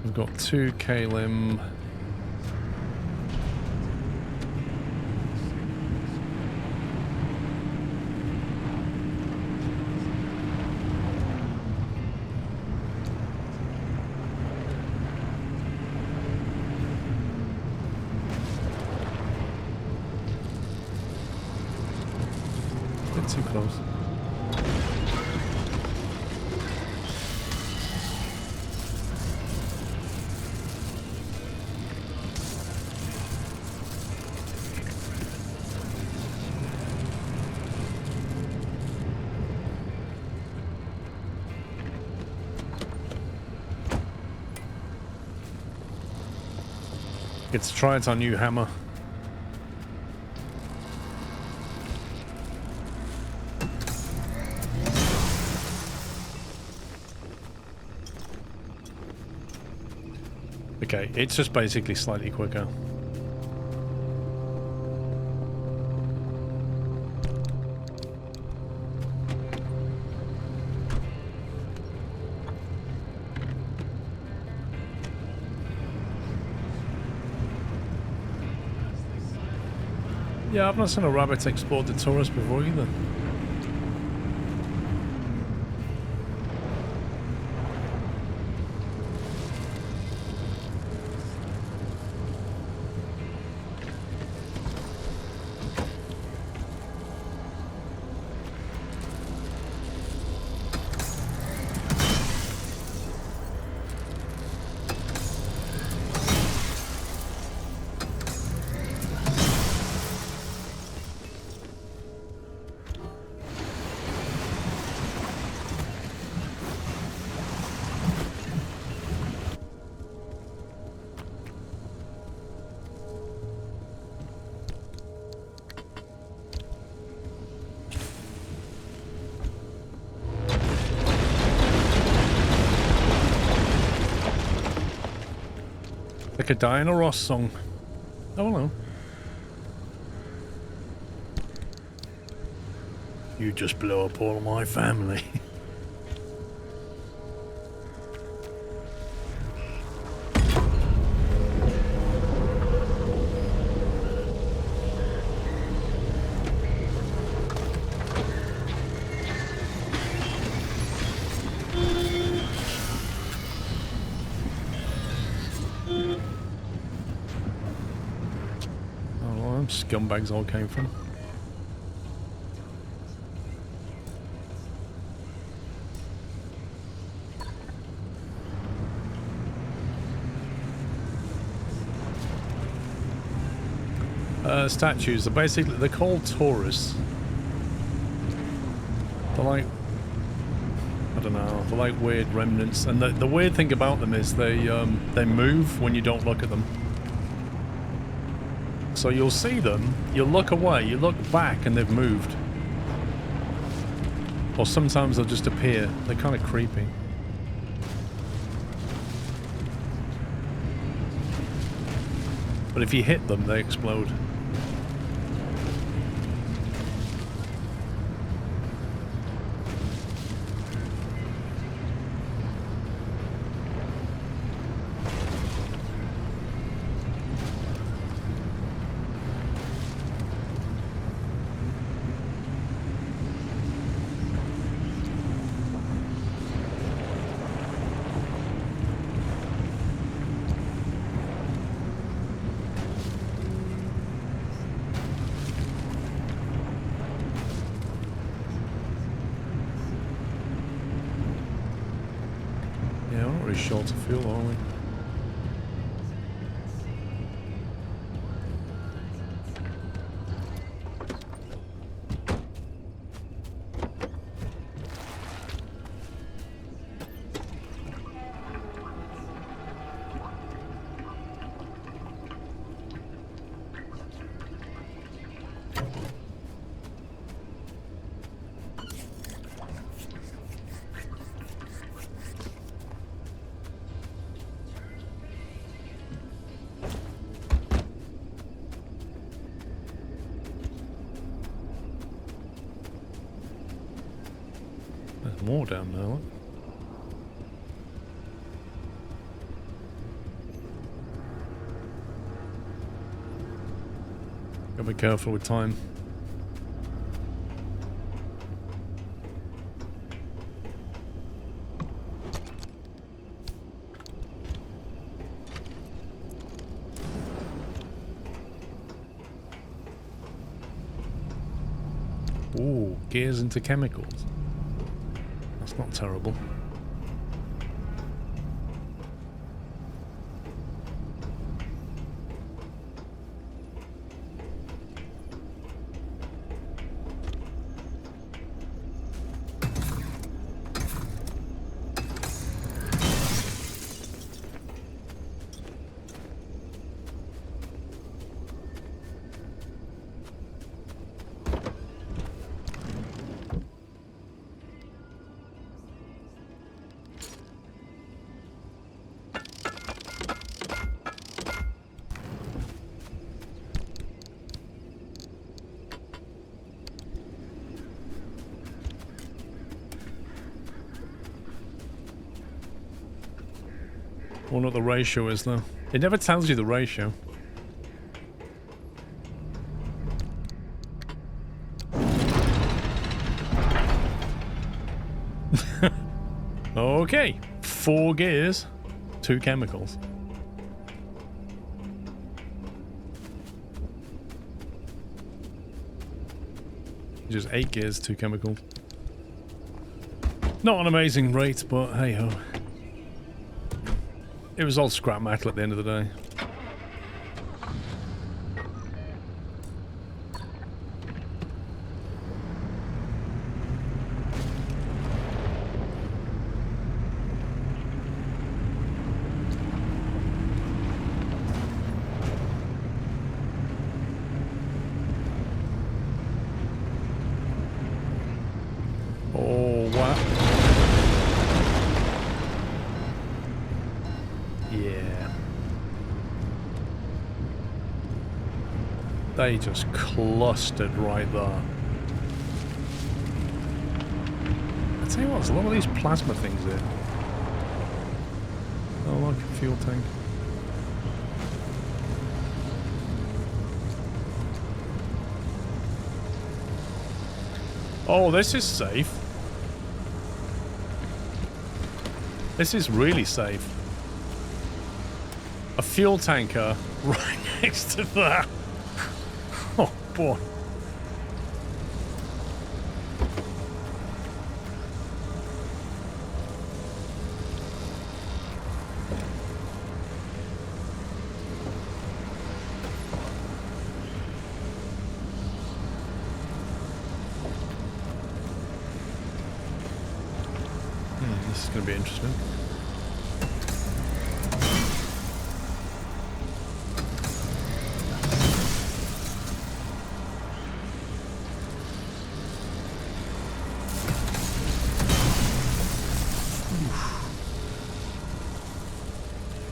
We've got 2 Kalim. Too close. Let's try it on you, Hammer. Okay, it's just basically slightly quicker. Yeah, I've not seen a rabbit explore the Taurus before either. Like a Diana Ross song. Oh no. You just blow up all of my family. them scumbags all came from. Statues are basically, they're called tourists. They're like, I don't know, they're like weird remnants, and the weird thing about them is they move when you don't look at them. So you'll see them, you look away, you look back, and they've moved. Or sometimes they'll just appear. They're kind of creepy. But if you hit them, they explode. Short of fuel, are we? More down there, look. Gotta be careful with time. Ooh, gears into chemicals. Not terrible. I wonder what the ratio is though. It never tells you the ratio. Okay, 4 gears, 2 chemicals. Just 8 gears, 2 chemicals. Not an amazing rate, but hey ho. It was all scrap metal at the end of the day. Oh, wow. Yeah. They just clustered right there. I tell you what, there's a lot of these plasma things here. Oh, like a fuel tank. Oh, this is safe. This is really safe. A fuel tanker right next to that. one. This is going to be interesting.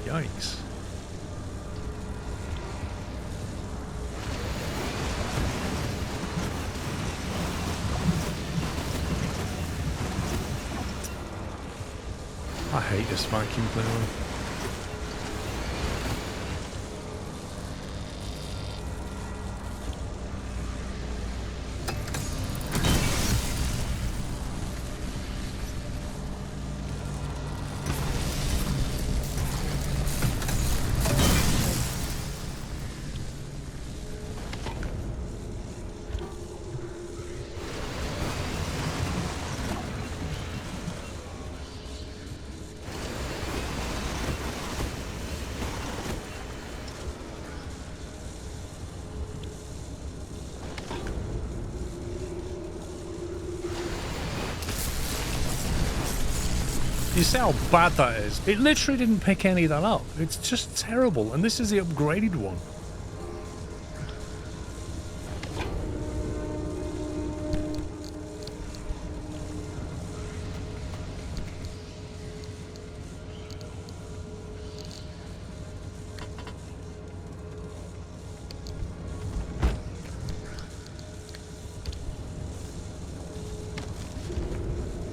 Yikes. I hate this vacuum cleaner. You see how bad that is? It literally didn't pick any of that up. It's just terrible. And this is the upgraded one.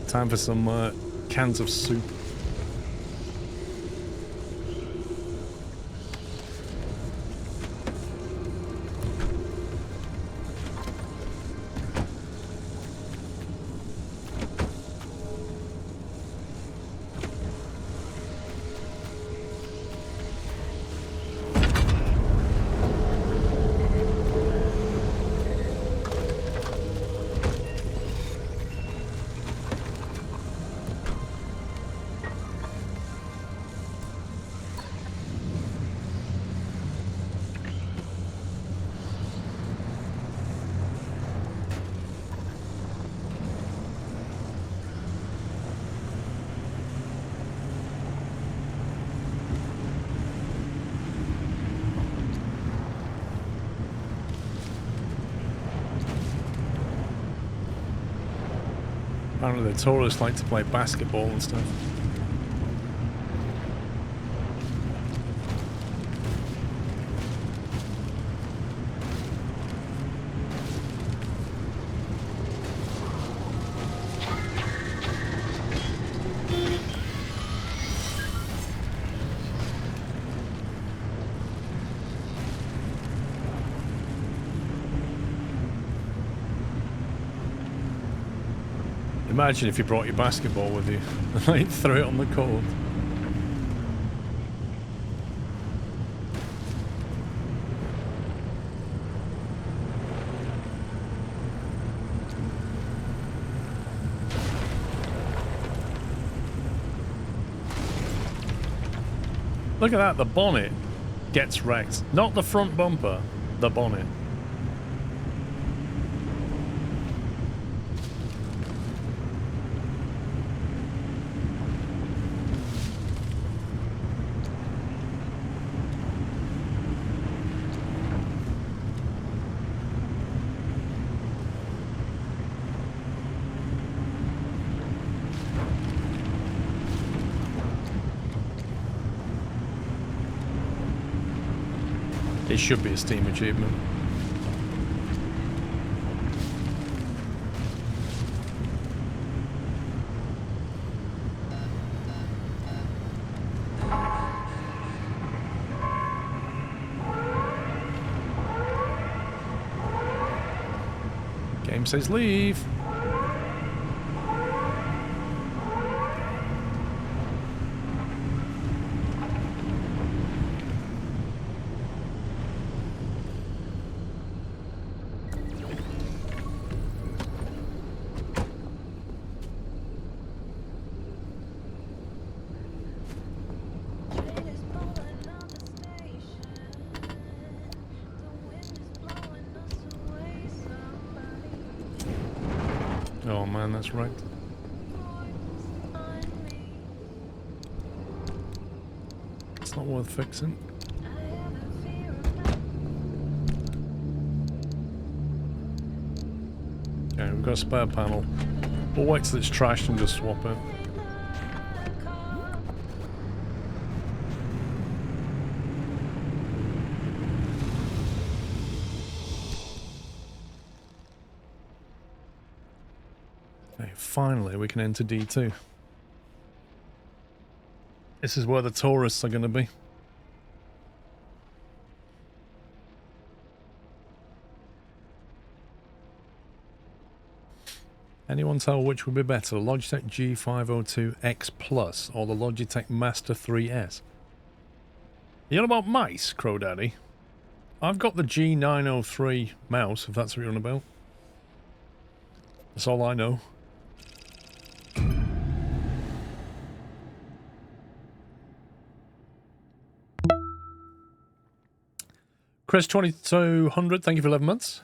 Time for some cans of soup. Apparently the tourists like to play basketball and stuff. Imagine if you brought your basketball with you and like threw it on the court. Look at that, the bonnet gets wrecked. Not the front bumper, the bonnet. It should be a Steam achievement. Game says leave. Oh man, that's wrecked. It's not worth fixing. Okay, we've got a spare panel. We'll wait till it's trashed and just swap it. Okay, finally we can enter D2. This is where the tourists are going to be. Anyone tell which would be better, the Logitech G502X Plus or the Logitech Master 3S? You on about mice, Crow Daddy? I've got the G903 mouse, if that's what you're on about. That's all I know. Chris 2200, thank you for 11 months.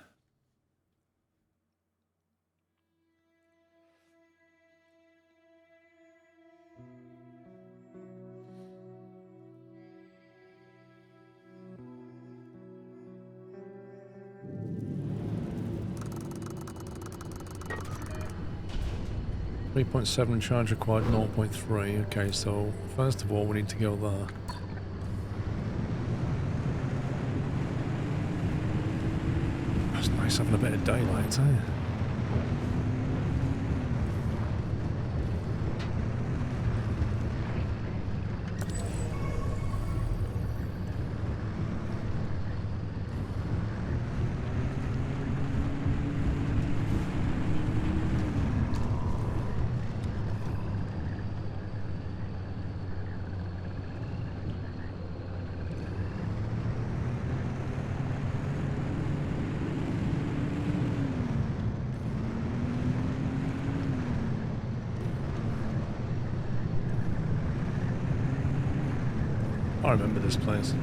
.7 charge required 0.3. Okay, so first of all we need to go there. It's nice having a bit of daylight, eh? I remember this place.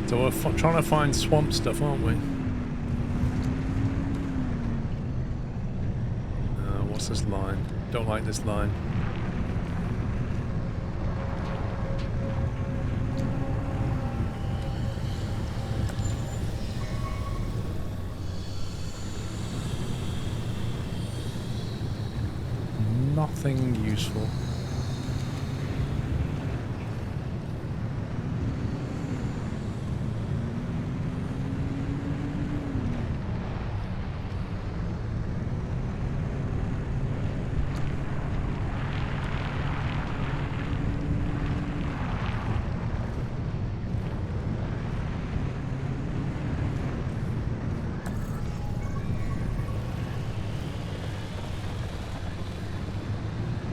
So we're trying to find swamp stuff, aren't we? What's this line? Don't like this line. Nothing useful.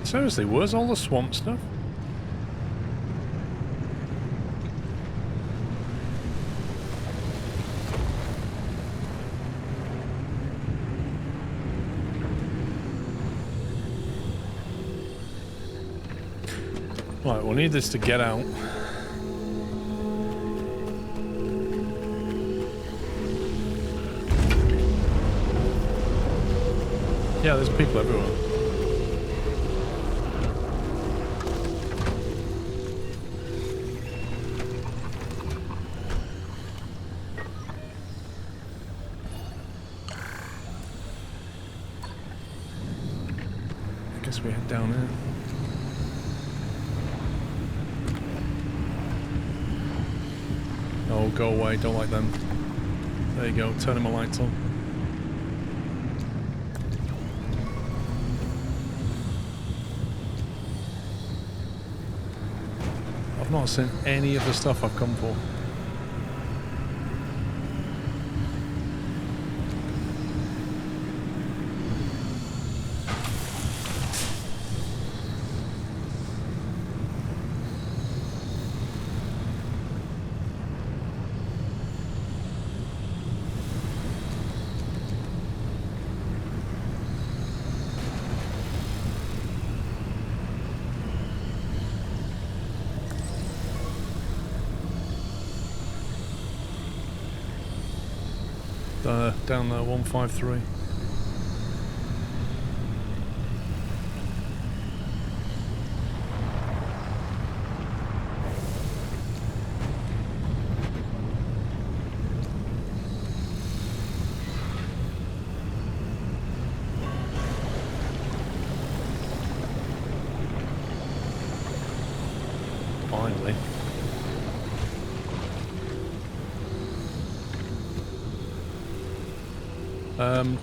Seriously, where's all the swamp stuff? Right, we'll need this to get out. Yeah, there's people everywhere. We head down here. Oh, go away, don't like them. There you go, turning my lights on. I've not seen any of the stuff I've come for. down there, 153. Finally.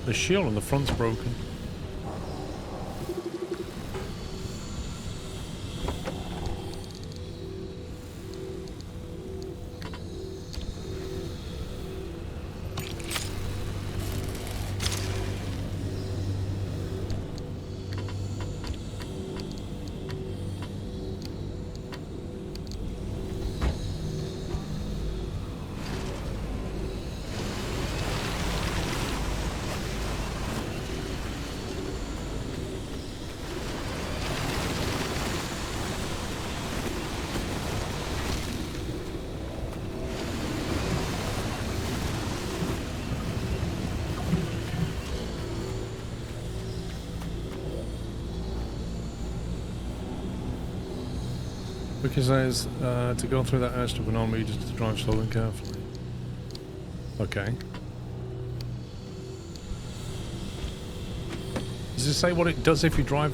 The shield on the front's broken. Because says to go through that airstrip and on me just to drive slowly and carefully. Okay. Does it say what it does if you drive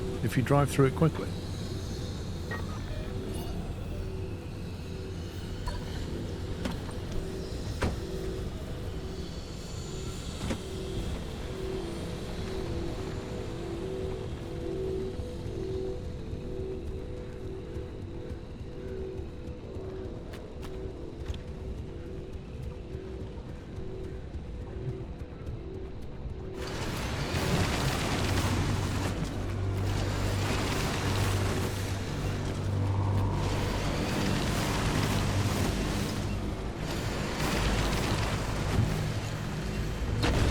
through it quickly?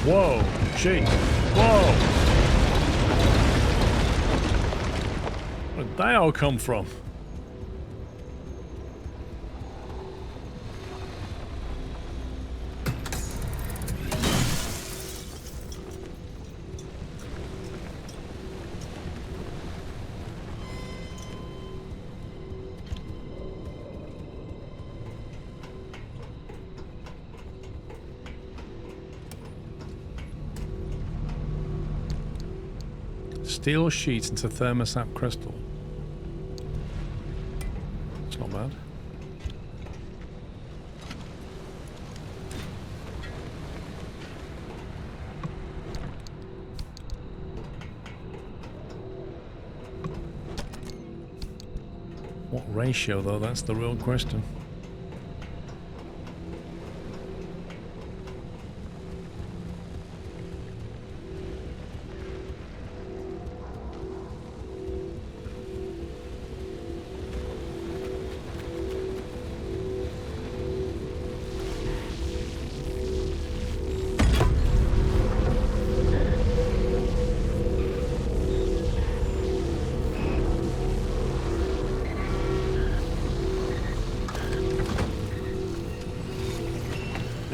Whoa, gee, whoa! Where did they all come from? Steel sheets into thermosap crystal. It's not bad. What ratio though? That's the real question.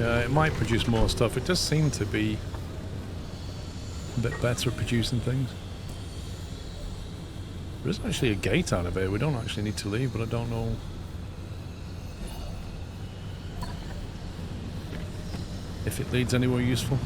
It might produce more stuff. It does seem to be a bit better at producing things. There is actually a gate out of here. We don't actually need to leave, but I don't know. If it leads anywhere useful.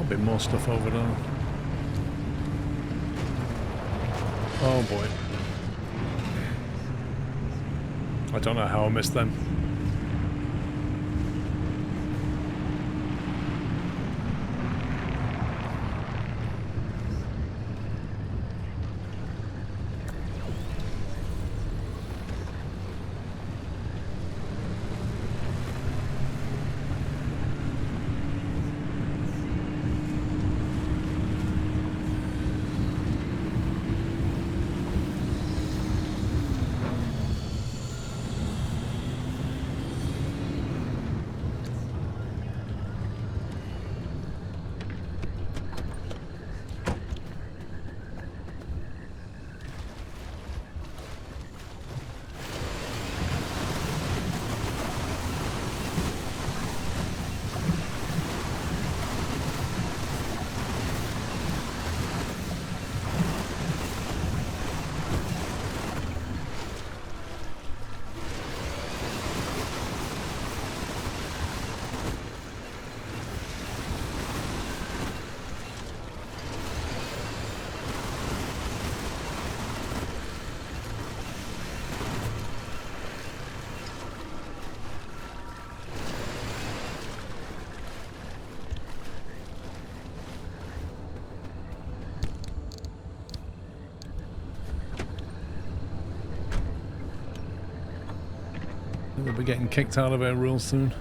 Bit more stuff over there. Oh boy. I don't know how I missed them. We'll be getting kicked out of here real soon.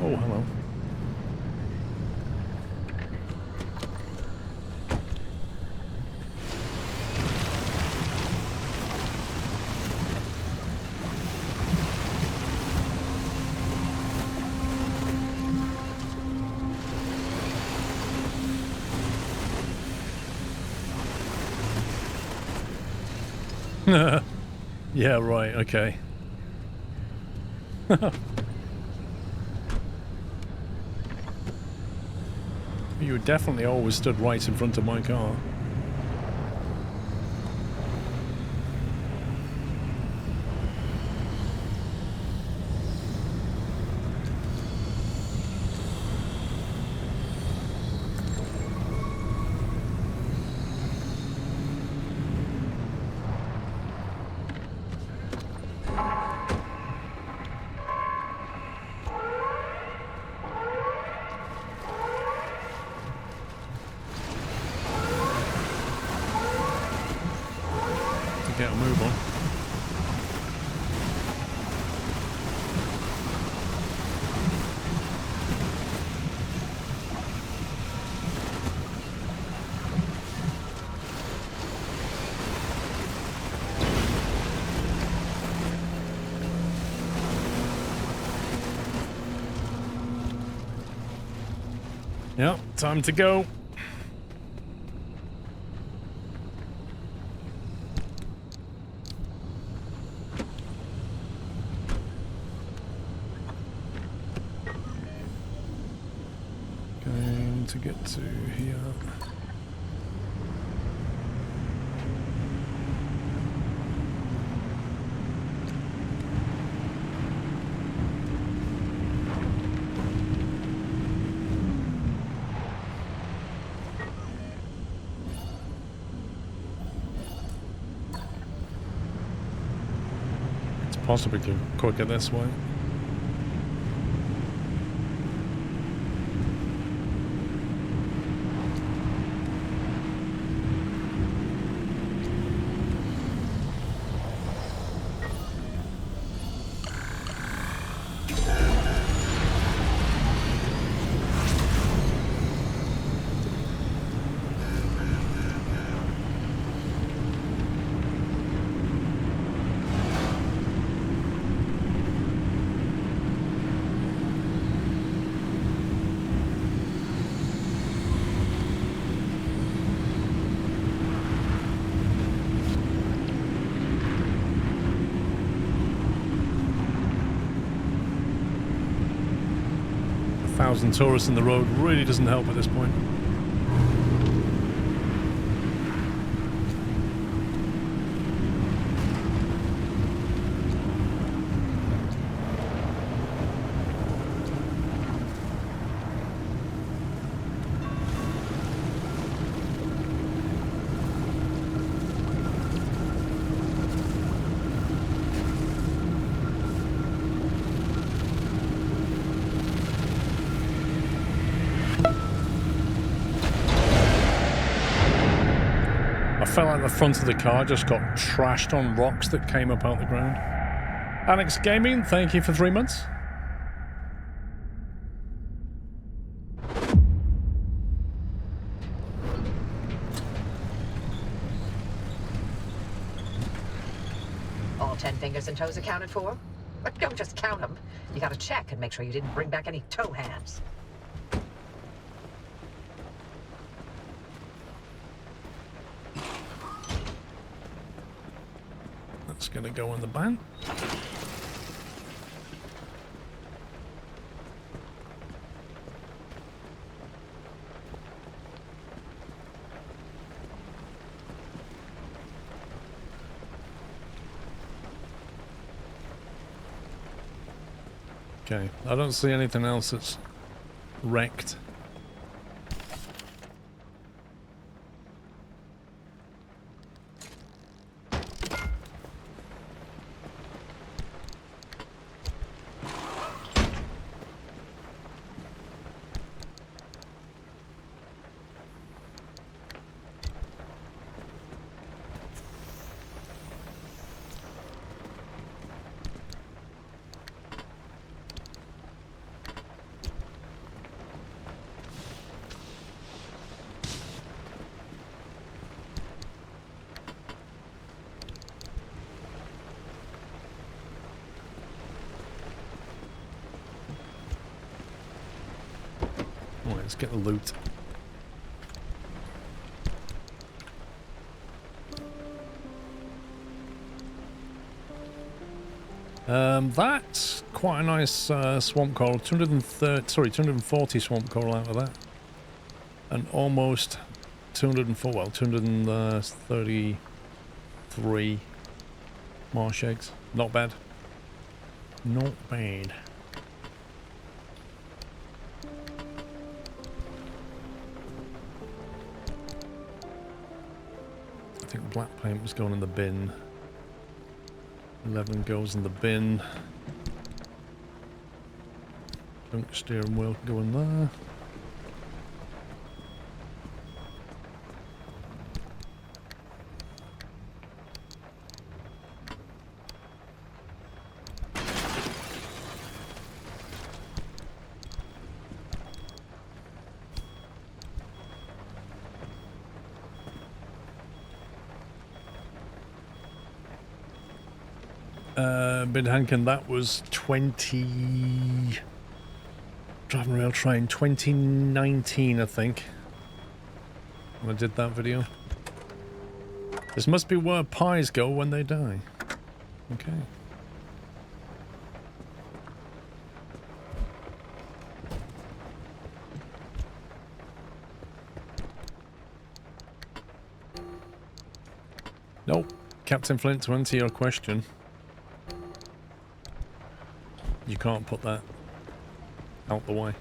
Oh, hello. Yeah, right, okay. You definitely always stood right in front of my car. Get a move on. Yep, time to go. To get to here. It's possibly quicker this way. Tourists in the road really doesn't help at this point. Fell out the front of the car, just got trashed on rocks that came up out the ground. Alex Gaming, thank you for 3 months. All 10 fingers and toes accounted for? But don't just count them. You gotta check and make sure you didn't bring back any toe hands. That's gonna go in the ban. Okay, I don't see anything else that's wrecked. let's get the loot. That's quite a nice swamp coral. 240 swamp coral out of that. And almost 204, well, 233 marsh eggs. Not bad. Not bad. I think black paint was going in the bin. 11 goes in the bin. Junk steering wheel can go in there. Bin Hankin, that was 20... Driving a rail train, 2019, I think. When I did that video. This must be where pies go when they die. Okay. Nope. Captain Flint, to answer your question, you can't put that out the way.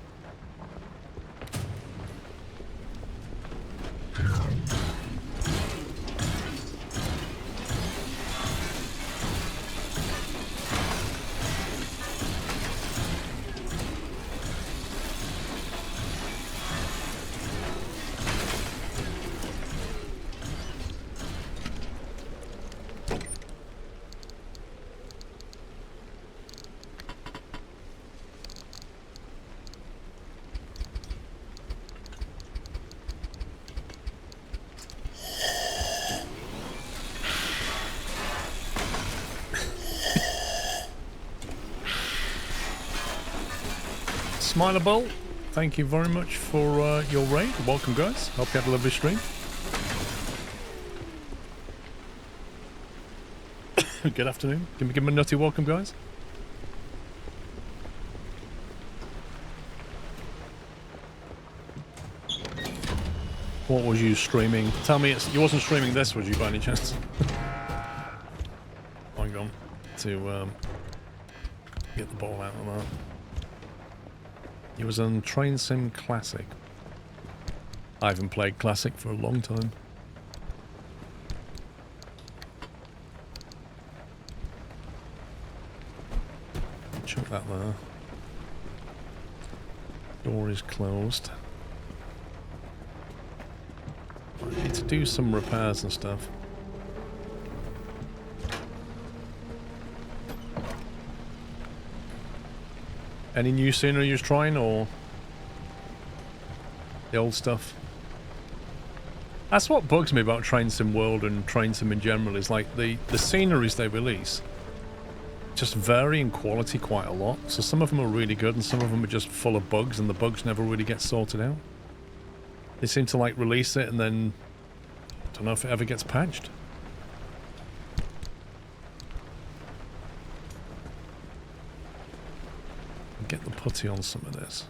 Smileable, thank you very much for your raid. Welcome, guys. Hope you had a lovely stream. Good afternoon. Give me a nutty welcome, guys. What was you streaming? Tell me you wasn't streaming this, was you, by any chance? Hang on to get the ball out of that. It was on Train Sim Classic. I haven't played Classic for a long time. Chuck that there. Door is closed. I need to do some repairs and stuff. Any new scenery you're trying, or the old stuff? That's what bugs me about Train Sim World and Train Sim in general, is like the sceneries they release just vary in quality quite a lot. So some of them are really good and some of them are just full of bugs, and the bugs never really get sorted out. They seem to like release it and then I don't know if it ever gets patched. Get the putty on some of this.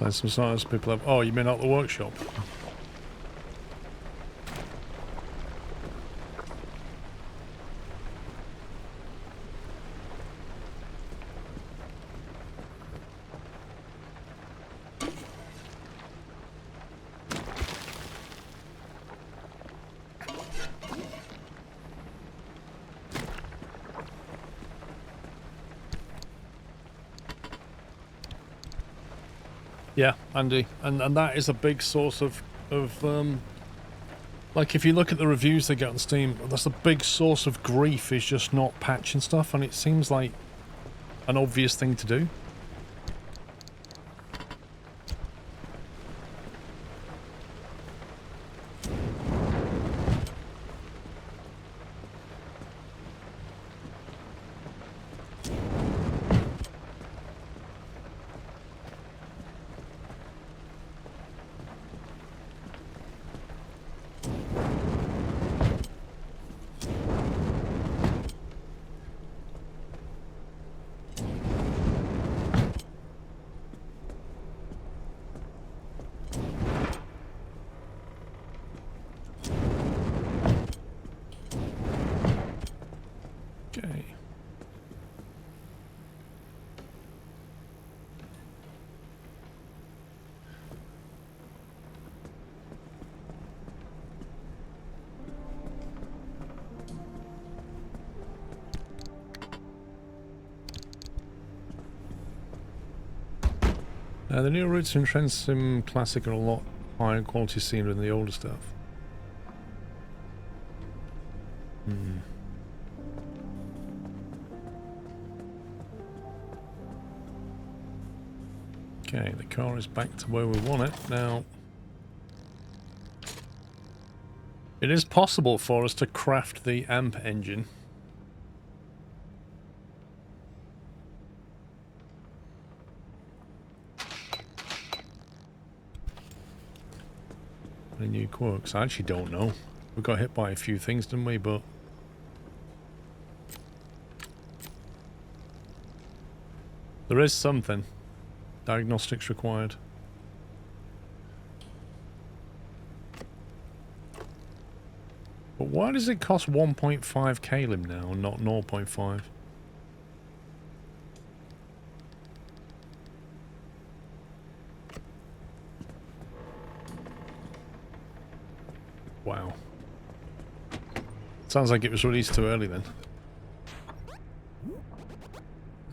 Some science people have. Oh, you mean out the workshop? Yeah, Andy, and that is a big source of like if you look at the reviews they get on Steam, that's a big source of grief is just not patching stuff, and it seems like an obvious thing to do. The new routes in Trend Sim Classic are a lot higher quality scene than the older stuff. Okay, the car is back to where we want it. Now, it is possible for us to craft the AMP engine. The new quirks. I actually don't know. We got hit by a few things, didn't we? But there is something. Diagnostics required. But why does it cost 1.5 Kalim now and not 0.5? Wow. Sounds like it was released too early then.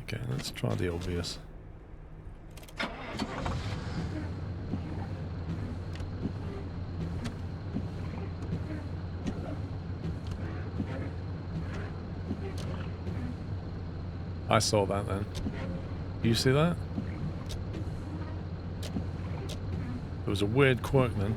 Okay, let's try the obvious. I saw that then. You see that? There was a weird quirk then.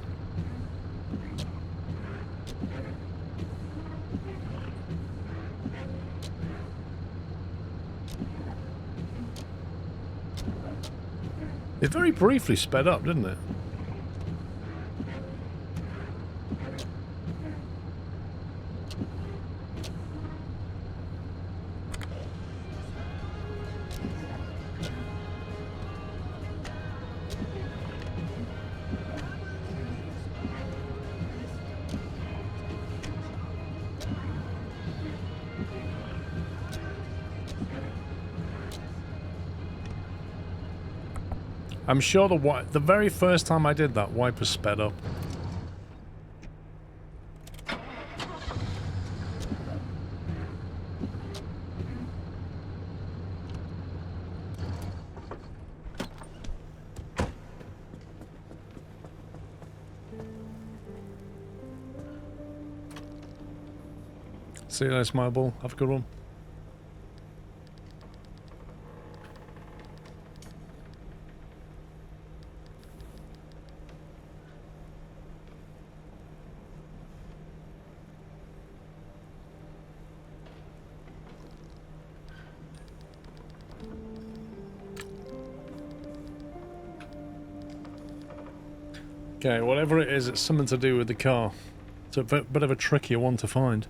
It very briefly sped up, didn't it? I'm sure the very first time I did that, wiper sped up. See you later, Smileball. Have a good one. Okay, whatever it is, it's something to do with the car. It's a bit of a trickier one to find.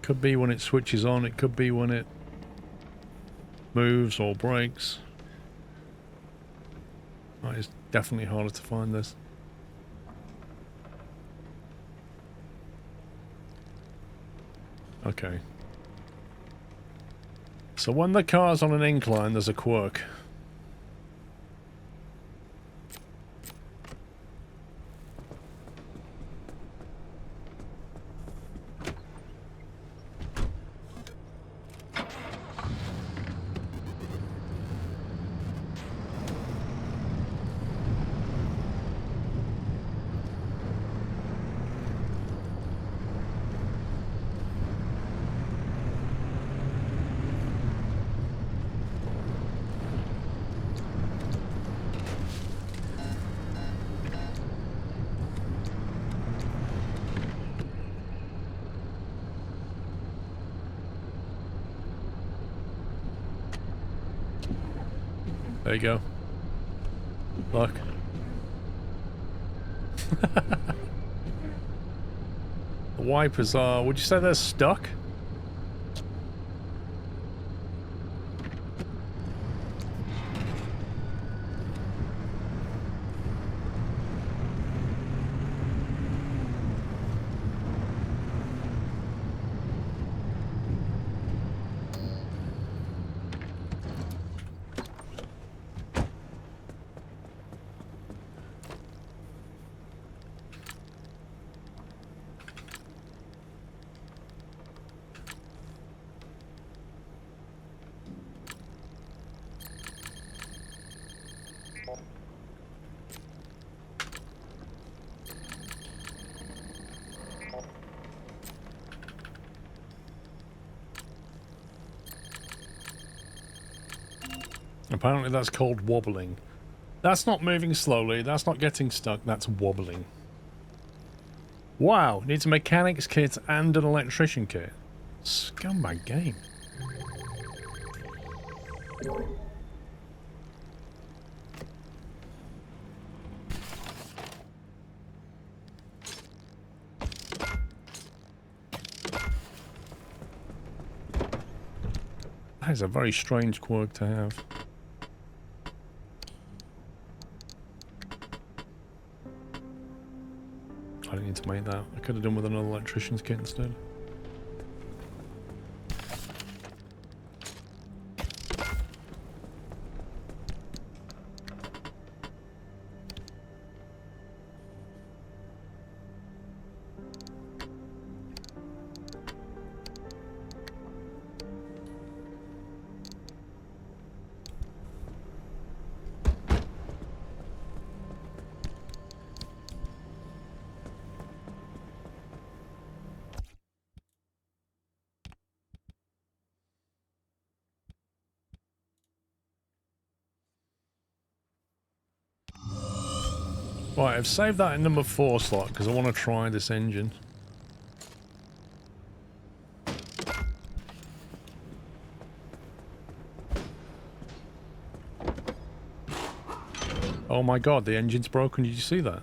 Could be when it switches on, it could be when it moves or brakes. Oh, it's definitely harder to find this. Okay. So when the car's on an incline, there's a quirk. There you go. Look. The wipers are... Would you say they're stuck? Apparently that's called wobbling. That's not moving slowly, that's not getting stuck, that's wobbling. Wow, needs a mechanics kit and an electrician kit. Scumbag game. That is a very strange quirk to have. I didn't need to make that. I could have done with another electrician's kit instead. Right, I've saved that in number 4 slot because I want to try this engine. Oh my god, the engine's broken. Did you see that?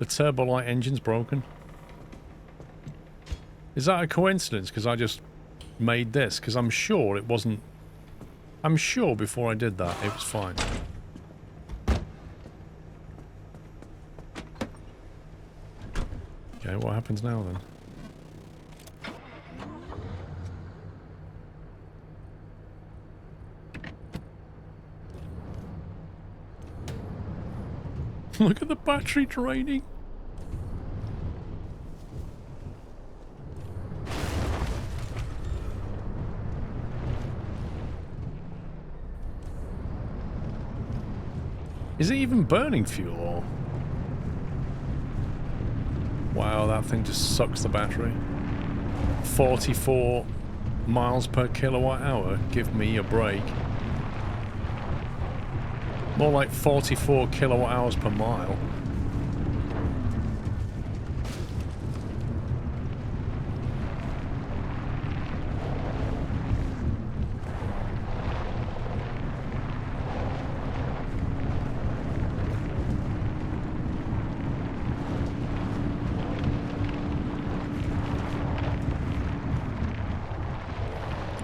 The turbo light engine's broken. Is that a coincidence? Because I just made this. Because I'm sure it wasn't... I'm sure before I did that it was fine. Okay, what happens now then? Look at the battery draining. Is it even burning fuel or? Wow, that thing just sucks the battery. 44 miles per kilowatt hour. Give me a break. More like 44 kilowatt hours per mile.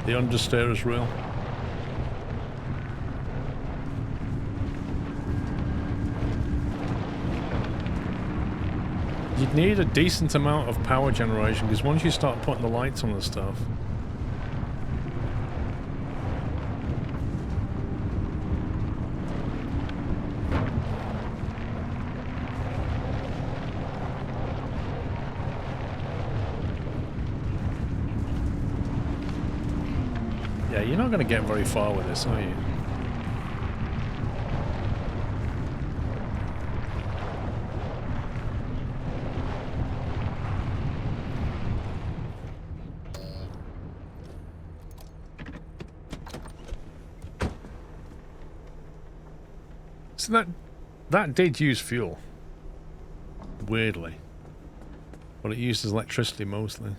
The understeer is real. You'd need a decent amount of power generation because once you start putting the lights on the stuff. Yeah, you're not going to get very far with this, are you? So that did use fuel. Weirdly. But it uses electricity mostly.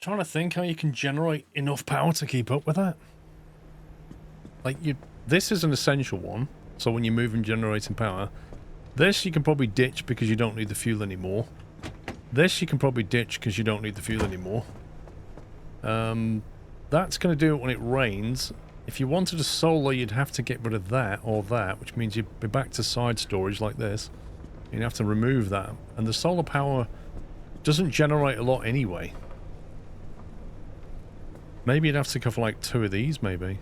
Trying to think how you can generate enough power to keep up with that. Like, this is an essential one, so when you're moving generating power. This you can probably ditch because you don't need the fuel anymore. This you can probably ditch because you don't need the fuel anymore. That's going to do it when it rains. If you wanted a solar, you'd have to get rid of that or that, which means you'd be back to side storage like this. You'd have to remove that. And the solar power doesn't generate a lot anyway. Maybe you'd have to go for like 2 of these, maybe.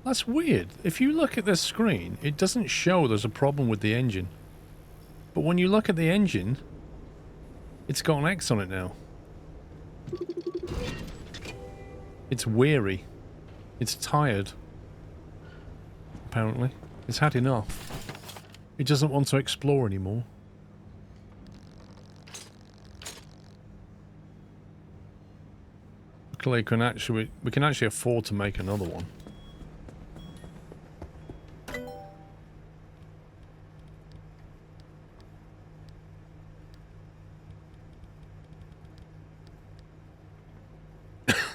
That's weird. If you look at this screen, it doesn't show there's a problem with the engine. But when you look at the engine, it's got an X on it now. It's weary. It's tired. Apparently. It's had enough. It doesn't want to explore anymore. Luckily, we can actually afford to make another one.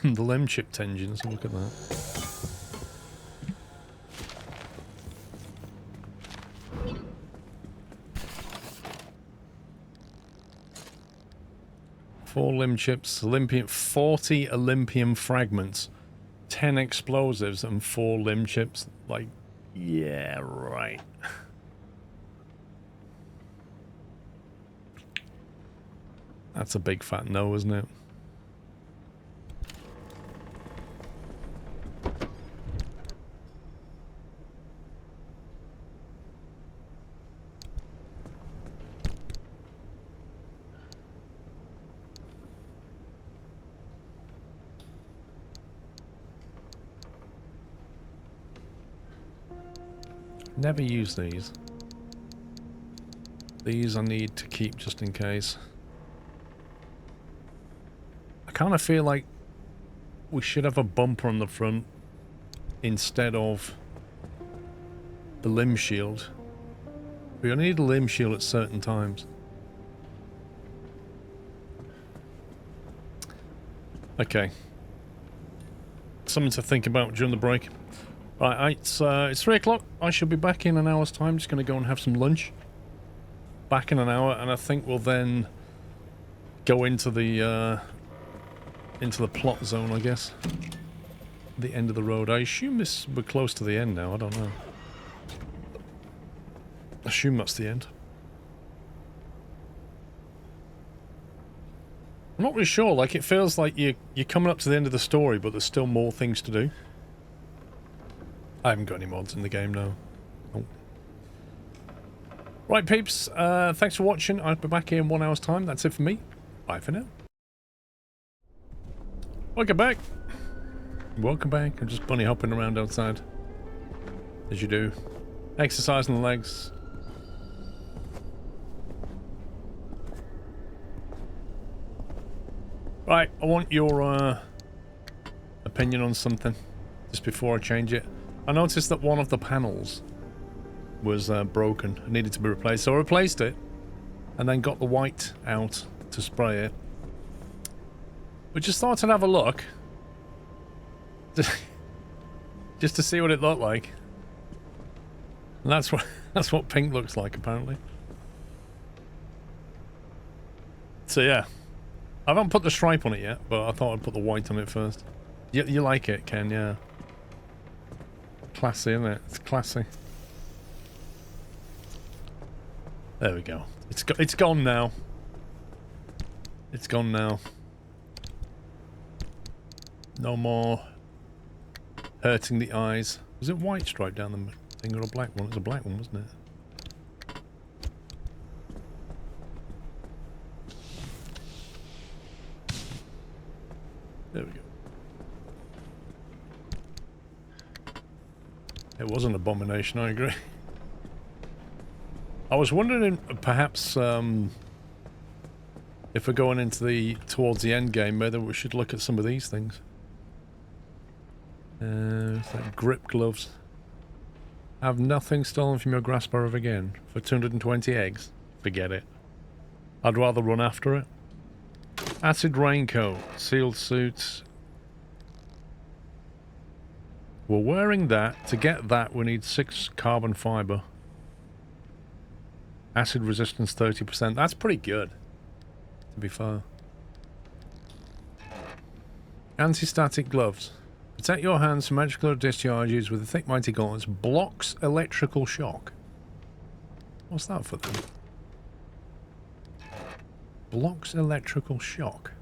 The limb chipped engines, look at that. Four limb chips, 40 Olympium fragments, 10 explosives, and 4 limb chips. Like, yeah, right. That's a big fat no, isn't it? Never use these. These I need to keep just in case. I kind of feel like we should have a bumper on the front instead of the limb shield. We only need a limb shield at certain times. Okay. Something to think about during the break. Right, it's 3 o'clock. I shall be back in an hour's time. Just going to go and have some lunch. Back in an hour, and I think we'll then go into the plot zone, I guess. The end of the road. I assume we're close to the end now. I don't know. I assume that's the end. I'm not really sure. Like, it feels like you're coming up to the end of the story, but there's still more things to do. I haven't got any mods in the game now. Oh. Right, peeps. Thanks for watching. I'll be back here in 1 hour's time. That's it for me. Bye for now. Welcome back. Welcome back. I'm just bunny hopping around outside. As you do. Exercising the legs. Right, I want your opinion on something. Just before I change it. I noticed that one of the panels was broken and needed to be replaced, so I replaced it and then got the white out to spray it. But just thought I'd have a look just to see what it looked like. And that's what pink looks like apparently. So yeah, I haven't put the stripe on it yet, but I thought I'd put the white on it first. You like it, Ken? Yeah. Classy, isn't it? It's classy. There we go. It's gone now. It's gone now. No more hurting the eyes. Was it white stripe down the thing or a black one? It was a black one, wasn't it? There we go. It was an abomination, I agree. I was wondering, perhaps, if we're going towards the end game, whether we should look at some of these things. It's like grip gloves. Have nothing stolen from your grass bar ever again. For 220 eggs? Forget it. I'd rather run after it. Acid raincoat. Sealed suits. We're wearing that. To get that, we need 6 carbon fiber. Acid resistance 30%. That's pretty good, to be fair. Anti-static gloves. Protect your hands from magical discharges with the thick mighty gauntlets. Blocks electrical shock. What's that for them? Blocks electrical shock.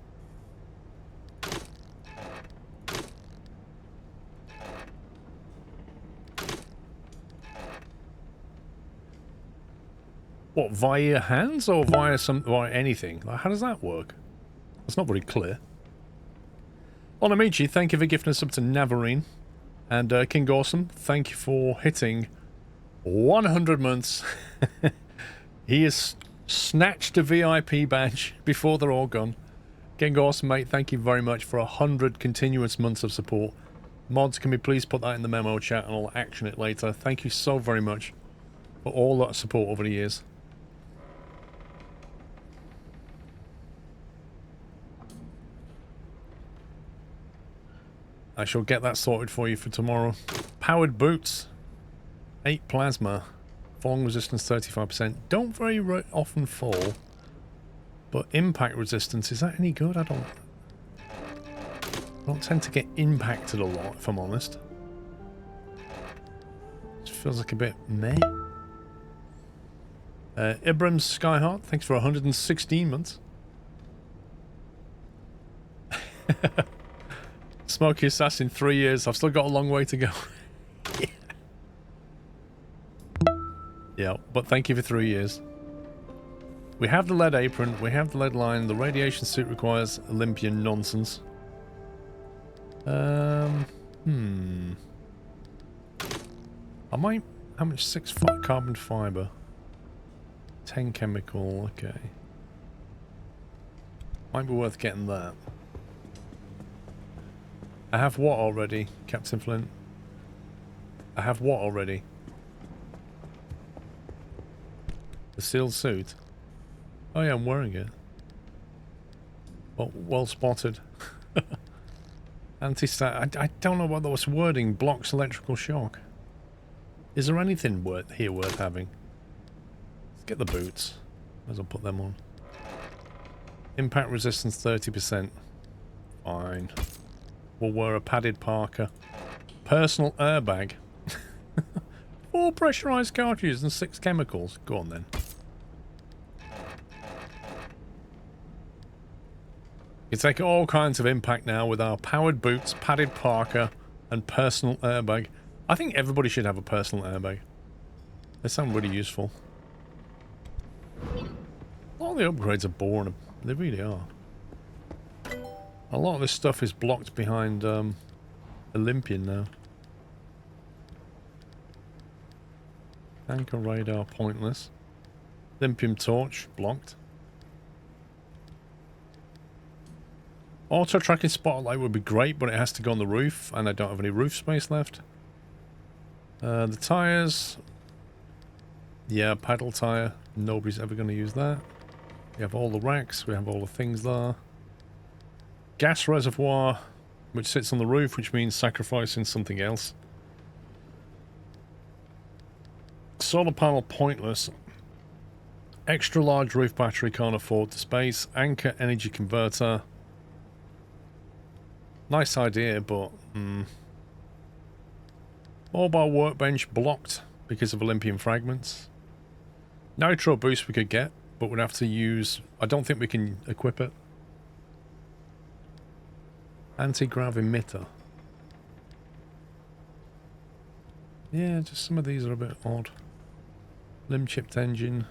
What, via your hands or via anything? Like, how does that work? That's not very clear. Onamichi, thank you for gifting us up to Navarine. And King Awesome, thank you for hitting 100 months. He has snatched a VIP badge before they're all gone. King Awesome, mate, thank you very much for 100 continuous months of support. Mods, can we please put that in the memo chat and I'll action it later. Thank you so very much for all that support over the years. I shall get that sorted for you for tomorrow. Powered boots. 8 plasma. Falling resistance 35%. Don't very often fall. But impact resistance, is that any good? I don't tend to get impacted a lot, if I'm honest. It feels like a bit meh. Ibram's Skyheart, thanks for 116 months. Smoky Assassin, 3 years. I've still got a long way to go. Yeah, but thank you for 3 years. We have the lead apron, we have the lead line, the radiation suit requires Olympian nonsense. I might... How much? 6 carbon fiber. 10 chemical, okay. Might be worth getting that. I have what already, Captain Flint? I have what already? The sealed suit? Oh yeah, I'm wearing it. Well spotted. Anti-stat... I don't know what that was wording. Blocks electrical shock. Is there anything worth having? Let's get the boots. Might as well put them on. Impact resistance 30%. Fine. We'll wear a padded parka. Personal airbag. 4 pressurized cartridges and 6 chemicals. Go on then. You take all kinds of impact now with our powered boots, padded parka, and personal airbag. I think everybody should have a personal airbag. They sound really useful. All the upgrades are boring. They really are. A lot of this stuff is blocked behind Olympian now. Anchor radar pointless. Olympian torch blocked. Auto tracking spotlight would be great, but it has to go on the roof, and I don't have any roof space left. The tires. Yeah, paddle tire. Nobody's ever going to use that. We have all the racks. We have all the things there. Gas reservoir, which sits on the roof, which means sacrificing something else. Solar panel pointless. Extra large roof battery, can't afford the space. Anchor energy converter. Nice idea, but mobile workbench blocked because of Olympian fragments. Nitro boost we could get, but we'd have to use... I don't think we can equip it. Anti-grav emitter. Yeah, just some of these are a bit odd. Limb chipped engine.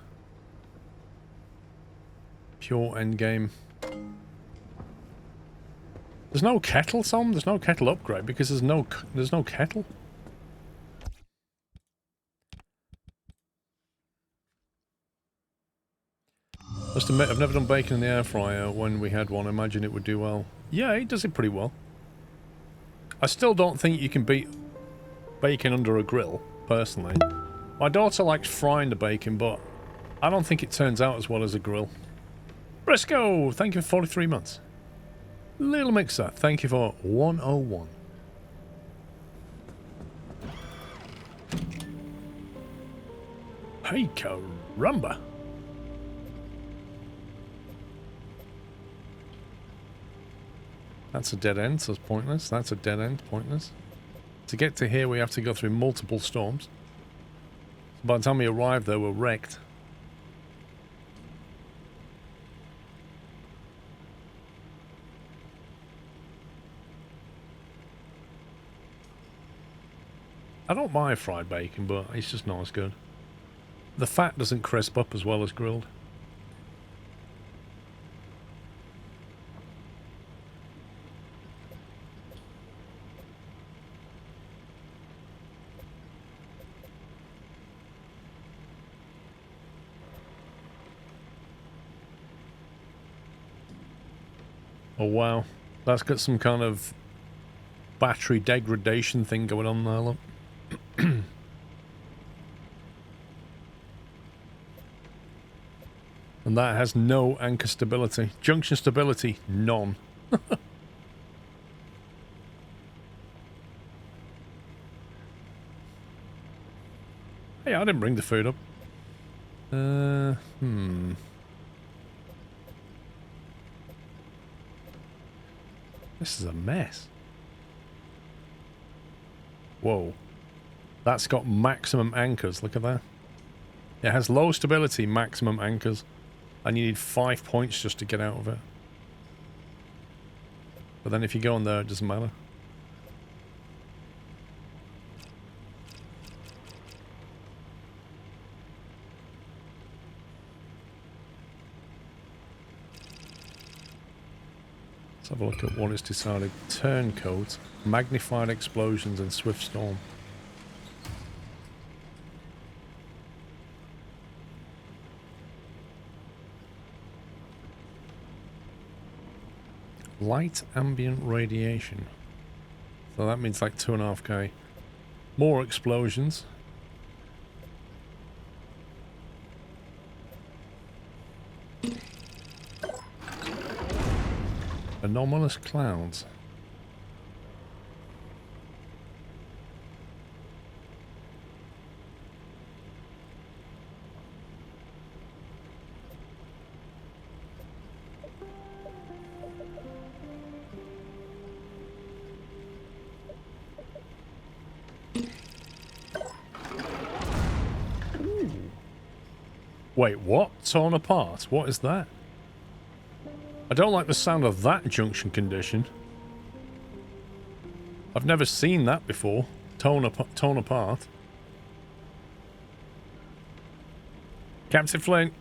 Pure endgame. There's no kettle, Tom? There's no kettle upgrade because there's no kettle. Must admit, I've never done bacon in the air fryer. When we had one, I imagine it would do well. Yeah, it does it pretty well. I still don't think you can beat bacon under a grill. personally. My daughter likes frying the bacon, but I don't think it turns out as well as a grill. Briscoe, thank you for 43 months. Little Mixer, thank you for 101. Hey, caramba. That's a dead end, so it's pointless. That's a dead end, pointless. To get to here, we have to go through multiple storms. By the time we arrive there, we're wrecked. I don't mind fried bacon, but it's just not as good. The fat doesn't crisp up as well as grilled. Oh wow, that's got some kind of battery degradation thing going on there, look. And that has no anchor stability. Junction stability, none. Hey, I didn't bring the food up. This is a mess. Whoa. That's got maximum anchors. Look at that. It has low stability, maximum anchors. And you need 5 points just to get out of it. But then if you go on there, it doesn't matter. Let's have a look at what it's decided. Turncoat, magnified explosions, and swift storm. Light ambient radiation. So that means like 2.5k. More explosions. Anomalous clouds. Wait, what? Torn apart? What is that? I don't like the sound of that junction condition. I've never seen that before. Torn apart. Captain Flint.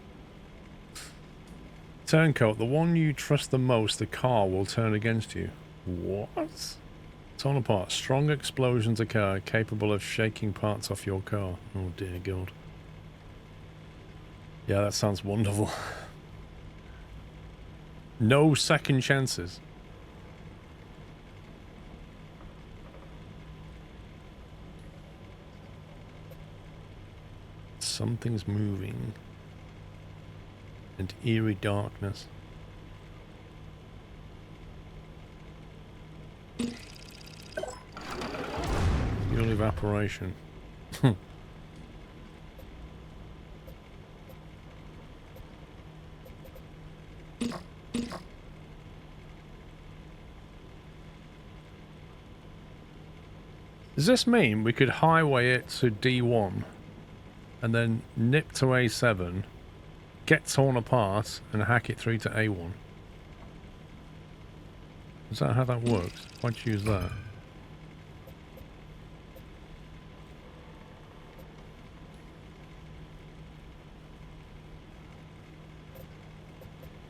Turncoat. The one you trust the most, the car will turn against you. What? Torn apart. Strong explosions occur, capable of shaking parts off your car. Oh dear God. Yeah, that sounds wonderful. No second chances. Something's moving. And eerie darkness. Fuel evaporation. Does this mean we could highway it to D1 and then nip to A7, get torn apart and hack it through to A1? Is that how that works? Why'd you use that?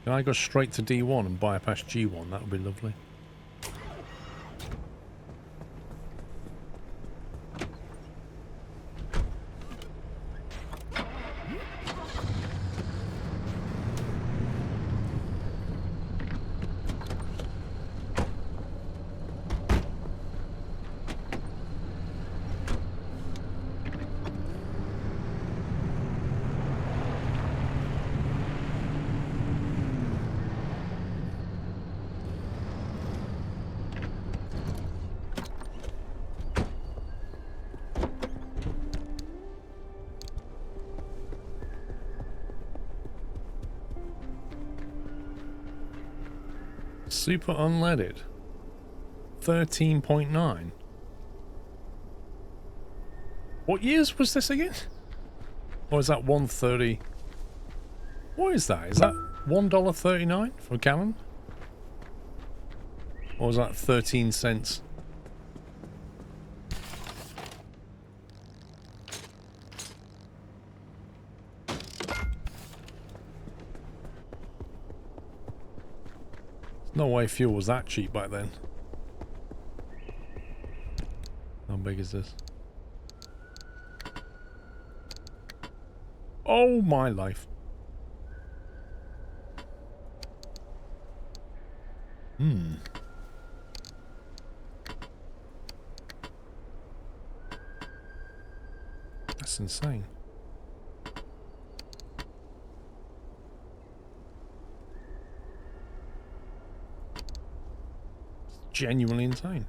Can I go straight to D1 and bypass G1? That would be lovely. Super unleaded. 13.9. What years was this again? Or is that 130? What is that? Is that $1.39 for a gallon? Or is that 13 cents? No way fuel was that cheap back then. How big is this? Oh my life. That's insane. It's genuinely insane.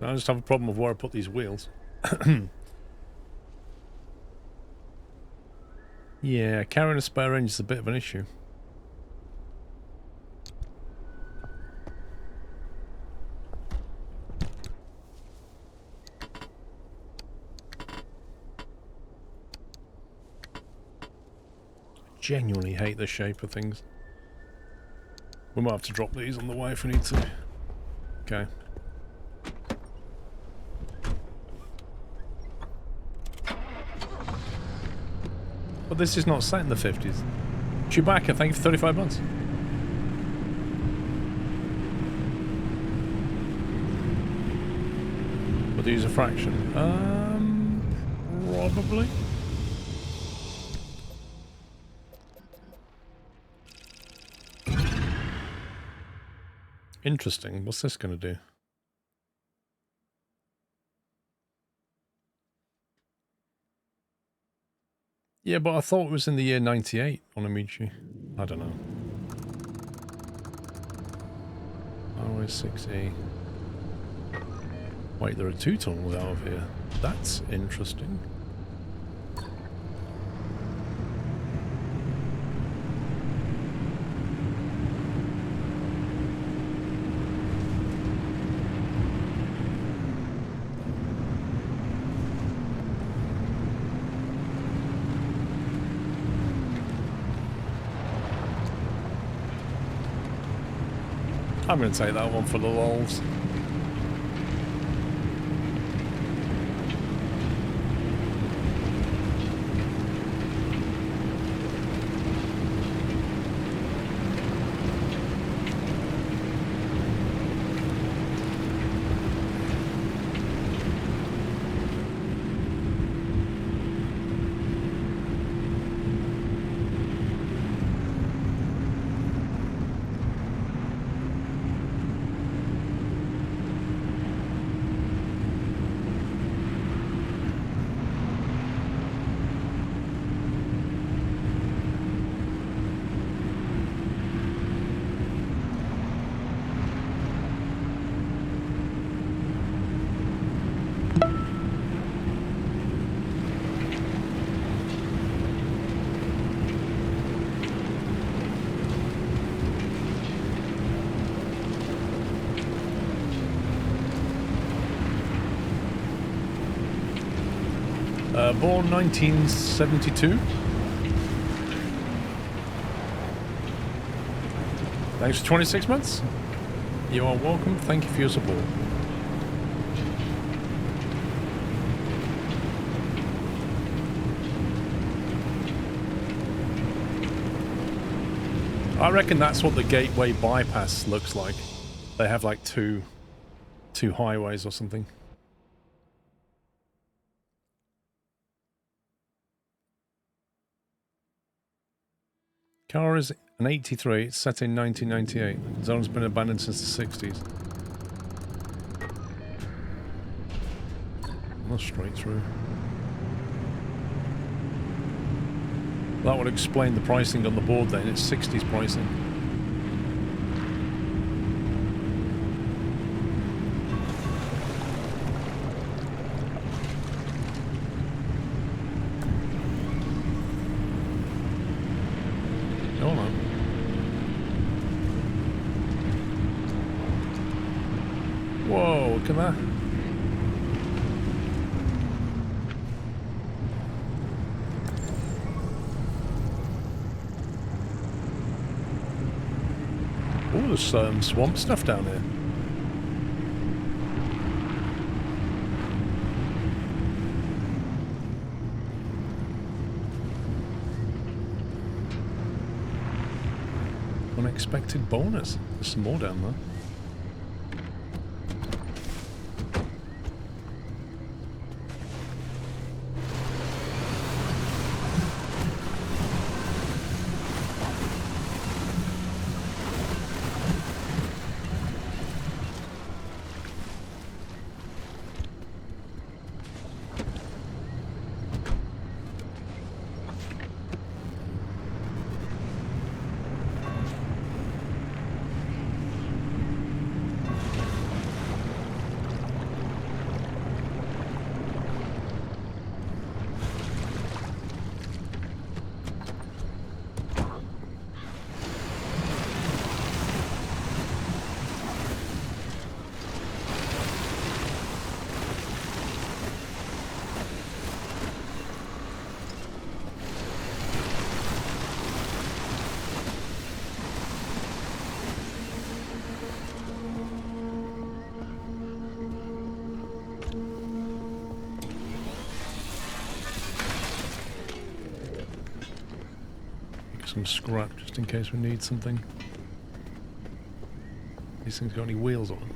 So I just have a problem with where I put these wheels. Yeah, carrying a spare engine is a bit of an issue. Genuinely hate the shape of things. We might have to drop these on the way if we need to. Okay. But this is not set in the 50s. Chewbacca, thank you for 35 months. Would they use a fraction? Probably. Interesting. What's this going to do? Yeah, but I thought it was in the year 98 on Amici. I don't know. RS6A. Wait, there are two tunnels out of here. That's interesting. I'm going to take that one for the lols. Born 1972. Thanks for 26 months. You are welcome. Thank you for your support. I reckon that's what the Gateway bypass looks like. They have like two highways or something. Car is an 83, it's set in 1998. The zone's been abandoned since the 60s. That's straight through. That would explain the pricing on the board then, it's 60s pricing. Look at that. Oh, there's some swamp stuff down here. Unexpected bonus. There's some more down there. Some scrap just in case we need something. These things got any wheels on them?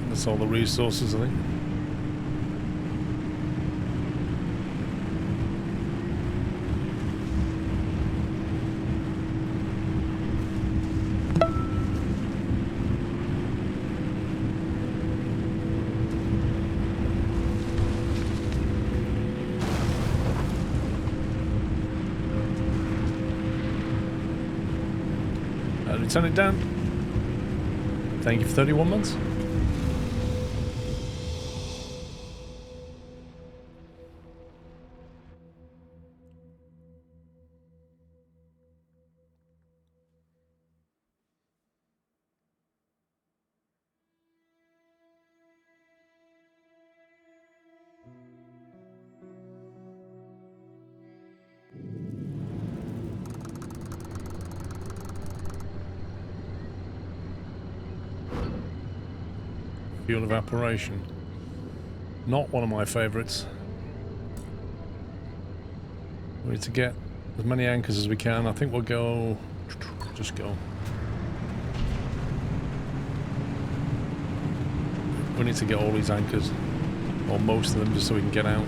That's all the resources, I think. Lieutenant Dan, thank you for 31 months. Fuel evaporation. Not one of my favourites. We need to get as many anchors as we can. I think we'll go... just go. We need to get all these anchors. Or most of them, just so we can get out.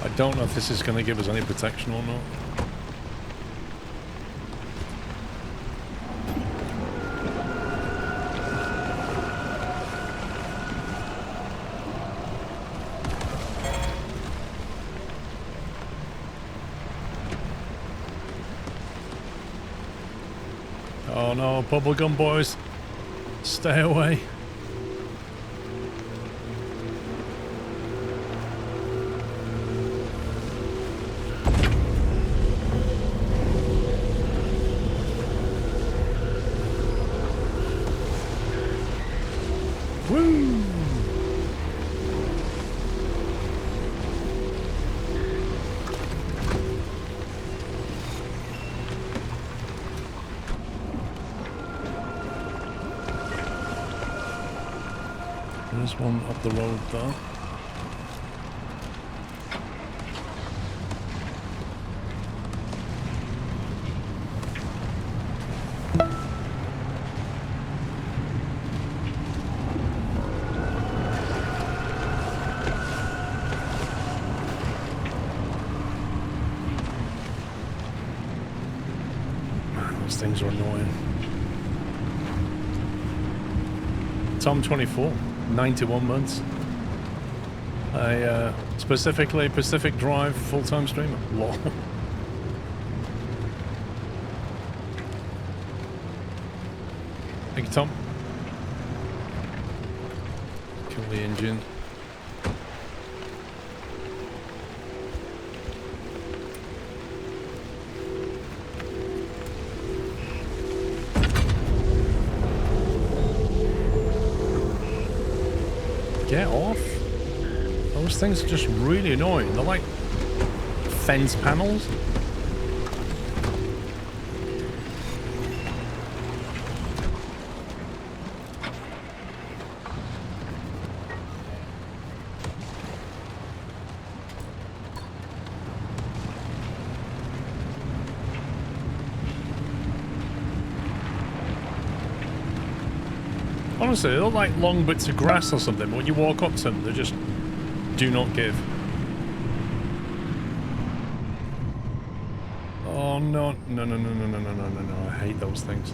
I don't know if this is going to give us any protection or not. Oh no, bubblegum boys. Stay away. Woo! There's one up the road there. Man, those things are annoying. Tom 24. 91 months. A specifically Pacific Drive full-time streamer. Lol. Thank you, Tom. Kill the engine. Get off. Those things are just really annoying. They're like fence panels. Honestly, they look like long bits of grass or something, but when you walk up to them, they just do not give. Oh, no. No, no, no, no, no, no, no, no, no. I hate those things.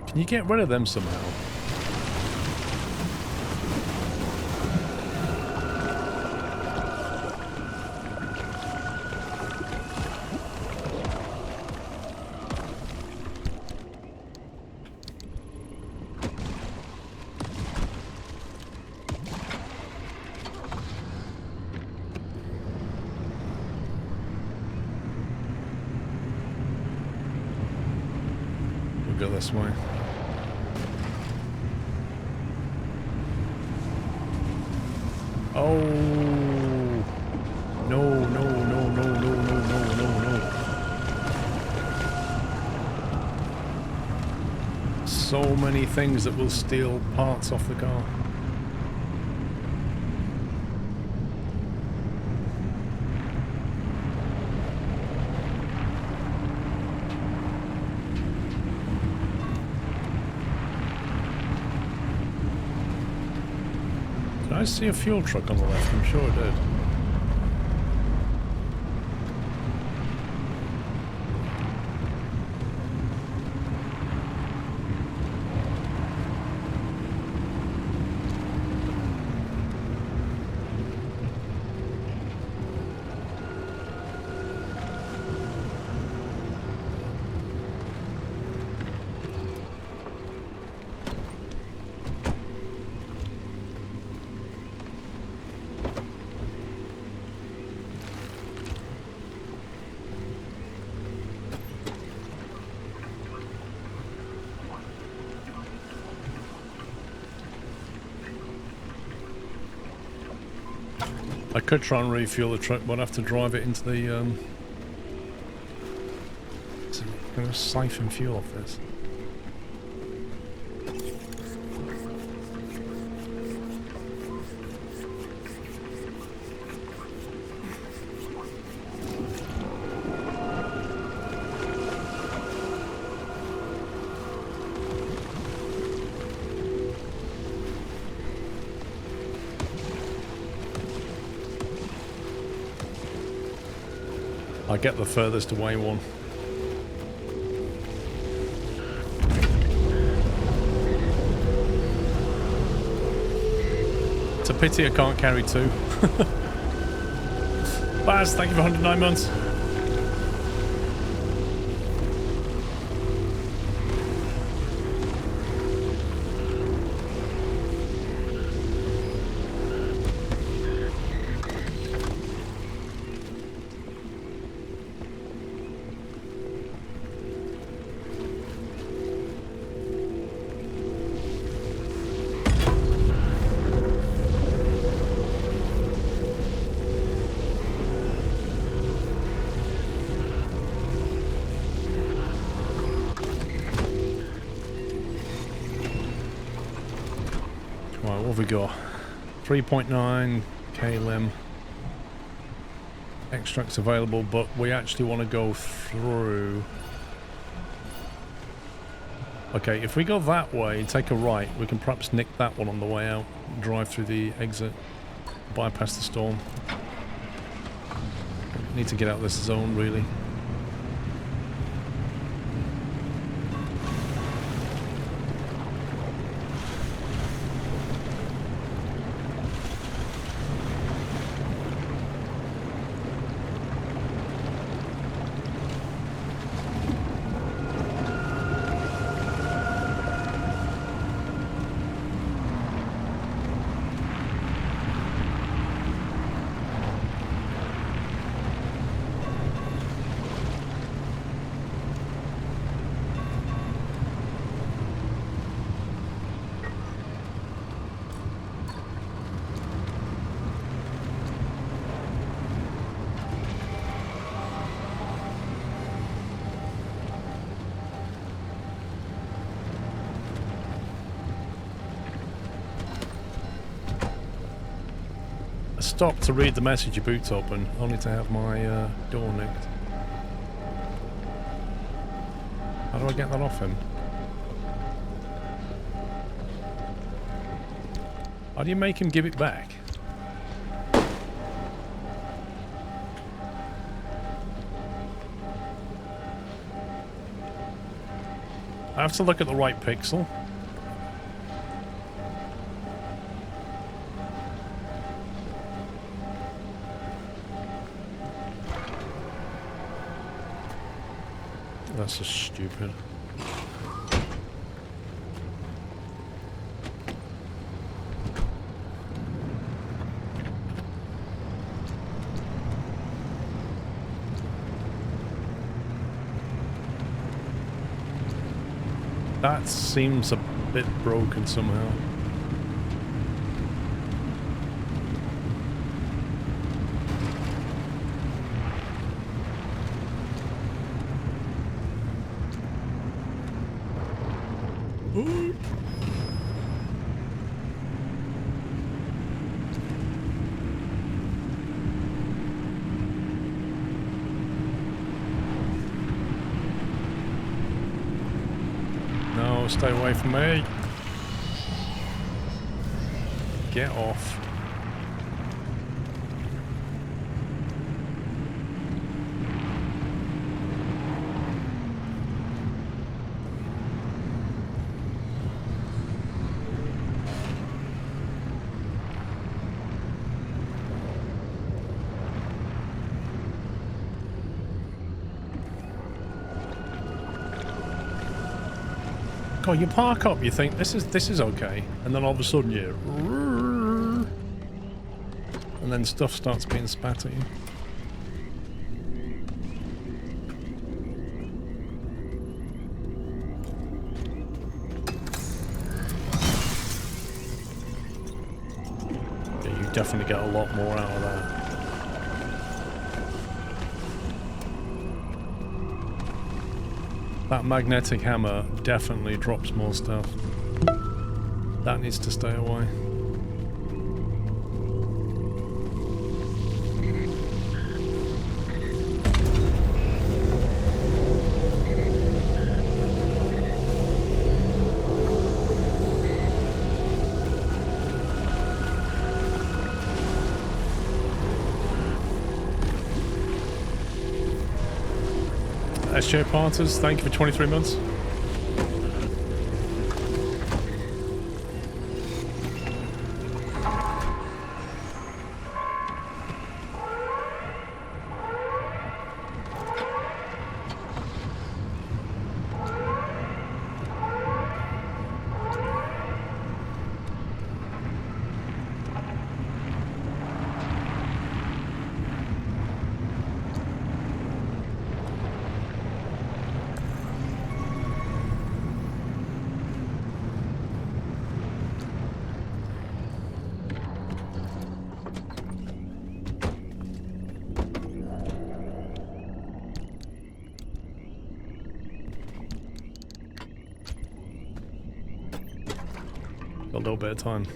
Can you get rid of them somehow? We'll go this way. Oh no, no, no, no, no, no, no, no, no. So many things that will steal parts off the car. Did I see a fuel truck on the left? I'm sure I did. I could try and refuel the truck, but I'd have to drive it into the, so I'm going to siphon fuel off this. I get the furthest away one. It's a pity I can't carry 2. Baz, thank you for 109 months. What have we got? 3.9 K-lim. Extracts available, but we actually want to go through. Okay, if we go that way, take a right, we can perhaps nick that one on the way out, drive through the exit, bypass the storm. Need to get out of this zone, really. Stop to read the message, your boot's open, only to have my door nicked. How do I get that off him? How do you make him give it back? I have to look at the right pixel. That's just stupid. That seems a bit broken somehow. Stay away from me. Get off. God, you park up, you think this is okay, and then all of a sudden you, and then stuff starts being spat at you. Yeah, you definitely get a lot more out of that. That magnetic hammer definitely drops more stuff. That needs to stay away. SJ Parters, thank you for 23 months. little bit of time.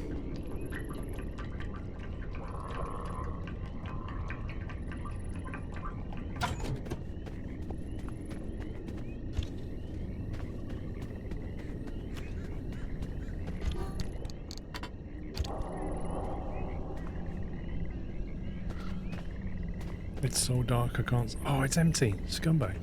It's so dark I can't... Oh, it's empty. Scumbag.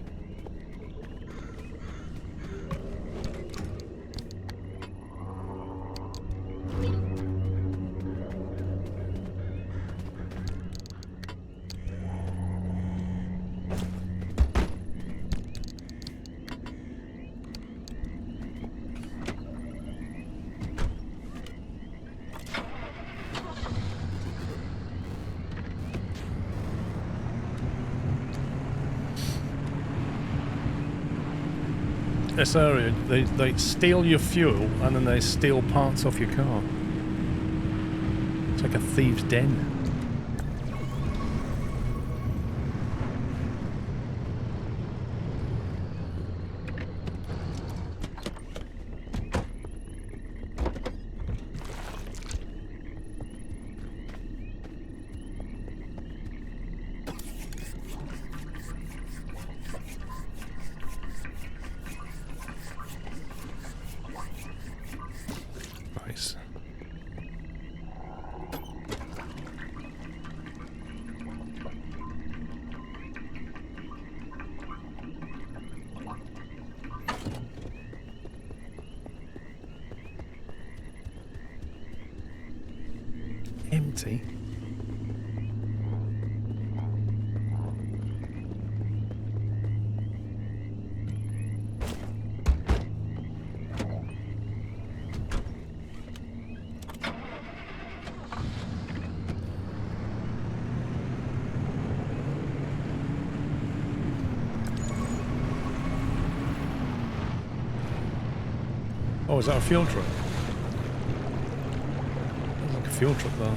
This area, they steal your fuel and then they steal parts off your car. It's like a thieves' den. Empty. Oh, is that a fuel truck? There's like a fuel truck there.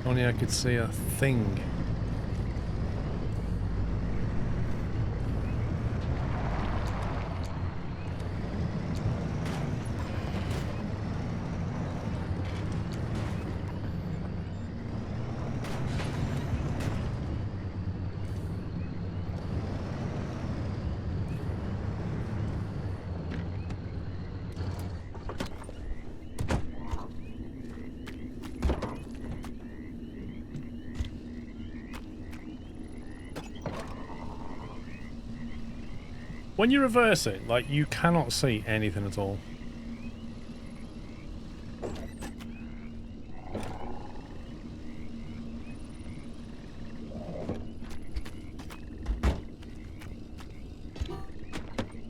Only I could see a thing. When you reverse it, like, you cannot see anything at all.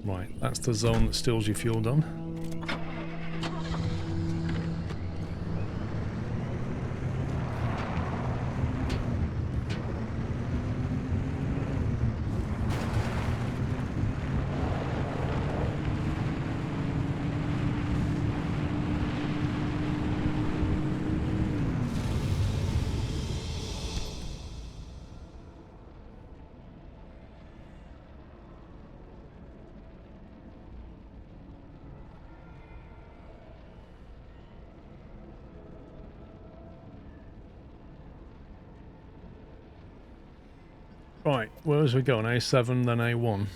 Right, that's the zone that steals your fuel done. Right, where was we going? A7, then A1.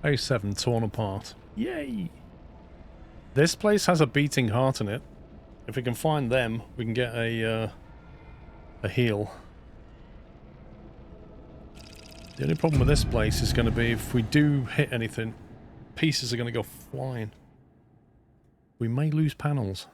A7 torn apart. Yay! This place has a beating heart in it. If we can find them, we can get a heal. The only problem with this place is going to be if we do hit anything, pieces are going to go flying. We may lose panels.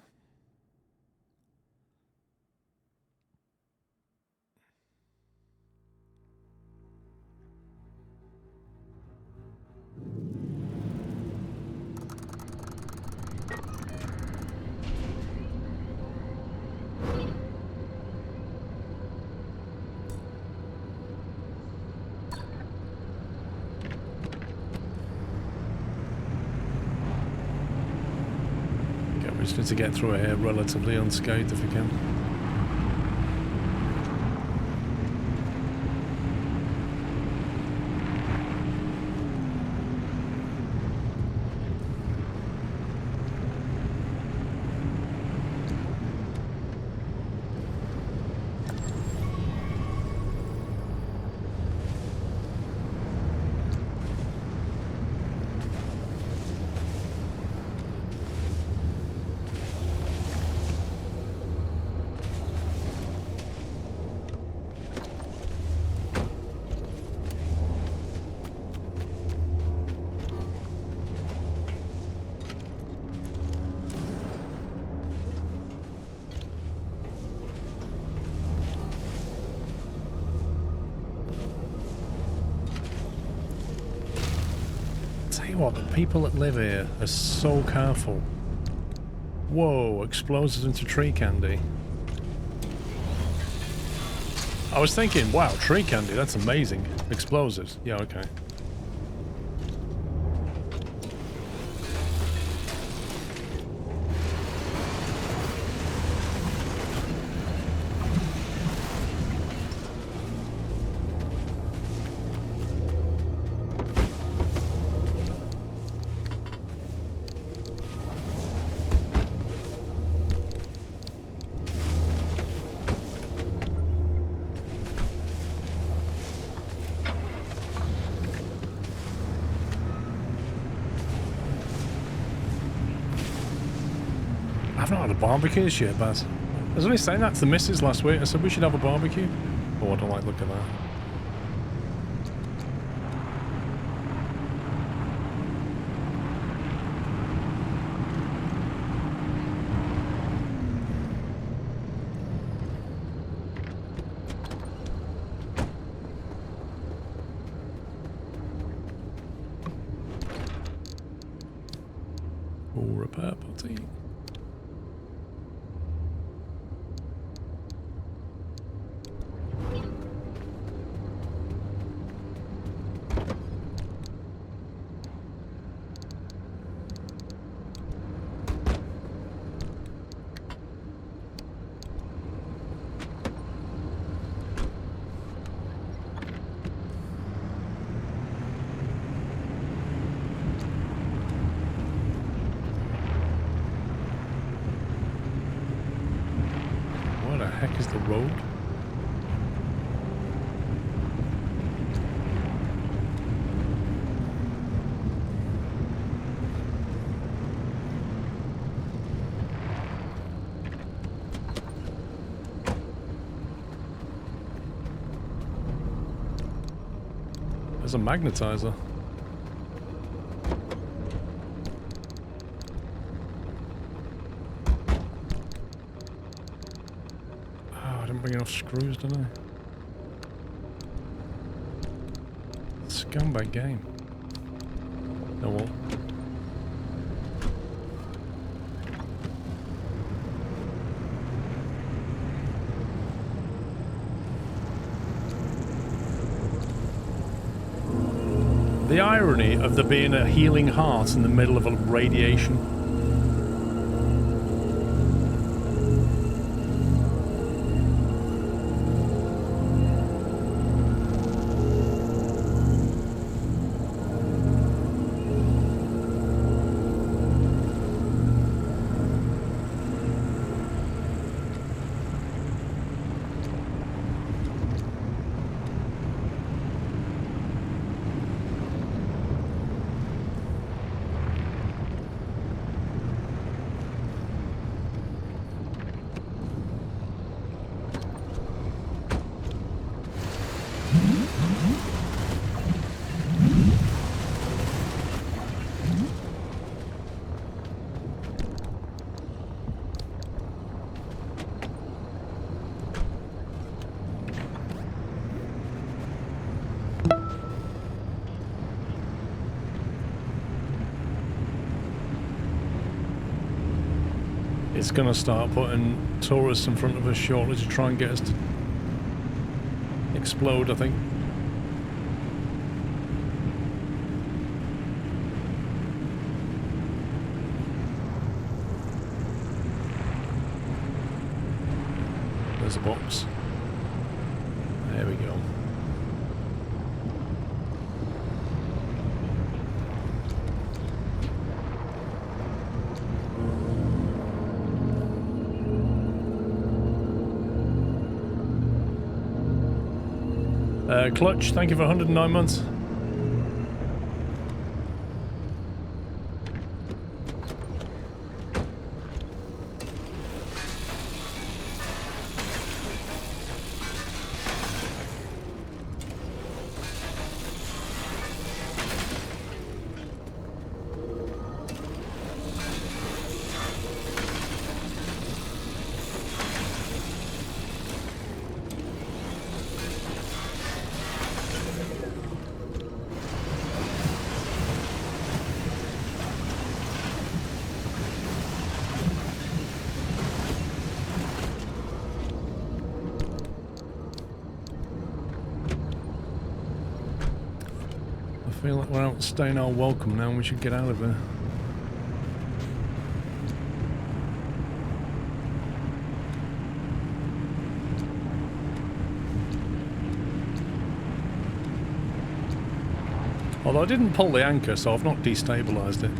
We just need to get through here relatively unscathed if we can. you what, the people that live here are so careful. Whoa, explosives into tree candy. I was thinking, wow, tree candy, that's amazing. Explosives. Yeah, okay. I've not had a barbecue this year, Baz. I was only saying that to the missus last week. I said we should have a barbecue. Oh, I don't like look at that. Oh, repair putty. What the heck is the road? There's a magnetizer. Bring enough screws, don't I? Scumbag game. Oh well. The irony of there being a healing heart in the middle of a radiation. It's going to start putting tourists in front of us shortly to try and get us to explode, I think. There's a box. There we go. Clutch, thank you for 109 months. Feel like we're outstaying our welcome now and we should get out of here. Although I didn't pull the anchor, so I've not destabilised it.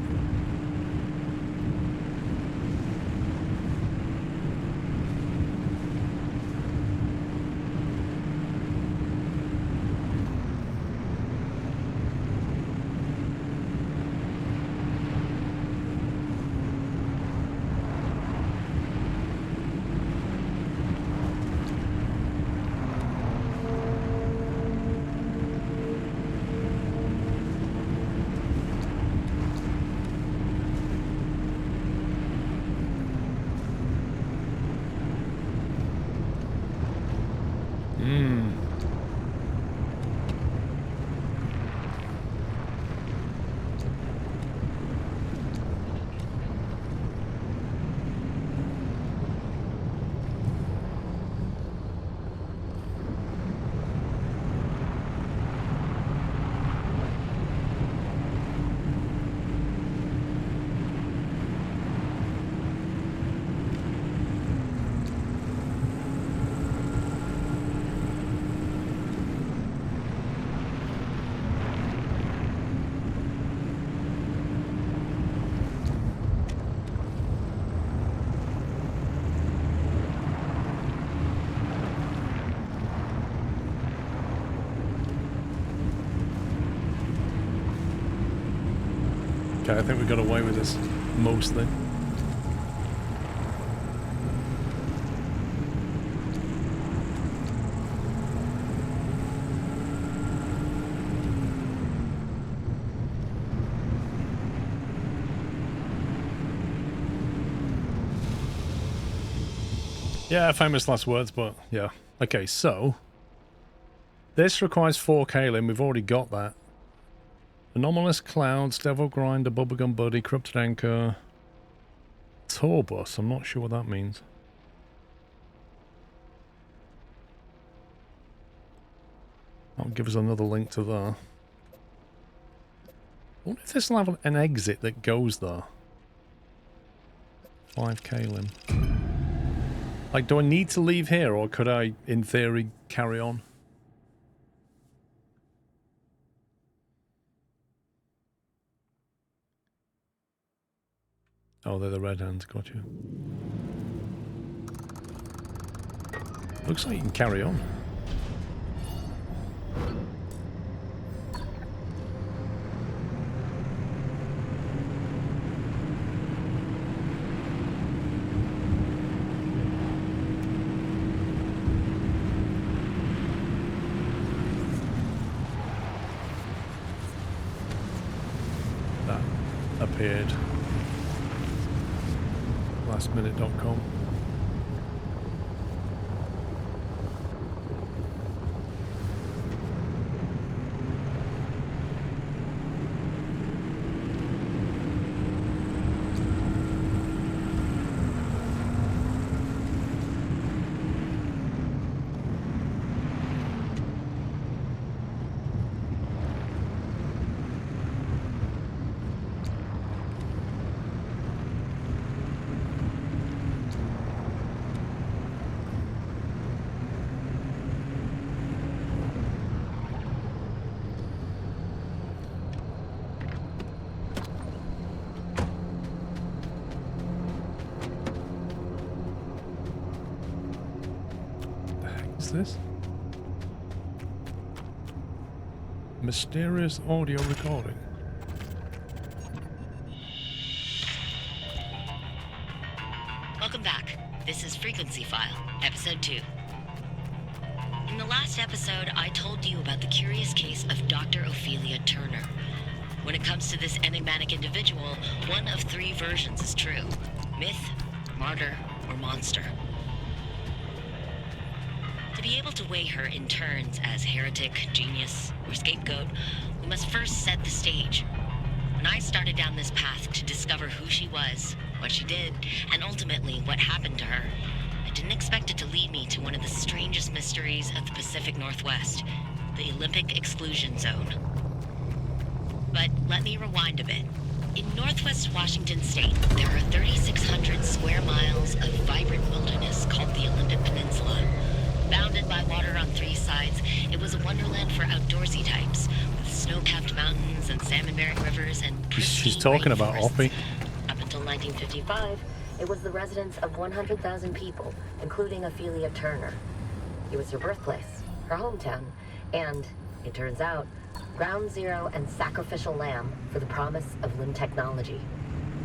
Okay, I think we got away with this mostly. Yeah, famous last words, but yeah. Okay, so this requires 4 kaolin. We've already got that. Anomalous clouds, devil grinder, bubblegum buddy, corrupted anchor, tour bus. I'm not sure what that means. That'll give us another link to there. I wonder if this will have an exit that goes there. 5 kaolin. Like, do I need to leave here, or could I, in theory, carry on? Oh, they're the red hands, got you. Looks like you can carry on. That appeared. Lastminute.com. This mysterious audio recording. Welcome back. This is Frequency File, Episode 2. In the last episode, I told you about the curious case of Dr. Ophelia Turner. When it comes to this enigmatic individual, one of 3 versions is true: myth, martyr, or monster. To be able to weigh her in turns as heretic, genius, or scapegoat, we must first set the stage. When I started down this path to discover who she was, what she did, and ultimately what happened to her, I didn't expect it to lead me to one of the strangest mysteries of the Pacific Northwest, the Olympic Exclusion Zone. But let me rewind a bit. In northwest Washington state, there are 3,600 square miles of vibrant wilderness called the Olympic Peninsula. Bounded by water on 3 sides, it was a wonderland for outdoorsy types, with snow-capped mountains and salmon-bearing rivers and She's talking about Oppie. Up until 1955, it was the residence of 100,000 people, including Ophelia Turner. It was her birthplace, her hometown, and, it turns out, ground zero and sacrificial lamb for the promise of limb technology.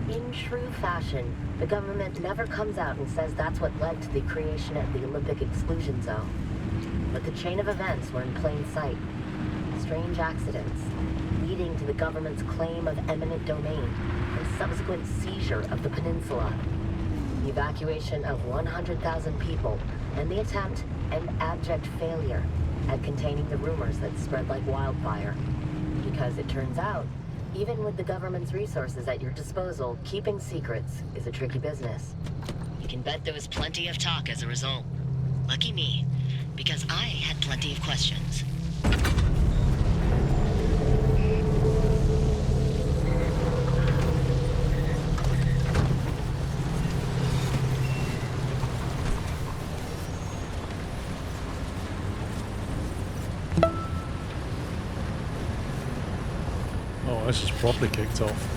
In true fashion, the government never comes out and says that's what led to the creation of the Olympic exclusion zone. But the chain of events were in plain sight. Strange accidents, leading to the government's claim of eminent domain and subsequent seizure of the peninsula. The evacuation of 100,000 people and the attempt and abject failure at containing the rumors that spread like wildfire. Because it turns out, even with the government's resources at your disposal, keeping secrets is a tricky business. You can bet there was plenty of talk as a result. Lucky me, because I had plenty of questions. Oh, this is properly kicked off.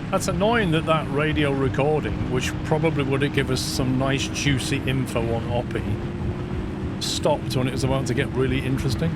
That's annoying that that radio recording, which probably would have given us some nice juicy info on Oppie, stopped when it was about to get really interesting.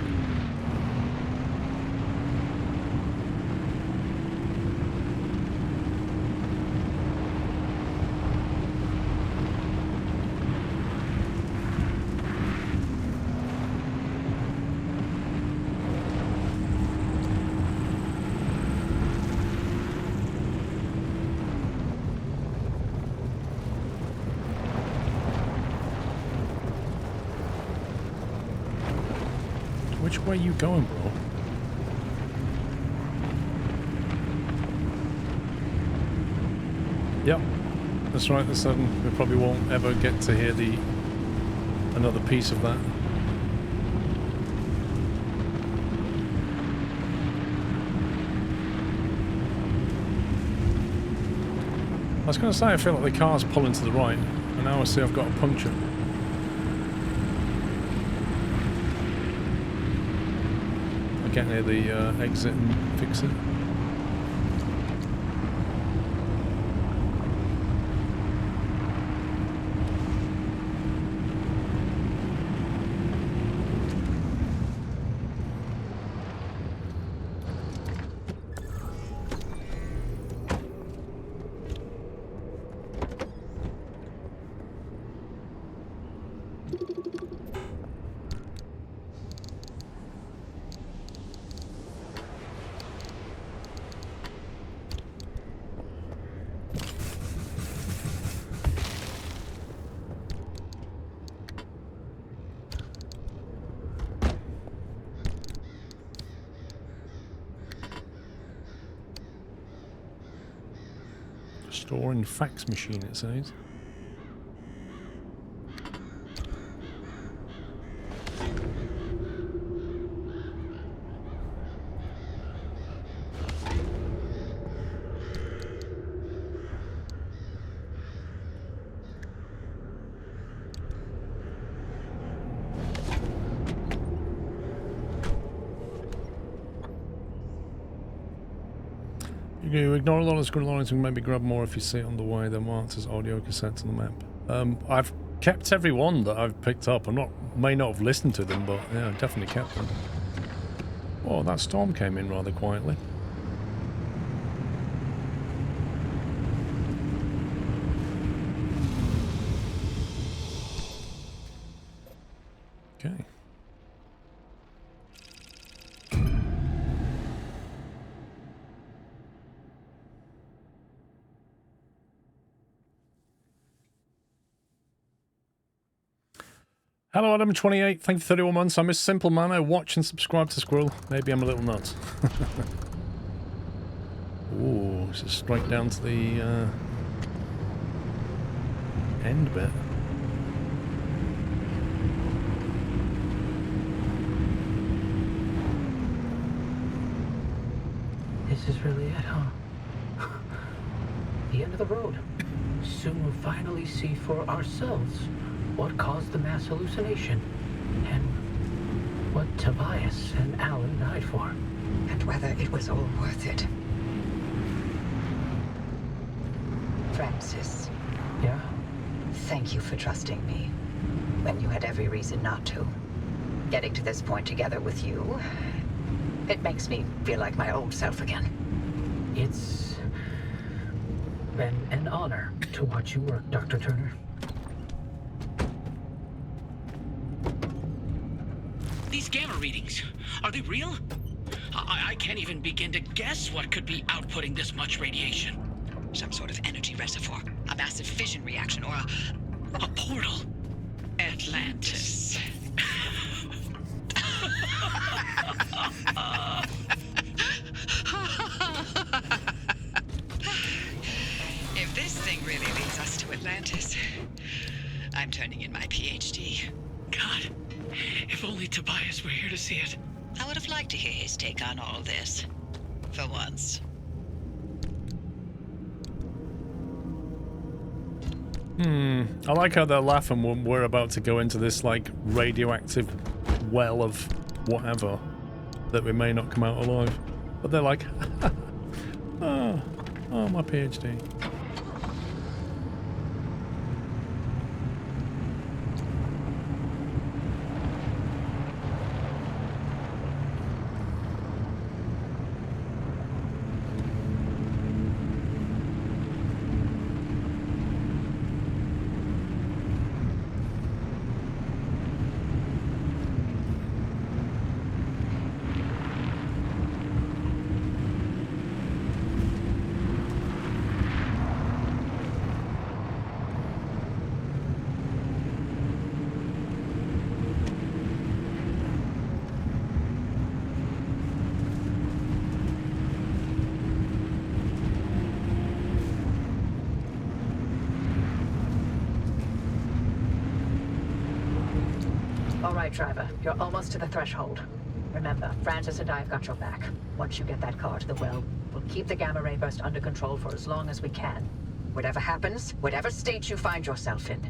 Which way are you going, bro? Yep, that's right. That's sudden. We probably won't ever get to hear another piece of that. I was going to say I feel like the car's pulling to the right, and now I see I've got a puncture. Get near the exit and fix it. Storing fax machine, it says. You ignore a lot of scroll lines and maybe grab more if you see it on the way. They're marked as audio cassettes on the map. I've kept every one that I've picked up. May not have listened to them, but yeah, I've definitely kept them. Oh, that storm came in rather quietly. Okay. Hello Adam28, thank you for 31 months. I'm a simple man. I watch and subscribe to Squirrel. Maybe I'm a little nuts. Ooh, so straight down to the end bit. This is really it, huh? The end of the road. Soon we'll finally see for ourselves what caused the mass hallucination and what Tobias and Alan died for. And whether it was all worth it. Francis, Yeah? thank you for trusting me when you had every reason not to. Getting to this point together with you, it makes me feel like my old self again. It's been an honor to watch you work, Dr. Turner. These gamma readings, are they real? I can't even begin to guess what could be outputting this much radiation. Some sort of energy reservoir, a massive fission reaction, or A portal. Atlantis. If this thing really leads us to Atlantis, I'm turning in my PhD. God, if only Tobias were here to see it. I would have liked to hear his take on all this. For once. I like how they're laughing when we're about to go into this, like, radioactive well of whatever that we may not come out alive. But they're like, oh, my PhD. All right, driver, you're almost to the threshold. Remember, Francis and I have got your back. Once you get that car to the well, we'll keep the gamma ray burst under control for as long as we can. Whatever happens, whatever state you find yourself in,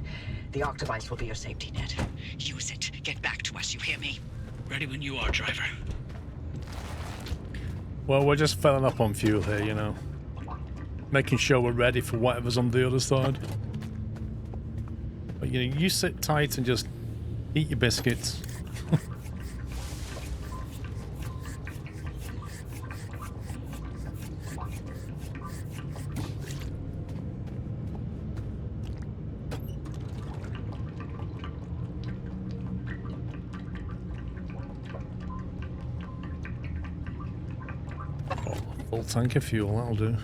the arc device will be your safety net. Use it. Get back to us, you hear me? Ready when you are, driver. Well, we're just filling up on fuel here, you know. Making sure we're ready for whatever's on the other side. But, you know, you sit tight and just eat your biscuits. Oh, full tank of fuel, that'll do.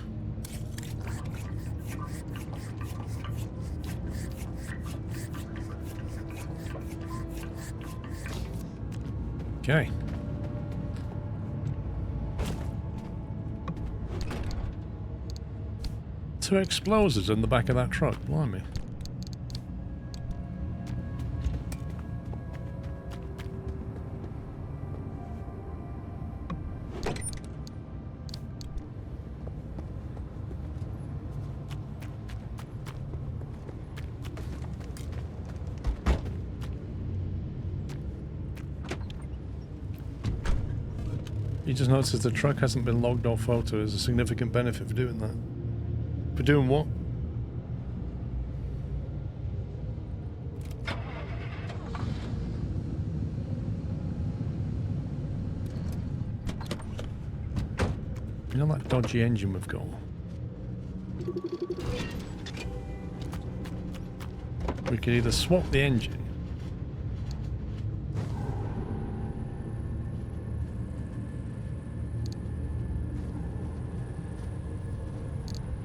Okay. Two explosives in the back of that truck, blimey. You just noticed the truck hasn't been logged or photoed. There's a significant benefit for doing that. For doing what? You know that dodgy engine we've got? We could either swap the engine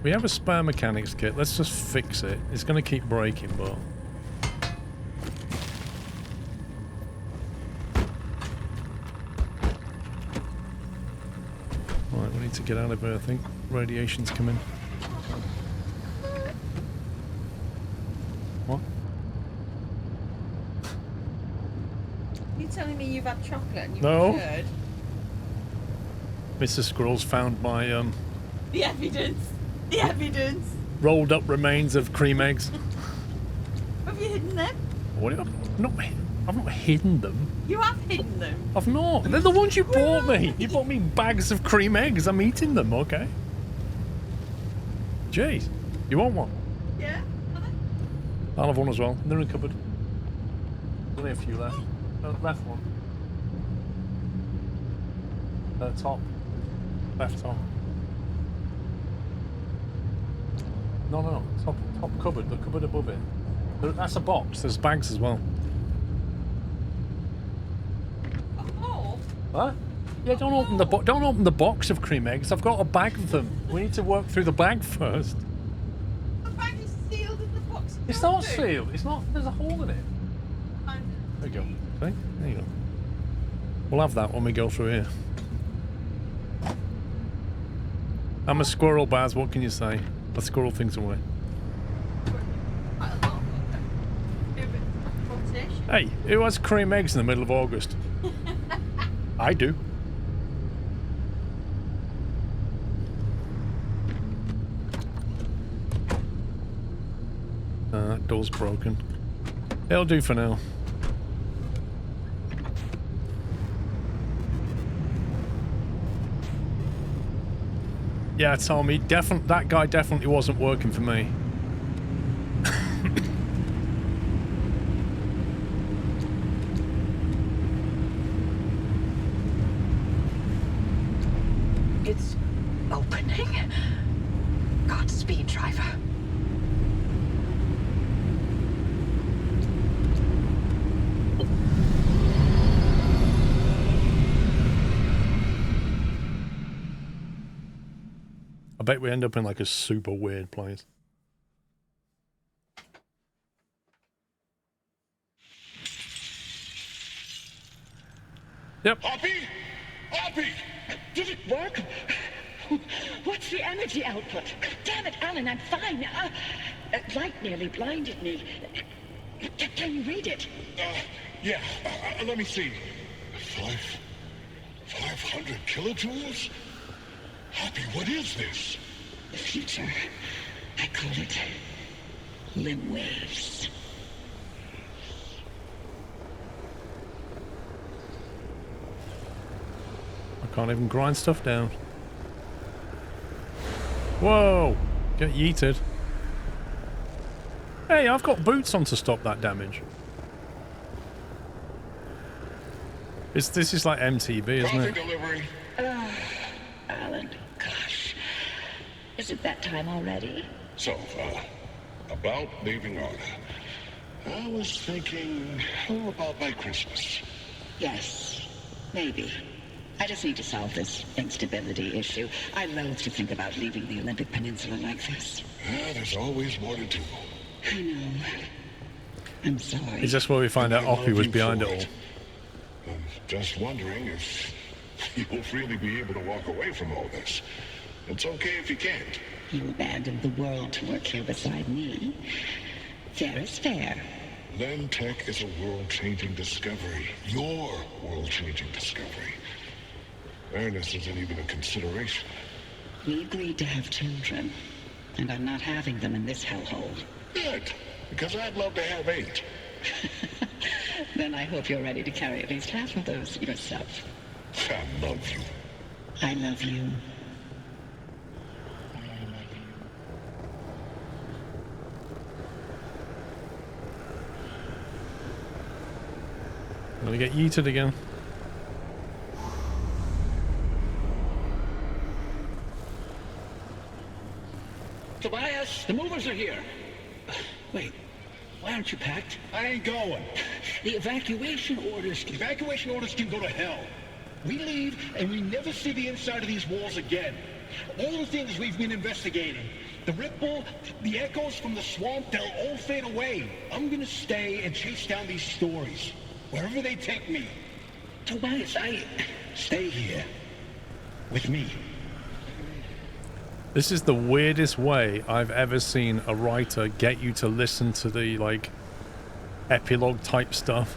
we have a spare mechanics kit. Let's just fix it. It's going to keep breaking, but... Right, we need to get out of here, I think. Radiation's coming. What? You telling me you've had chocolate and you've No. shared? Mr. Squirrel's found my The evidence! The evidence! rolled up remains of cream eggs. Have you hidden them? What? I've not hidden them. You have hidden them. I've not. They're the ones you bought me. You bought me bags of cream eggs. I'm eating them, okay? Jeez. You want one? Yeah? I'll have one as well. They're in the cupboard. There's only a few left. Left one. Top. Left top. No. Top cupboard. The cupboard above it. That's a box. There's bags as well. Oh. Huh? Yeah, don't open the box of cream eggs. I've got a bag of them. We need to work through the bag first. The bag is sealed in the box. It's not sealed. It's not. There's a hole in it. There you go. See? There you go. We'll have that when we go through here. I'm a squirrel, Baz. What can you say? I squirrel things away. Quite a lot of them. Do a bit of rotation. Hey, who has cream eggs in the middle of August? I do. That door's broken. It'll do for now. Yeah, Tommy, that guy definitely wasn't working for me. It's opening. Godspeed, driver. I bet we end up in like a super weird place. Yep. Hoppy! Did it work? What's the energy output? Damn it, Alan, I'm fine. Light nearly blinded me. Can you read it? Yeah, let me see. 500 kilojoules? Hoppy, what is this? The future. I call it limb waves. I can't even grind stuff down. Whoa! Get yeeted. Hey, I've got boots on to stop that damage. This is like MTV, isn't it? Delivery. Alan, gosh. Is it that time already? So, about leaving Arda. I was thinking, how about by Christmas? Yes, maybe. I just need to solve this instability issue. I loathe to think about leaving the Olympic Peninsula like this. Yeah, there's always more to do. I know. I'm sorry. Is this where we find out Oppie was behind it all? I'm just wondering if you'll really be able to walk away from all this. It's okay if you can't. You abandoned the world to work here beside me. Fair is fair. Len Tech is a world-changing discovery. Your world-changing discovery. Fairness isn't even a consideration. We agreed to have children, and I'm not having them in this hellhole. Good, because I'd love to have 8. Then I hope you're ready to carry at least half of those yourself. I love you. I love you. I'm gonna get yeeted again. Tobias, the movers are here. Wait, why aren't you packed? I ain't going. The evacuation orders... Evacuation orders can go to hell. We leave, and we never see the inside of these walls again. All the things we've been investigating, the ripple, the echoes from the swamp, they'll all fade away. I'm gonna stay and chase down these stories, wherever they take me. Tobias, Stay here. With me. This is the weirdest way I've ever seen a writer get you to listen to the, like, epilogue type stuff.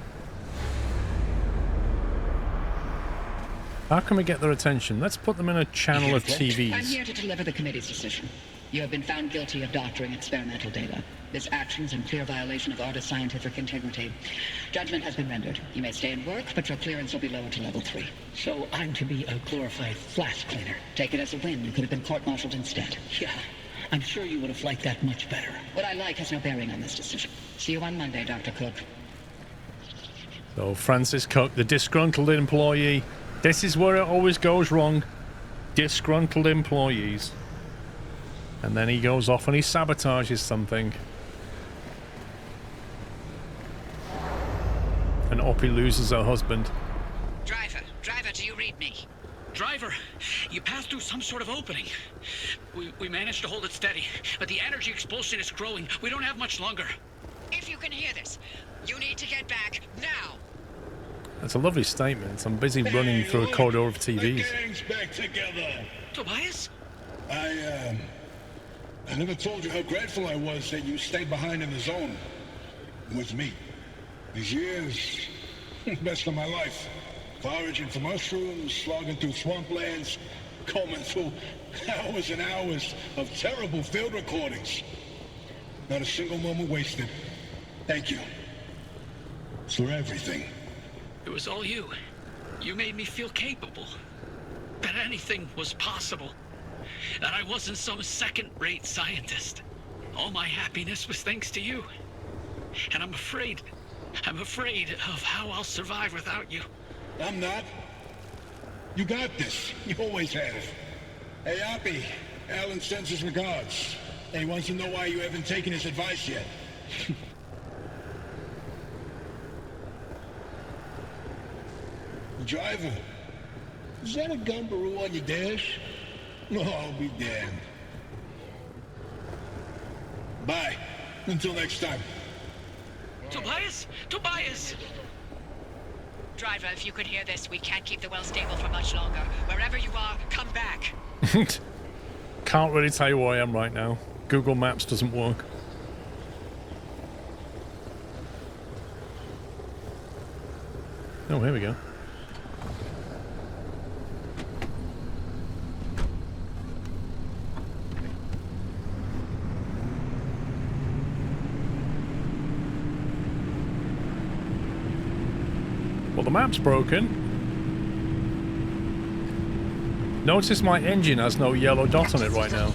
How can we get their attention? Let's put them in a channel of TVs. I'm here to deliver the committee's decision. You have been found guilty of doctoring experimental data. This action is in clear violation of artist scientific integrity. Judgment has been rendered. You may stay and work, but your clearance will be lowered to level 3. So I'm to be a glorified flash cleaner. Take it as a win. You could have been court-martialed instead. Yeah, I'm sure you would have liked that much better. What I like has no bearing on this decision. See you on Monday, Dr. Cook. So Francis Cook, the disgruntled employee. This is where it always goes wrong. Disgruntled employees. And then he goes off and he sabotages something. And Oppie loses her husband. Driver, do you read me? Driver, you passed through some sort of opening. We managed to hold it steady, but the energy expulsion is growing. We don't have much longer. If you can hear this, you need to get back now. That's a lovely statement. I'm busy running through a corridor of TVs. The gang's back together. Tobias? I never told you how grateful I was that you stayed behind in the zone with me. These years, best of my life. Foraging for mushrooms, slogging through swamplands, combing through hours and hours of terrible field recordings. Not a single moment wasted. Thank you. For everything. It was all you. You made me feel capable. That anything was possible. That I wasn't some second-rate scientist. All my happiness was thanks to you. And I'm afraid of how I'll survive without you. I'm not. You got this. You always have. Hey, Oppie. Alan sends his regards. He wants to know why you haven't taken his advice yet. Driver, is that a gumbaroo on your dash? No, I'll be damned. Bye. Until next time. Tobias? Tobias! Driver, if you could hear this, we can't keep the well stable for much longer. Wherever you are, come back. Can't really tell you where I am right now. Google Maps doesn't work. Oh, here we go. Well, the map's broken. Notice my engine has no yellow dot on it right now.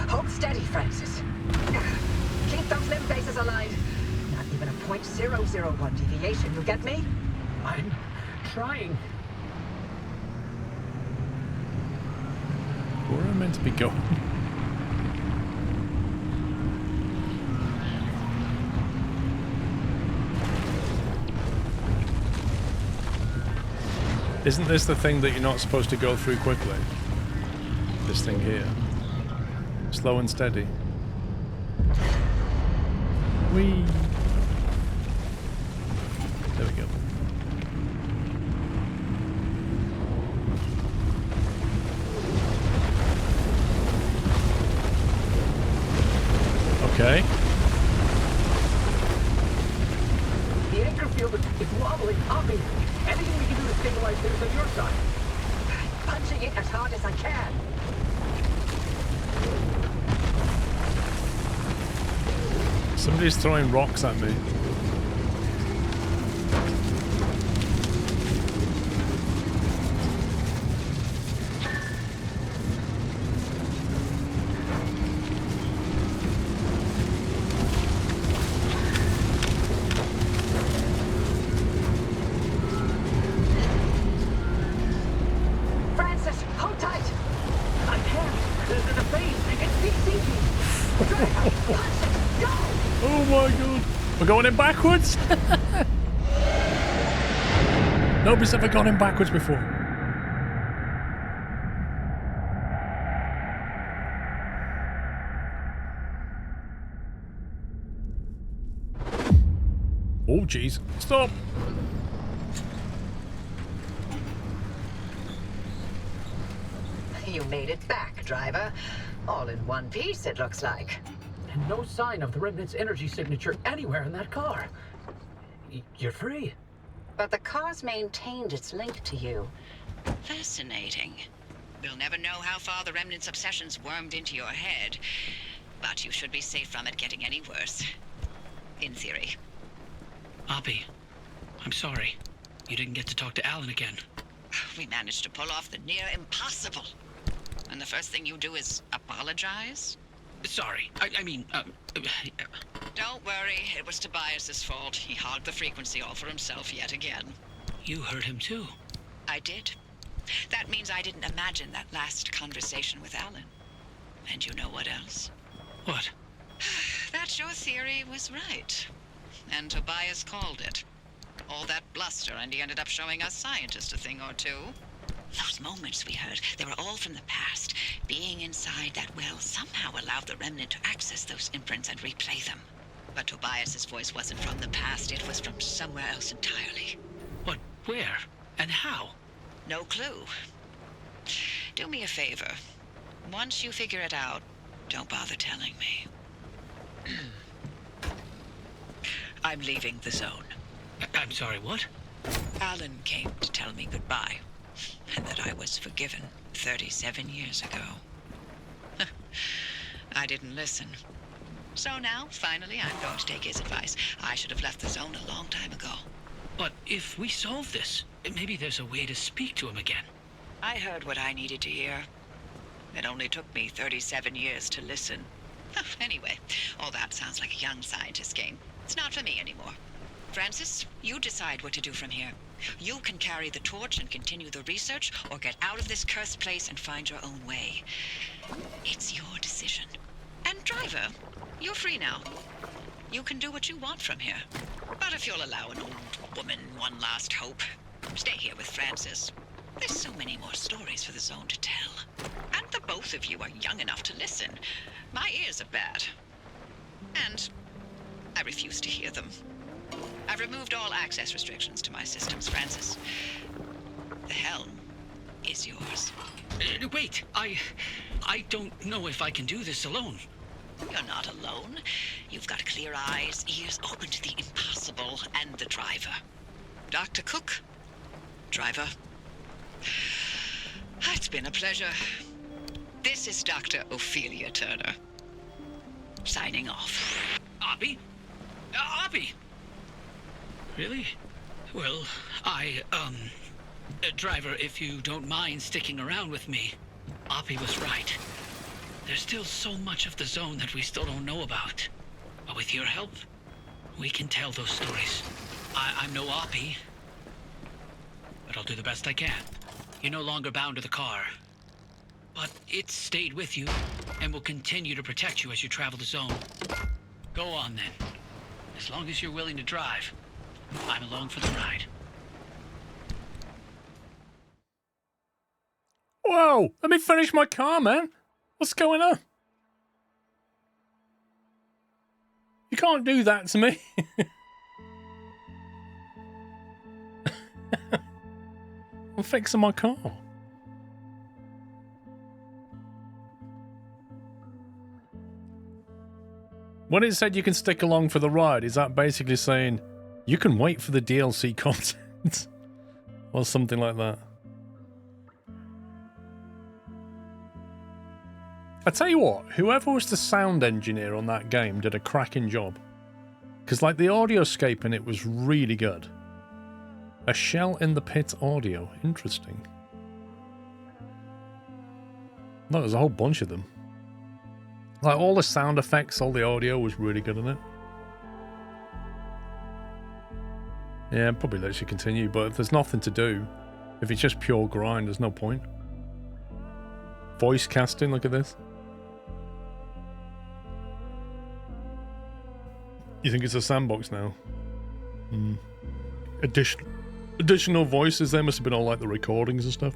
Hold steady, Francis. Keep those limb bases aligned. Not even a 0.001 deviation, you get me? I'm trying. Where am I meant to be going? Isn't this the thing that you're not supposed to go through quickly? This thing here. Slow and steady. Whee! There we go. Okay. The anchor field is wobbling, Oppie. Anything we can do to stabilize things on your side? Punching it as hard as I can. Somebody's throwing rocks at me. We're going in backwards? Nobody's ever gone in backwards before. Oh, jeez. Stop! You made it back, driver. All in one piece, it looks like. And no sign of the Remnant's energy signature anywhere in that car. You're free. But the car's maintained its link to you. Fascinating. We'll never know how far the Remnant's obsessions wormed into your head, but you should be safe from it getting any worse. In theory. Oppie, I'm sorry. You didn't get to talk to Alan again. We managed to pull off the near impossible. And the first thing you do is apologize? Sorry. Don't worry, it was Tobias's fault. He hogged the frequency all for himself yet again. You heard him too. I did. That means I didn't imagine that last conversation with Alan. And you know what else? What? That your theory was right. And Tobias called it. All that bluster, and he ended up showing us scientists a thing or two. Those moments we heard, they were all from the past. Being inside that well somehow allowed the Remnant to access those imprints and replay them. But Tobias's voice wasn't from the past, it was from somewhere else entirely. What? Where? And how? No clue. Do me a favor. Once you figure it out, don't bother telling me. I'm leaving the zone. I'm sorry, what? Alan came to tell me goodbye, and that I was forgiven 37 years ago. I didn't listen. So now, finally, I'm going to take his advice. I should have left the zone a long time ago. But if we solve this, maybe there's a way to speak to him again. I heard what I needed to hear. It only took me 37 years to listen. Anyway, all that sounds like a young scientist game. It's not for me anymore. Francis, you decide what to do from here. You can carry the torch and continue the research, or get out of this cursed place and find your own way. It's your decision. And driver, you're free now. You can do what you want from here. But if you'll allow an old woman one last hope, stay here with Francis. There's so many more stories for the zone to tell. And the both of you are young enough to listen. My ears are bad. And I refuse to hear them. I've removed all access restrictions to my systems, Francis. The helm is yours. Wait, I don't know if I can do this alone. You're not alone. You've got clear eyes, ears open to the impossible, and the driver. Dr. Cook, driver. It's been a pleasure. This is Dr. Ophelia Turner. Signing off. Oppie? Oppie! Really? Well, driver, if you don't mind sticking around with me, Oppie was right. There's still so much of the zone that we still don't know about. But with your help, we can tell those stories. I'm no Oppie, but I'll do the best I can. You're no longer bound to the car, but it's stayed with you and will continue to protect you as you travel the zone. Go on then. As long as you're willing to drive, I'm along for the ride. Whoa! Let me finish my car, man. What's going on? You can't do that to me. I'm fixing my car. When it said you can stick along for the ride, is that basically saying you can wait for the DLC content? Or something like that? I tell you what, whoever was the sound engineer on that game did a cracking job. Because, like, the audioscape in it was really good. A shell in the pit audio. Interesting. No, there's a whole bunch of them. Like, all the sound effects, all the audio was really good in it. Yeah, it probably lets you continue, but if there's nothing to do, if it's just pure grind, there's no point. Voice casting, look at this. You think it's a sandbox now? Additional voices, they must have been all like the recordings and stuff.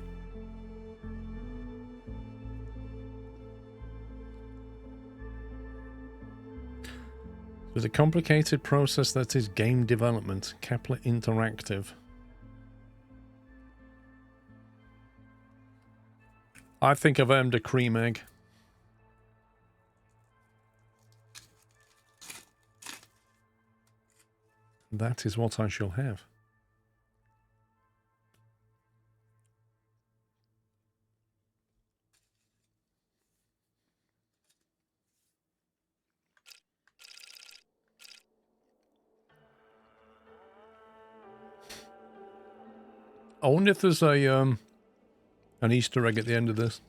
There's a complicated process that is game development. Kepler Interactive. I think I've earned a cream egg. That is what I shall have. I wonder if there's a an Easter egg at the end of this.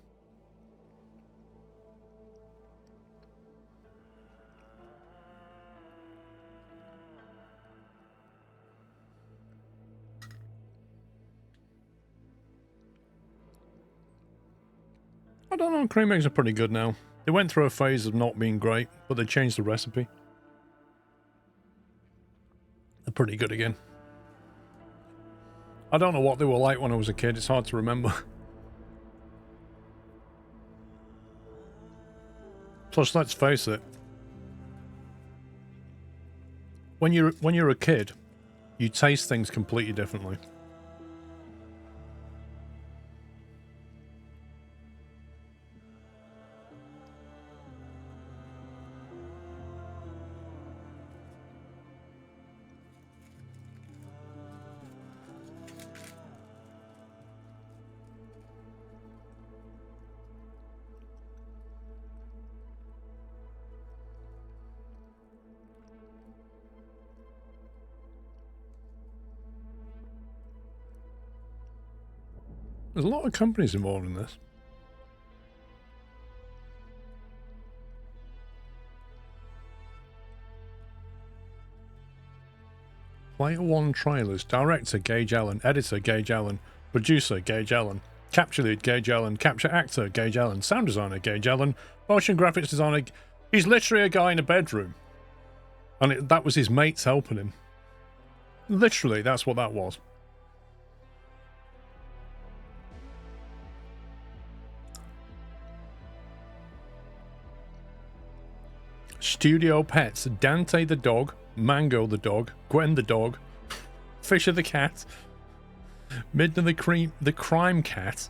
I don't know, cream eggs are pretty good now. They went through a phase of not being great, but they changed the recipe. They're pretty good again. I don't know what they were like when I was a kid, it's hard to remember. Plus, let's face it. When you're a kid, you taste things completely differently. There's a lot of companies involved in this. Player One trailers. Director Gage Allen. Editor Gage Allen. Producer Gage Allen. Capture lead Gage Allen. Capture actor Gage Allen. Sound designer Gage Allen. Motion graphics designer. He's literally a guy in a bedroom. And that was his mates helping him. Literally, that's what that was. Studio pets. Dante the dog. Mango the dog. Gwen the dog. Fisher the cat. Midna the crime cat.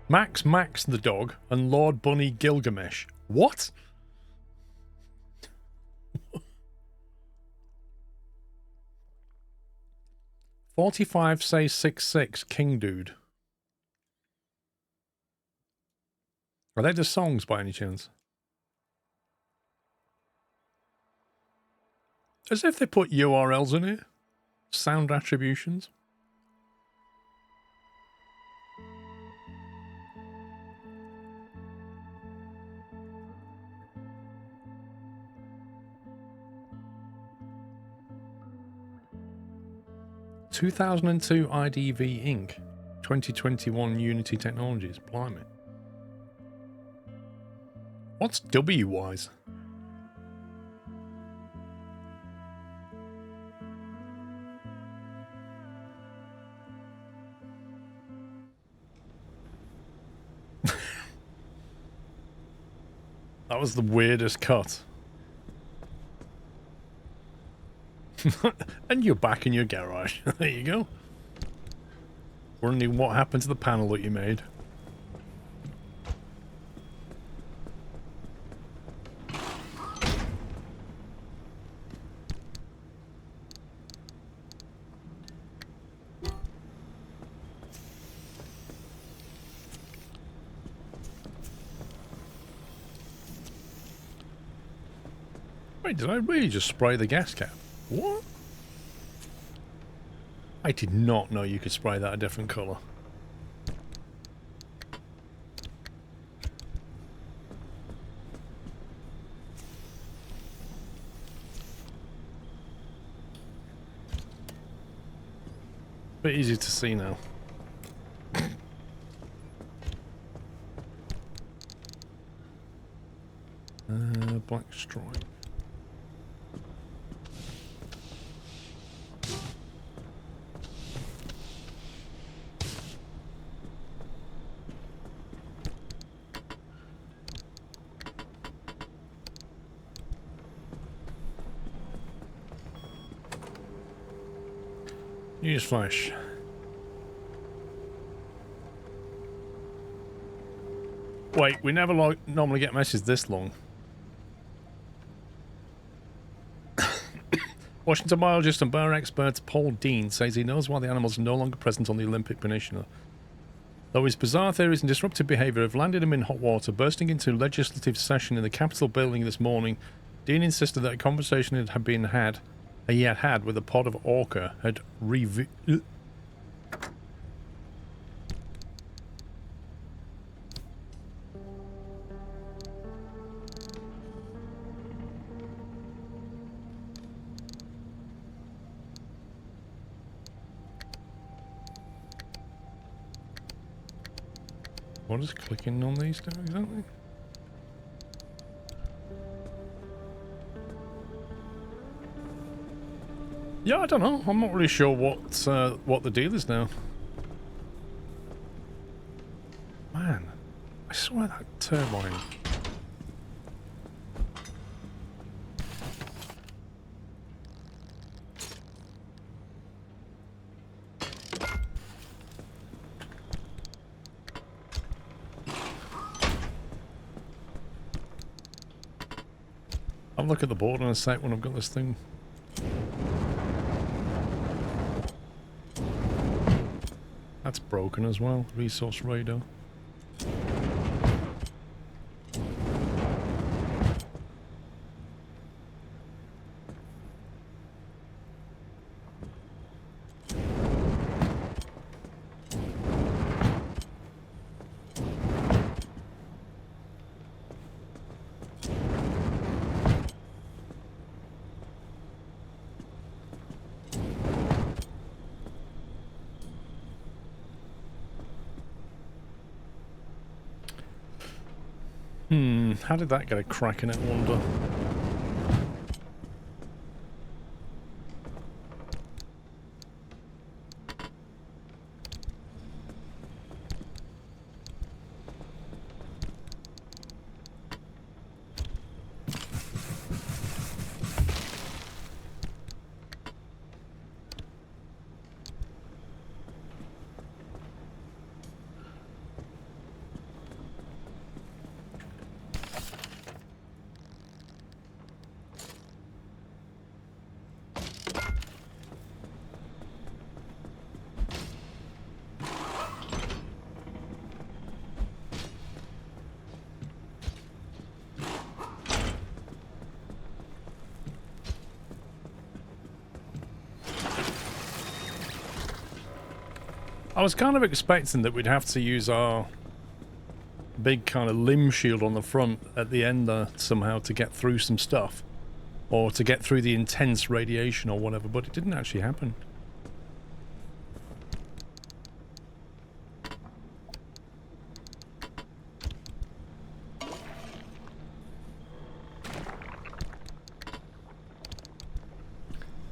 Max the dog. And Lord Bunny Gilgamesh. What? $45 say 66 King Dude. Are they the songs by any chance? As if they put URLs in it. Sound attributions. (2002) IDV Inc. 2021 Unity Technologies. Blimey. What's W-wise? That was the weirdest cut. And you're back in your garage. There you go. Wondering what happened to the panel that you made. Wait, did I really just spray the gas cap? What? I did not know you could spray that a different colour. Bit easy to see now. Black stripe. Newsflash. Wait, we never normally get messages this long. Washington biologist and bear expert Paul Dean says he knows why the animals are no longer present on the Olympic Peninsula. Though his bizarre theories and disruptive behaviour have landed him in hot water, bursting into legislative session in the Capitol building this morning, Dean insisted that a conversation he had had with a pod of orca had What is clicking on these do exactly? Yeah, I don't know. I'm not really sure what the deal is now. Man, I swear that turbine. I'll look at the board in a sec when I've got this thing. That's broken as well. Resource radar. How did that get a crack in it, I wonder? I was kind of expecting that we'd have to use our big kind of limb shield on the front at the end somehow to get through some stuff. Or to get through the intense radiation or whatever, but it didn't actually happen.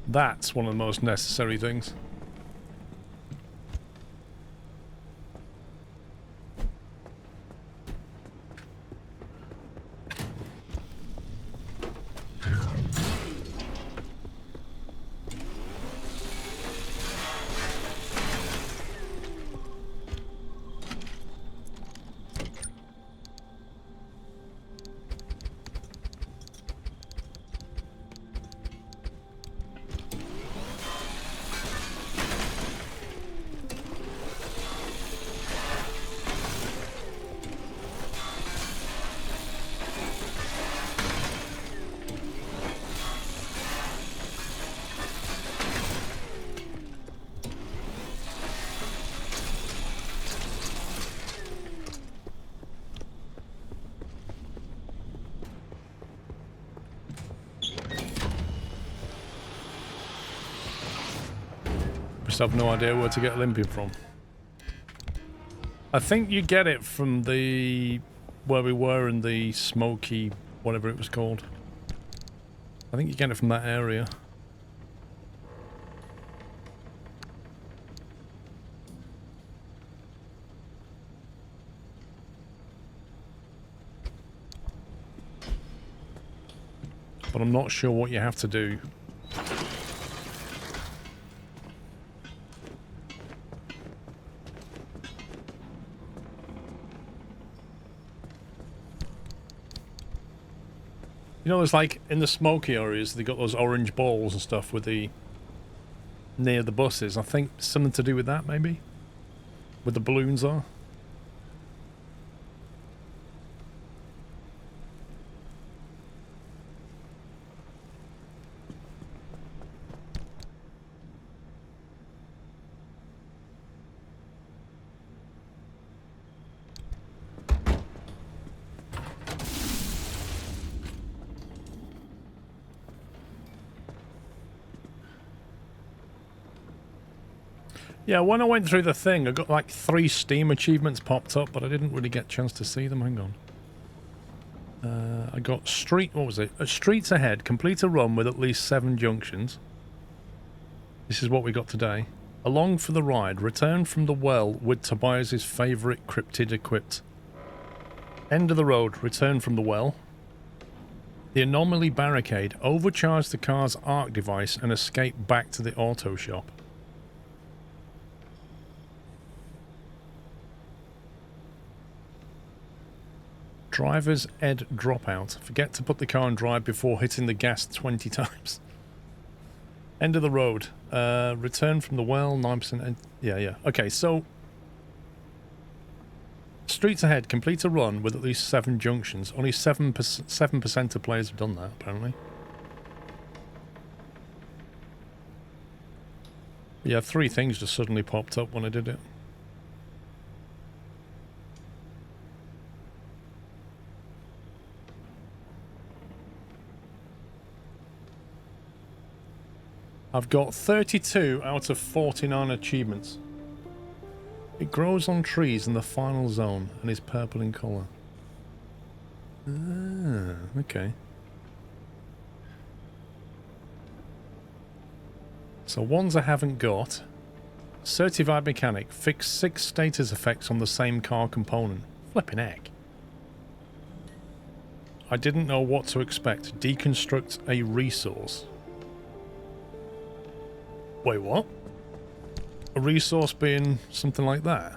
That's one of the most necessary things. Have no idea where to get limping from. I think you get it from the where we were in the smoky whatever it was called. I think you get it from that area. But I'm not sure what you have to do. You know, there's like in the smoky areas, they got those orange balls and stuff with the near the buses. I think something to do with that, maybe, where the balloons are. Yeah, when I went through the thing, I got like 3 Steam achievements popped up, but I didn't really get a chance to see them. Hang on. I got what was it? Streets ahead, complete a run with at least 7 junctions. This is what we got today. Along for the ride, return from the well with Tobias's favourite cryptid equipped. End of the road, return from the well. The anomaly barricade, overcharge the car's arc device and escape back to the auto shop. Driver's ed dropout. Forget to put the car in drive before hitting the gas 20 times. End of the road. Return from the well, 9%. Yeah. Okay, so... Streets ahead. Complete a run with at least 7 junctions. Only 7% of players have done that, apparently. Yeah, 3 things just suddenly popped up when I did it. I've got 32 out of 49 achievements. It grows on trees in the final zone and is purple in colour. Ah, okay. So ones I haven't got. Certified mechanic. Fix 6 status effects on the same car component. Flipping heck. I didn't know what to expect. Deconstruct a resource. Wait, what? A resource being something like that?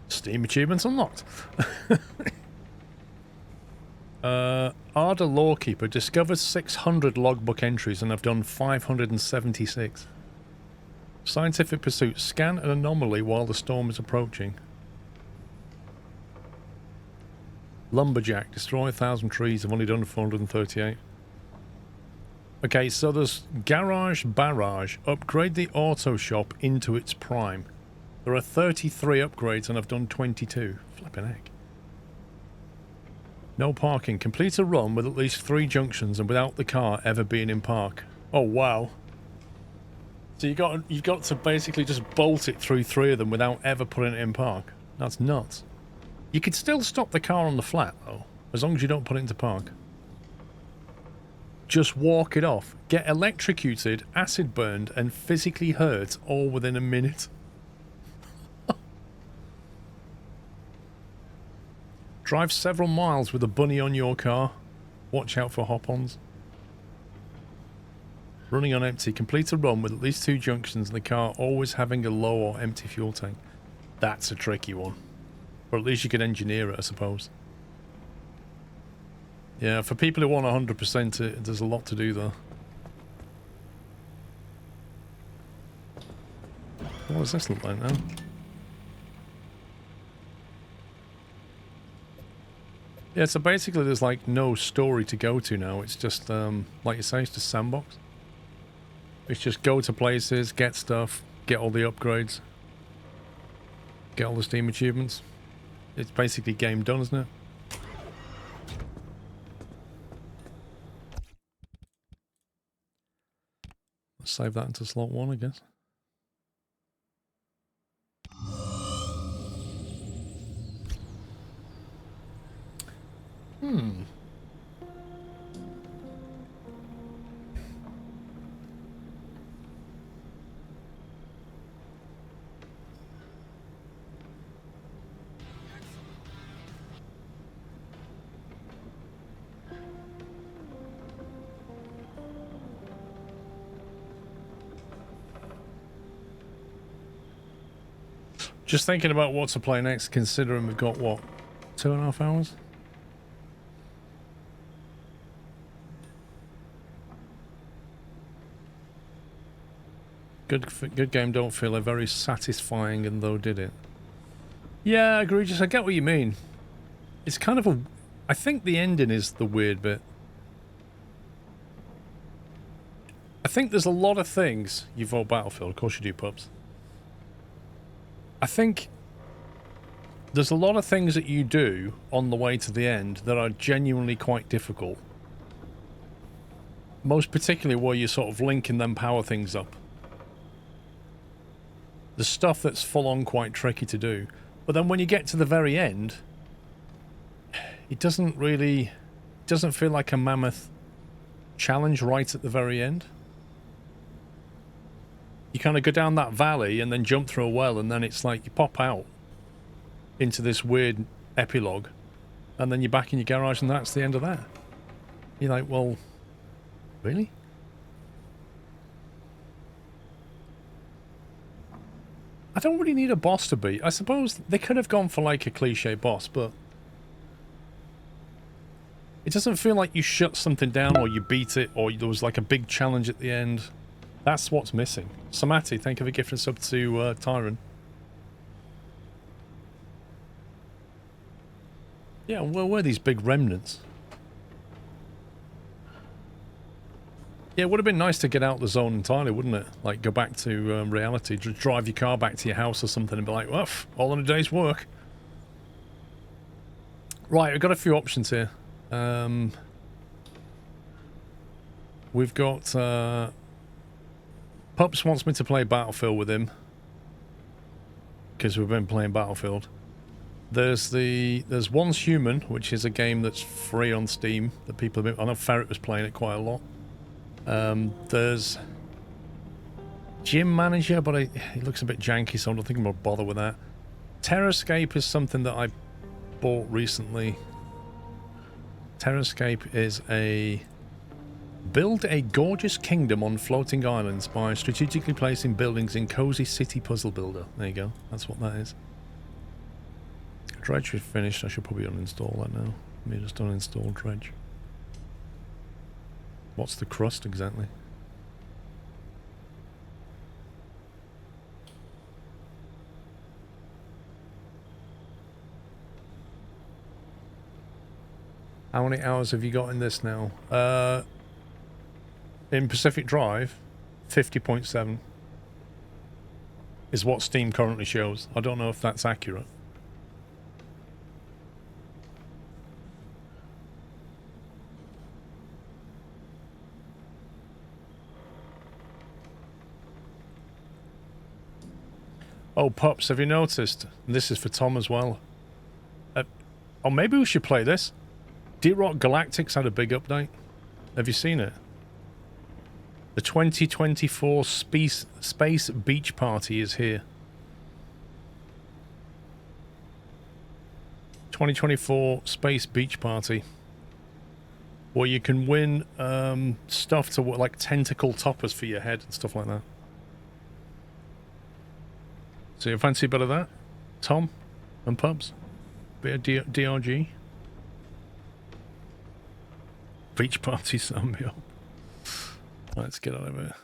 Steam achievements unlocked. Arda Lawkeeper discovers 600 logbook entries and I've done 576. Scientific pursuit. Scan an anomaly while the storm is approaching. Lumberjack, destroy 1,000 trees. I've only done 438. Okay, so there's Garage Barrage. Upgrade the auto shop into its prime. There are 33 upgrades and I've done 22. Flipping heck. No parking. Complete a run with at least 3 junctions and without the car ever being in park. Oh, wow. So you've got to basically just bolt it through 3 of them without ever putting it in park. That's nuts. You could still stop the car on the flat, though, as long as you don't put it into park. Just walk it off. Get electrocuted, acid burned, and physically hurt all within a minute. Drive several miles with a bunny on your car. Watch out for hop-ons. Running on empty. Complete a run with at least 2 junctions and the car always having a low or empty fuel tank. That's a tricky one. Or at least you could engineer it, I suppose. Yeah, for people who want 100% it, there's a lot to do there. What does this look like now? Yeah, so basically there's like no story to go to now. It's just, like you say, it's just sandbox. It's just go to places, get stuff, get all the upgrades, get all the Steam achievements. It's basically game done, isn't it? Let's save that into slot 1, I guess. Just thinking about what to play next, considering we've got, what, 2.5 hours? Good game, don't feel it very satisfying, and though did it. Yeah, egregious, I get what you mean. It's kind of a... I think the ending is the weird bit. I think there's a lot of things... You vote Battlefield, of course you do, pups. I think there's a lot of things that you do on the way to the end that are genuinely quite difficult. Most particularly where you're sort of linking them power things up. The stuff that's full on quite tricky to do. But then when you get to the very end, it doesn't really... It doesn't feel like a mammoth challenge right at the very end. You kind of go down that valley and then jump through a well, and then it's like you pop out into this weird epilogue, and then you're back in your garage and that's the end of that. You're like, well, really? I don't really need a boss to beat. I suppose they could have gone for like a cliche boss, but it doesn't feel like you shut something down or you beat it or there was like a big challenge at the end. That's what's missing. Samati, thank you for gifting sub to Tyron. Yeah, where were these big remnants? Yeah, it would have been nice to get out the zone entirely, wouldn't it? Like, go back to reality. Just drive your car back to your house or something and be like, well, all in a day's work. Right, we've got a few options here. We've got... Pups wants me to play Battlefield with him. Because we've been playing Battlefield. There's Once Human, which is a game that's free on Steam. That people have been... I know Ferret was playing it quite a lot. There's Gym Manager, but it looks a bit janky, so I don't think I'm going to bother with that. Terrascape is something that I bought recently. Terrascape is a... Build a gorgeous kingdom on floating islands by strategically placing buildings in cozy city puzzle builder. There you go. That's what that is. Dredge is finished. I should probably uninstall that now. Let me just uninstall Dredge. What's the crust exactly? How many hours have you got in this now? In Pacific Drive, 50.7 is what Steam currently shows. I don't know if that's accurate. Oh, Pups, have you noticed? And this is for Tom as well. Oh, maybe we should play this. Deep Rock Galactic's had a big update. Have you seen it? The 2024 Space Beach Party is here. 2024 Space Beach Party. Where you can win stuff to like tentacle toppers for your head and stuff like that. So you fancy a bit of that? Tom and Pubs? Bit of DRG? Beach Party, sign me up. Let's get out of here.